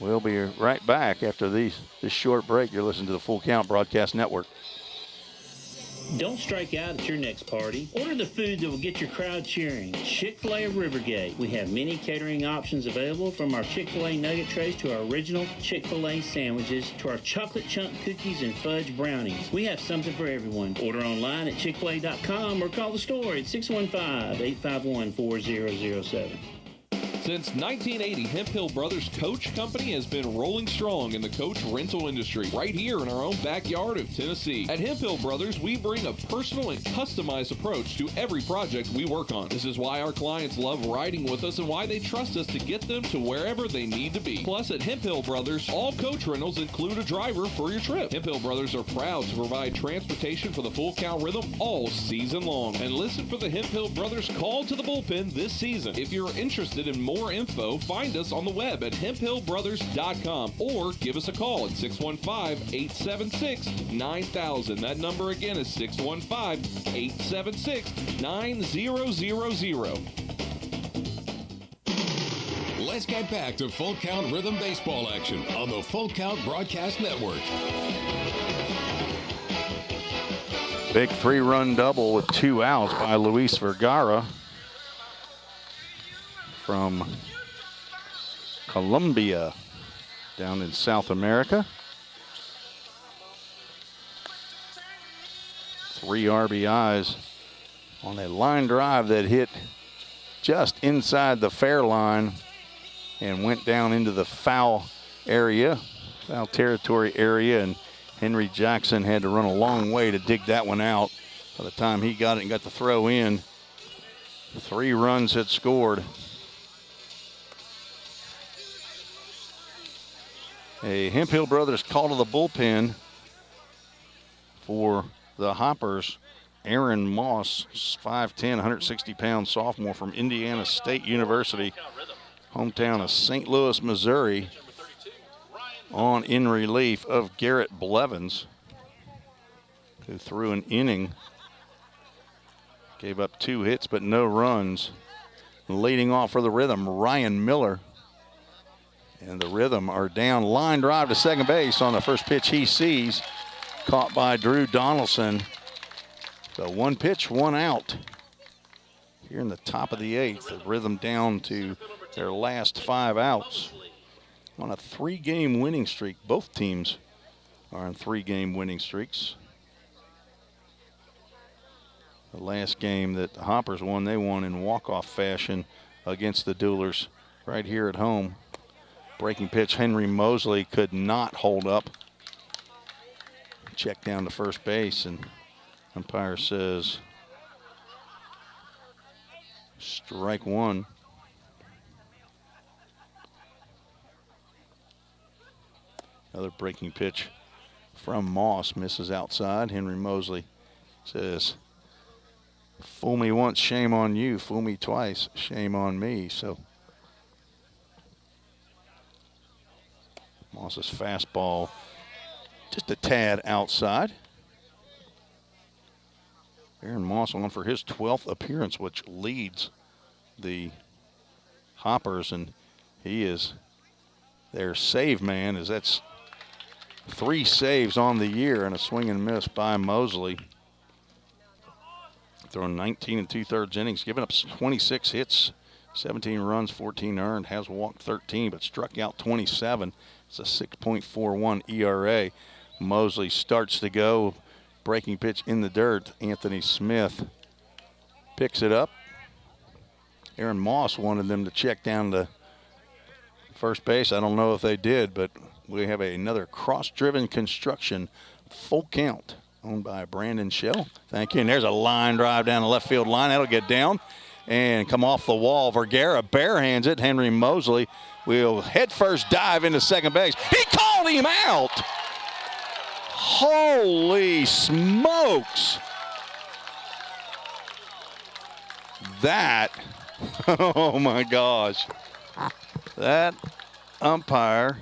We'll be right back after this short break. You're listening to the Full Count Broadcast Network. Don't strike out at your next party. Order the food that will get your crowd cheering. Chick-fil-A of Rivergate. We have many catering options available, from our Chick-fil-A nugget trays to our original Chick-fil-A sandwiches to our chocolate chunk cookies and fudge brownies. We have something for everyone. Order online at chickfil-a.com or call the store at 615-851-4007. Since 1980, Hemp Hill Brothers Coach Company has been rolling strong in the coach rental industry right here in our own backyard of Tennessee. At Hemp Hill Brothers, we bring a personal and customized approach to every project we work on. This is why our clients love riding with us and why they trust us to get them to wherever they need to be. Plus, at Hemp Hill Brothers, all coach rentals include a driver for your trip. Hemp Hill Brothers are proud to provide transportation for the Full Count Rhythm all season long. And listen for the Hemp Hill Brothers call to the bullpen this season. If you're interested in more info, find us on the web at hemphillbrothers.com or give us a call at 615-876-9000. That number again is 615-876-9000. Let's get back to Full Count Rhythm Baseball action on the Full Count Broadcast Network. Big 3-run double with 2 outs by Luis Vergara from Colombia down in South America. 3 RBIs on a line drive that hit just inside the fair line and went down into the foul territory area, and Henry Jackson had to run a long way to dig that one out. By the time he got it and got the throw in, 3 runs had scored. A Hemp Hill Brothers call to the bullpen For the Hoppers, Aaron Moss, 5'10", 160-pound sophomore from Indiana State University, hometown of St. Louis, Missouri, on in relief of Garrett Blevins, who threw an inning, gave up 2 hits but no runs. Leading off for the Rhythm, Ryan Miller. And the Rhythm are down. Line drive to second base on the first pitch he sees. Caught by Drew Donaldson. So 1 pitch, 1 out. Here in the top of the 8th, the Rhythm down to their last 5 outs. On a 3-game winning streak. Both teams are on 3-game winning streaks. The last game that the Hoppers won, they won in walk-off fashion against the Duelers right here at home. Breaking pitch, Henry Mosley could not hold up. Check down to first base, and umpire says strike 1. Another breaking pitch from Moss, misses outside. Henry Mosley says, fool me once, shame on you. Fool me twice, shame on me. So Moss's fastball just a tad outside. Aaron Moss on for his 12th appearance, which leads the Hoppers, and he is their save man, as that's 3 saves on the year and a swing and miss by Mosley. Thrown 19 2/3 innings, giving up 26 hits, 17 runs, 14 earned, has walked 13, but struck out 27. It's a 6.41 ERA. Mosley starts to go. Breaking pitch in the dirt. Anthony Smith picks it up. Aaron Moss wanted them to check down to first base. I don't know if they did, but we have another cross-driven construction full count owned by Brandon Shell. Thank you. And there's a line drive down the left field line. That'll get down and come off the wall. Vergara barehands it. Henry Mosley will head first dive into second base. He called him out. Holy smokes. That, oh my gosh. That umpire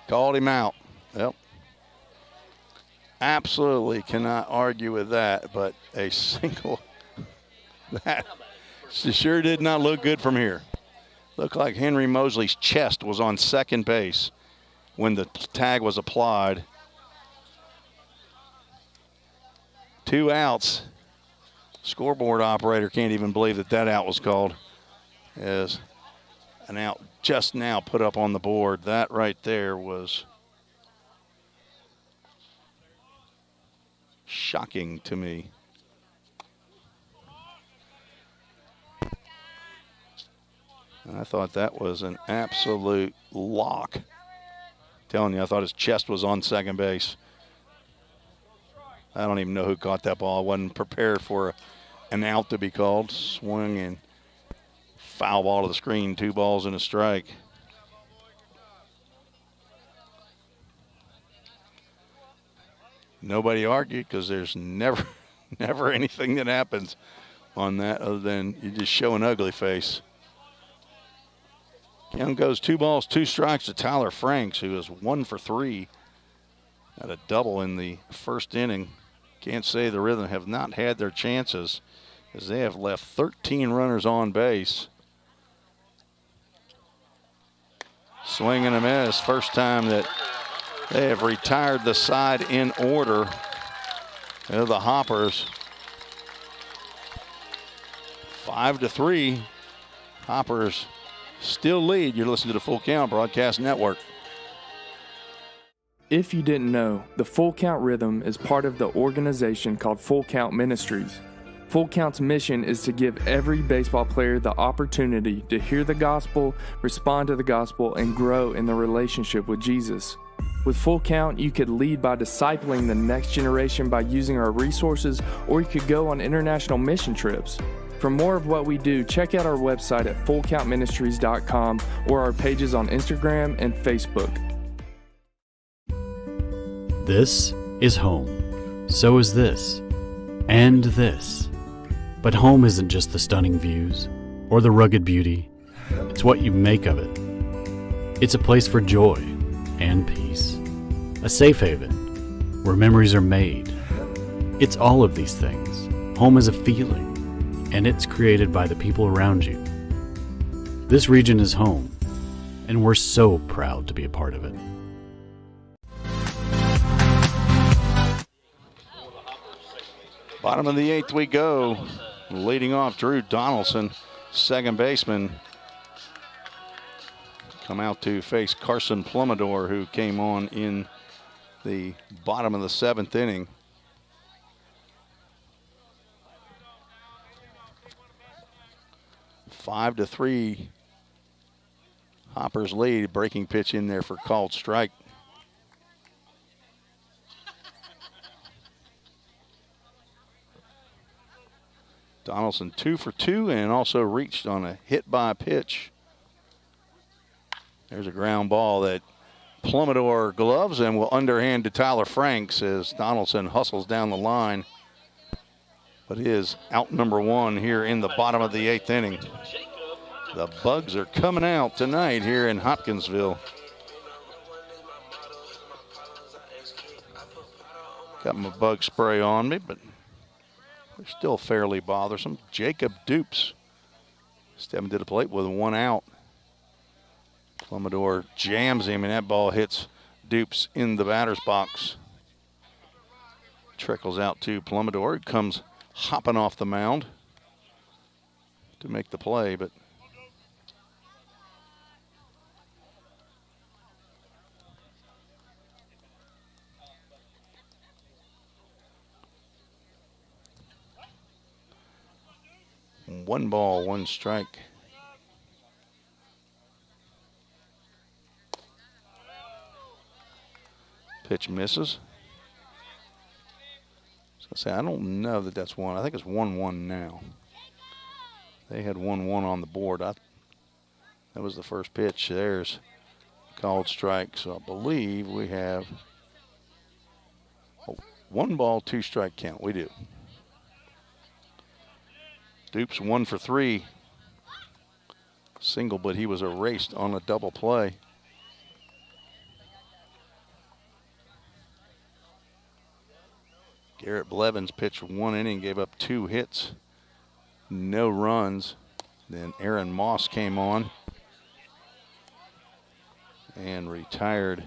called him out. Yep. Absolutely cannot argue with that, but a single, that sure did not look good from here. Looked like Henry Mosley's chest was on second base when the tag was applied. 2 outs. Scoreboard operator can't even believe that that out was called. As an out just now put up on the board. That right there was shocking to me. I thought that was an absolute lock. I'm telling you, I thought his chest was on second base. I don't even know who caught that ball. I wasn't prepared for an out to be called. Swing and foul ball to the screen. 2 balls and a strike. Nobody argued because there's never anything that happens on that other than you just show an ugly face. Count goes 2 balls, 2 strikes to Tyler Franks, who is 1 for 3. Had a double in the first inning. Can't say the Rhythm have not had their chances, as they have left 13 runners on base. Swing and a miss. First time that they have retired the side in order. The Hoppers 5-3. Hoppers still lead. You're listening to the Full Count Broadcast Network. If you didn't know, the Full Count Rhythm is part of the organization called Full Count Ministries. Full Count's mission is to give every baseball player the opportunity to hear the gospel, respond to the gospel, and grow in the relationship with Jesus. With Full Count, you could lead by discipling the next generation by using our resources, or you could go on international mission trips. For more of what we do, check out our website at fullcountministries.com or our pages on Instagram and Facebook. This is home, So is this. And this. But home isn't just the stunning views or the rugged beauty. It's what you make of it. It's a place for joy and peace. A safe haven where memories are made. It's all of these things. Home is a feeling, and it's created by the people around you. This region is home, and we're so proud to be a part of it. Bottom of the 8th we go. Leading off, Drew Donaldson, second baseman. Come out to face Carson Plumidor, who came on in the bottom of the 7th inning. 5-3 Hoppers lead. Breaking pitch in there for called strike. Donaldson 2 for 2 and also reached on a hit by pitch. There's a ground ball that Plumidor gloves and will underhand to Tyler Franks as Donaldson hustles down the line. But he is out number 1 here in the bottom of the 8th inning. The bugs are coming out tonight here in Hopkinsville. Got my bug spray on me, but they're still fairly bothersome. Jacob Dupes stepping to the plate with 1 out. Plumidor jams him, and that ball hits Dupes in the batter's box. Trickles out to Plumidor. It comes hopping off the mound to make the play, but one ball, 1 strike. Pitch misses. So I don't know that that's 1. I think it's 1-1 now. They had 1-1 on the board. That was the first pitch. There's called strike. So I believe we have a 1 ball, 2 strike count. We do. Dupes 1 for 3. Single, but he was erased on a double play. Garrett Blevins pitched 1 inning, gave up 2 hits, no runs. Then Aaron Moss came on and retired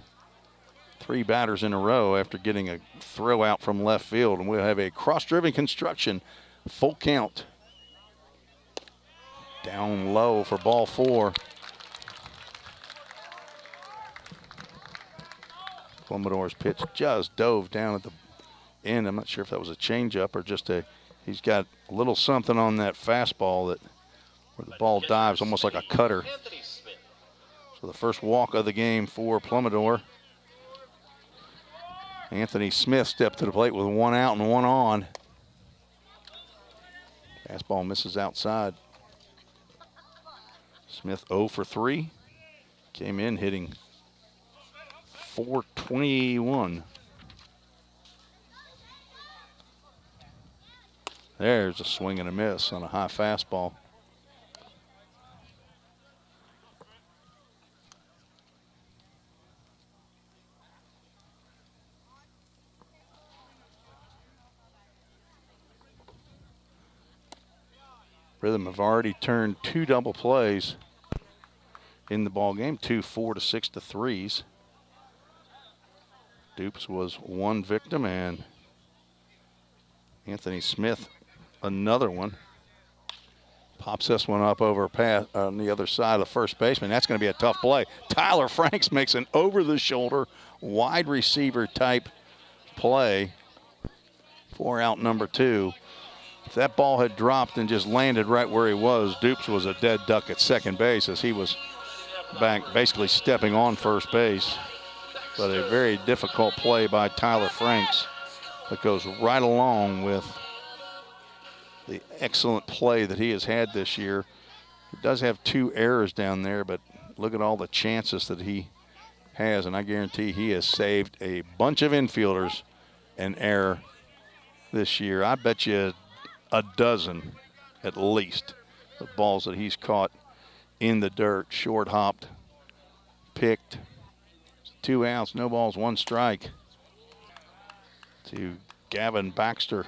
3 batters in a row after getting a throw out from left field. And we'll have a cross-driven construction, full count. Down low for ball 4. Plumidor's pitch just dove down at the end. I'm not sure if that was a changeup or just he's got a little something on that fastball that where the ball dives almost like a cutter. So the first walk of the game for Plumidor. Anthony Smith stepped to the plate with 1 out and 1 on. Fastball misses outside. Smith 0 for 3. Came in hitting .421. There's a swing and a miss on a high fastball. Rhythm have already turned 2 double plays in the ball game, 2 4 to 6 to 3s. Dupes was 1 victim, and Anthony Smith another one. Pops this one up over past on the other side of the first baseman. That's going to be a tough play. Tyler Franks makes an over-the-shoulder wide receiver type play for out number 2. If that ball had dropped and just landed right where he was, Dupes was a dead duck at second base as he was back basically stepping on first base. But a very difficult play by Tyler Franks that goes right along with the excellent play that he has had this year. He does have 2 errors down there, but look at all the chances that he has, and I guarantee he has saved a bunch of infielders an error this year. I bet you a dozen at least of balls that he's caught in the dirt, short hopped, picked. 2 outs, no balls, 1 strike to Gavin Baxter,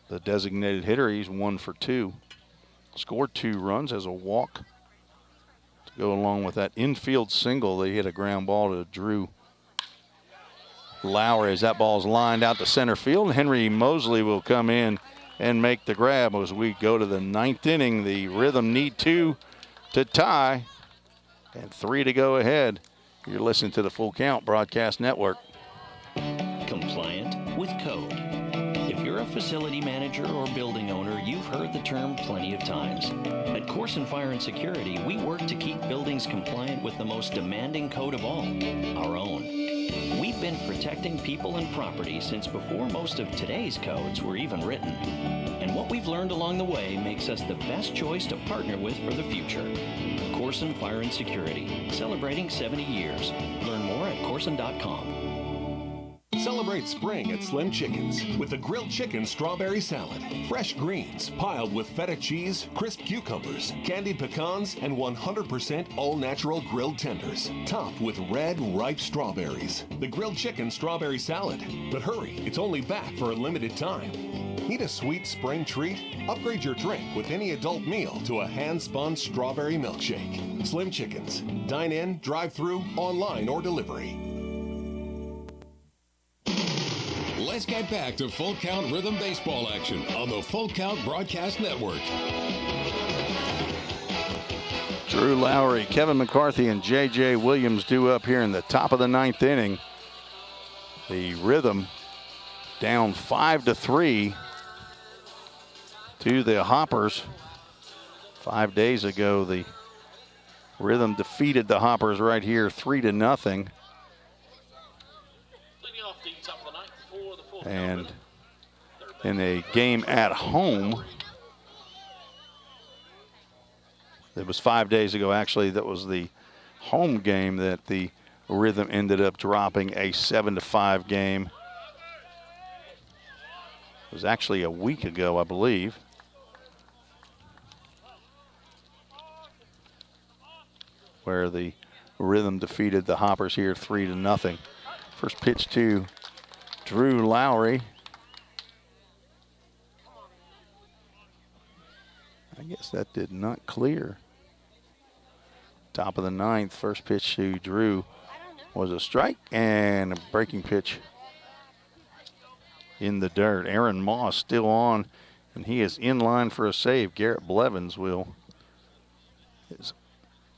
the designated hitter. He's 1 for 2. Scored 2 runs, has a walk to go along with that infield single. They hit a ground ball to Drew Lowry as that ball's lined out to center field. Henry Mosley will come in and make the grab as we go to the 9th inning. The Rhythm need 2 to tie and 3 to go ahead. You're listening to the Full Count Broadcast Network. Compliant with code. If you're a facility manager or building owner, you've heard the term plenty of times. At Corson Fire and Security, we work to keep buildings compliant with the most demanding code of all, our own. We've been protecting people and property since before most of today's codes were even written. And what we've learned along the way makes us the best choice to partner with for the future. Corson Fire and Security, celebrating 70 years. Learn more at corson.com. Celebrate spring at Slim Chickens with a grilled chicken strawberry salad. Fresh greens piled with feta cheese, crisp cucumbers, candied pecans, and 100% all-natural grilled tenders. Topped with red, ripe strawberries. The grilled chicken strawberry salad. But hurry, it's only back for a limited time. Need a sweet spring treat? Upgrade your drink with any adult meal to a hand-spun strawberry milkshake. Slim Chickens. Dine in, drive-through, online, or delivery. Let's get back to Full Count Rhythm Baseball action on the Full Count Broadcast Network. Drew Lowry, Kevin McCarthy, and J.J. Williams due up here in the top of the 9th inning. The Rhythm down 5-3 to the Hoppers. 5 days ago, the Rhythm defeated the Hoppers right here 3-0. And in a game at home, it was 5 days ago actually, that was the home game that the Rhythm ended up dropping a 7-5 game. It was actually a week ago, I believe. Where the Rhythm defeated the Hoppers here 3-0. First pitch to Drew Lowry. I guess that did not clear. Top of the 9th, first pitch to Drew was a strike and a breaking pitch in the dirt. Aaron Moss still on, and he is in line for a save. Garrett Blevins is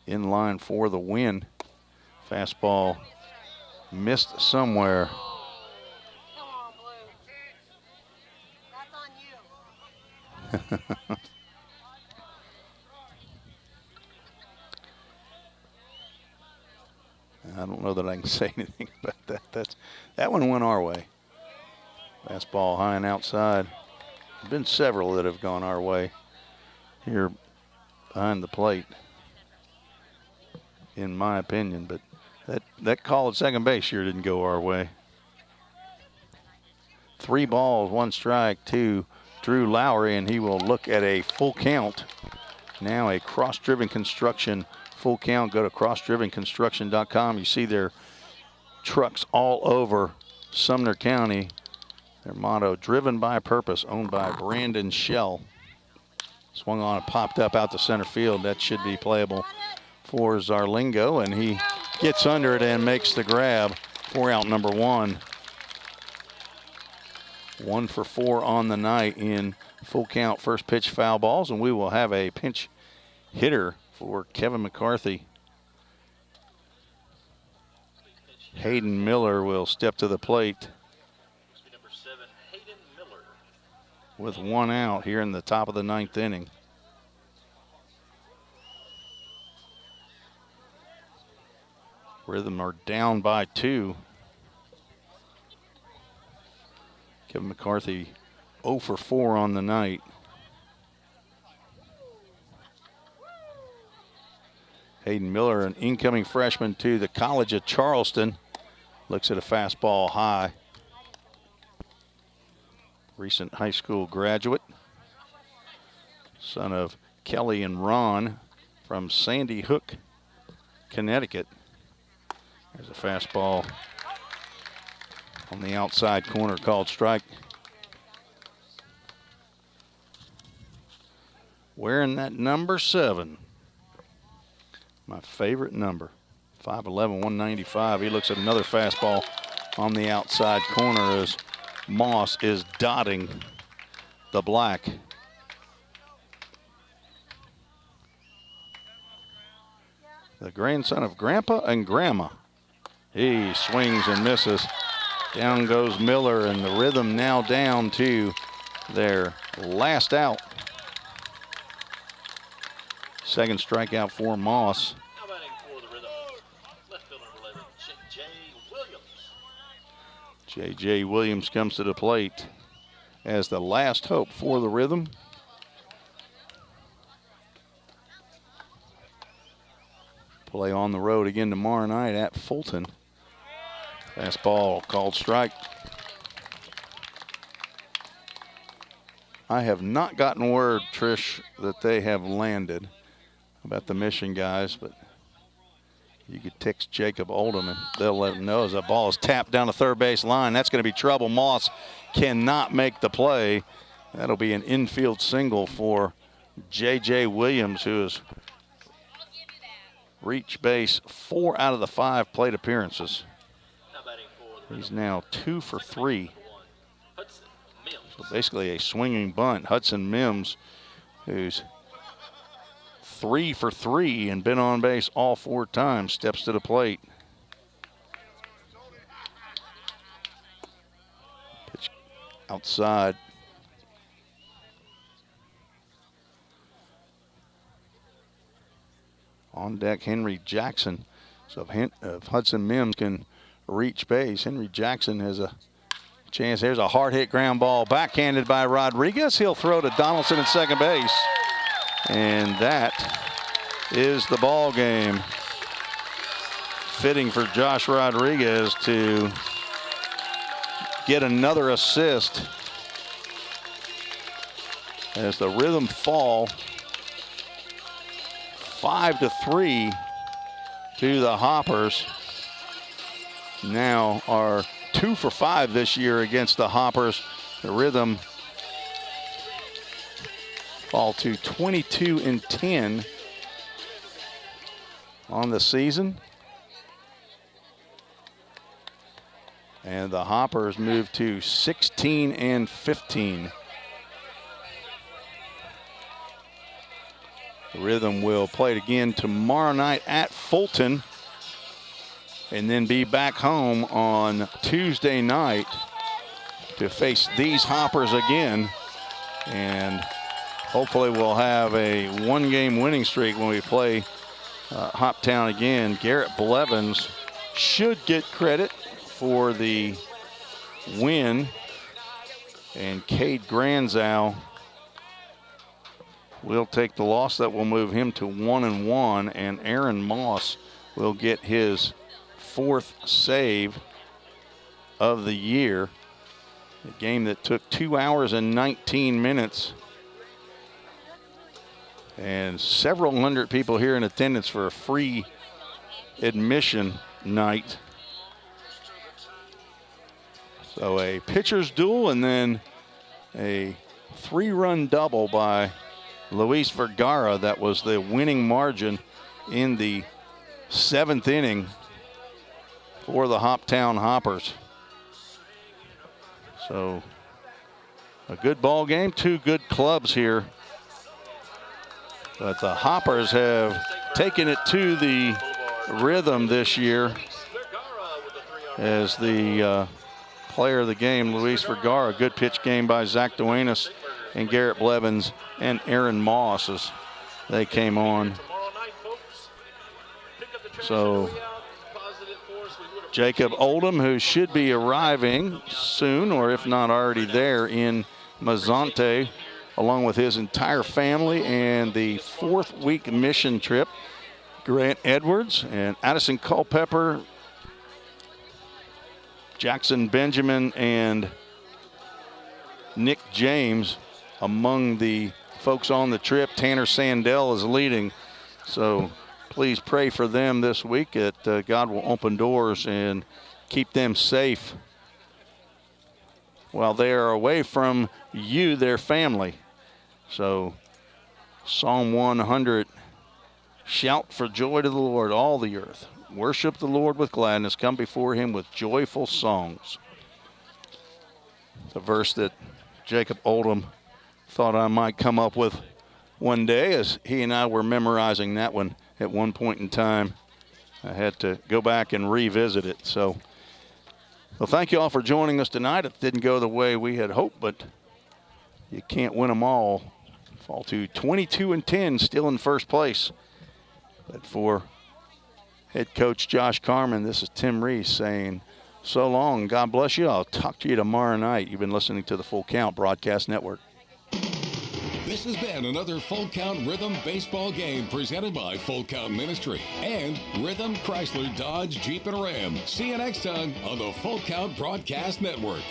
in line for the win. Fastball missed somewhere. I don't know that I can say anything about that. That one went our way. Fastball high and outside. There have been several that have gone our way here behind the plate, in my opinion. But that call at second base sure didn't go our way. 3 balls, 1 strike to Drew Lowry, and he will look at a full count. Now a Cross-Driven Construction full count. Go to crossdrivenconstruction.com. You see their trucks all over Sumner County. Their motto, driven by purpose, owned by Brandon Shell. Swung on and popped up out to center field. That should be playable for Zarlingo, and he gets under it and makes the grab for out number 1. 1 for 4 on the night in full count first pitch foul balls, and we will have a pinch hitter for Kevin McCarthy. Hayden Miller will step to the plate with 1 out here in the top of the 9th inning. Rhythm are down by 2. Kevin McCarthy 0 for 4 on the night. Hayden Miller, an incoming freshman to the College of Charleston, looks at a fastball high. recent high school graduate, son of Kelly and Ron from Sandy Hook, Connecticut. There's a fastball on the outside corner called strike. Wearing that number 7. My favorite number. 5'11", 195. He looks at another fastball on the outside corner as Moss is dotting the black. The grandson of Grandpa and Grandma. He swings and misses. Down goes Miller, and the Rhythm now down to their last out. Second strikeout for Moss. Now batting for the Rhythm, left fielder number 11, J.J. Williams. J.J. Williams comes to the plate as the last hope for the Rhythm. Play on the road again tomorrow night at Fulton. Fastball called strike. I have not gotten word, Trish, that they have landed about the Mission guys, but you could text Jacob Oldham and they'll let him know as the ball is tapped down the third base line. That's going to be trouble. Moss cannot make the play. That'll be an infield single for J.J. Williams, who has reached base 4 out of the 5 plate appearances. He's now 2 for 3. So basically a swinging bunt. Hudson Mims, who's 3 for 3 and been on base all 4 times, steps to the plate. Pitch outside. On deck, Henry Jackson. So if Hudson Mims can reach base, Henry Jackson has a chance. There's a hard hit ground ball backhanded by Rodriguez. He'll throw to Donaldson at second base. And that is the ball game. Fitting for Josh Rodriguez to get another assist as the Rhythm fall 5-3 to the Hoppers. Now are 2 for 5 this year against the Hoppers. The Rhythm fall to 22-10 on the season. And the Hoppers move to 16-15. The Rhythm will play it again tomorrow night at Fulton and then be back home on Tuesday night to face these Hoppers again. And hopefully we'll have a 1-game winning streak when we play Hoptown again. Garrett Blevins should get credit for the win, and Cade Granzow will take the loss. That will move him to 1-1, and Aaron Moss will get his 4th save of the year. A game that took 2 hours and 19 minutes. And several hundred people here in attendance for a free admission night. So a pitcher's duel and then a 3-run double by Luis Vergara. That was the winning margin in the 7th inning for the Hoptown Hoppers. So a good ball game, 2 good clubs here. But the Hoppers have taken it to the Rhythm this year as the player of the game, Luis Vergara. Good pitch game by Zach Duenas and Garrett Blevins and Aaron Moss as they came on. So Jacob Oldham, who should be arriving soon, or if not already there, in Mazante, along with his entire family and the 4th-week mission trip. Grant Edwards and Addison Culpepper, Jackson Benjamin and Nick James among the folks on the trip. Tanner Sandell is leading. So please pray for them this week that God will open doors and keep them safe while they are away from you, their family. So Psalm 100, shout for joy to the Lord, all the earth. Worship the Lord with gladness. Come before him with joyful songs. It's a verse that Jacob Oldham thought I might come up with one day, as he and I were memorizing that one at one point in time. I had to go back and revisit it. So, well, thank you all for joining us tonight. It didn't go the way we had hoped, but you can't win them all. Fall to 22-10, still in first place. But for head coach Josh Carman, this is Tim Reese saying so long. God bless you. I'll talk to you tomorrow night. You've been listening to the Full Count Broadcast Network. This has been another Full Count Rhythm baseball game presented by Full Count Ministry and Rhythm Chrysler Dodge Jeep and Ram. See you next time on the Full Count Broadcast Network.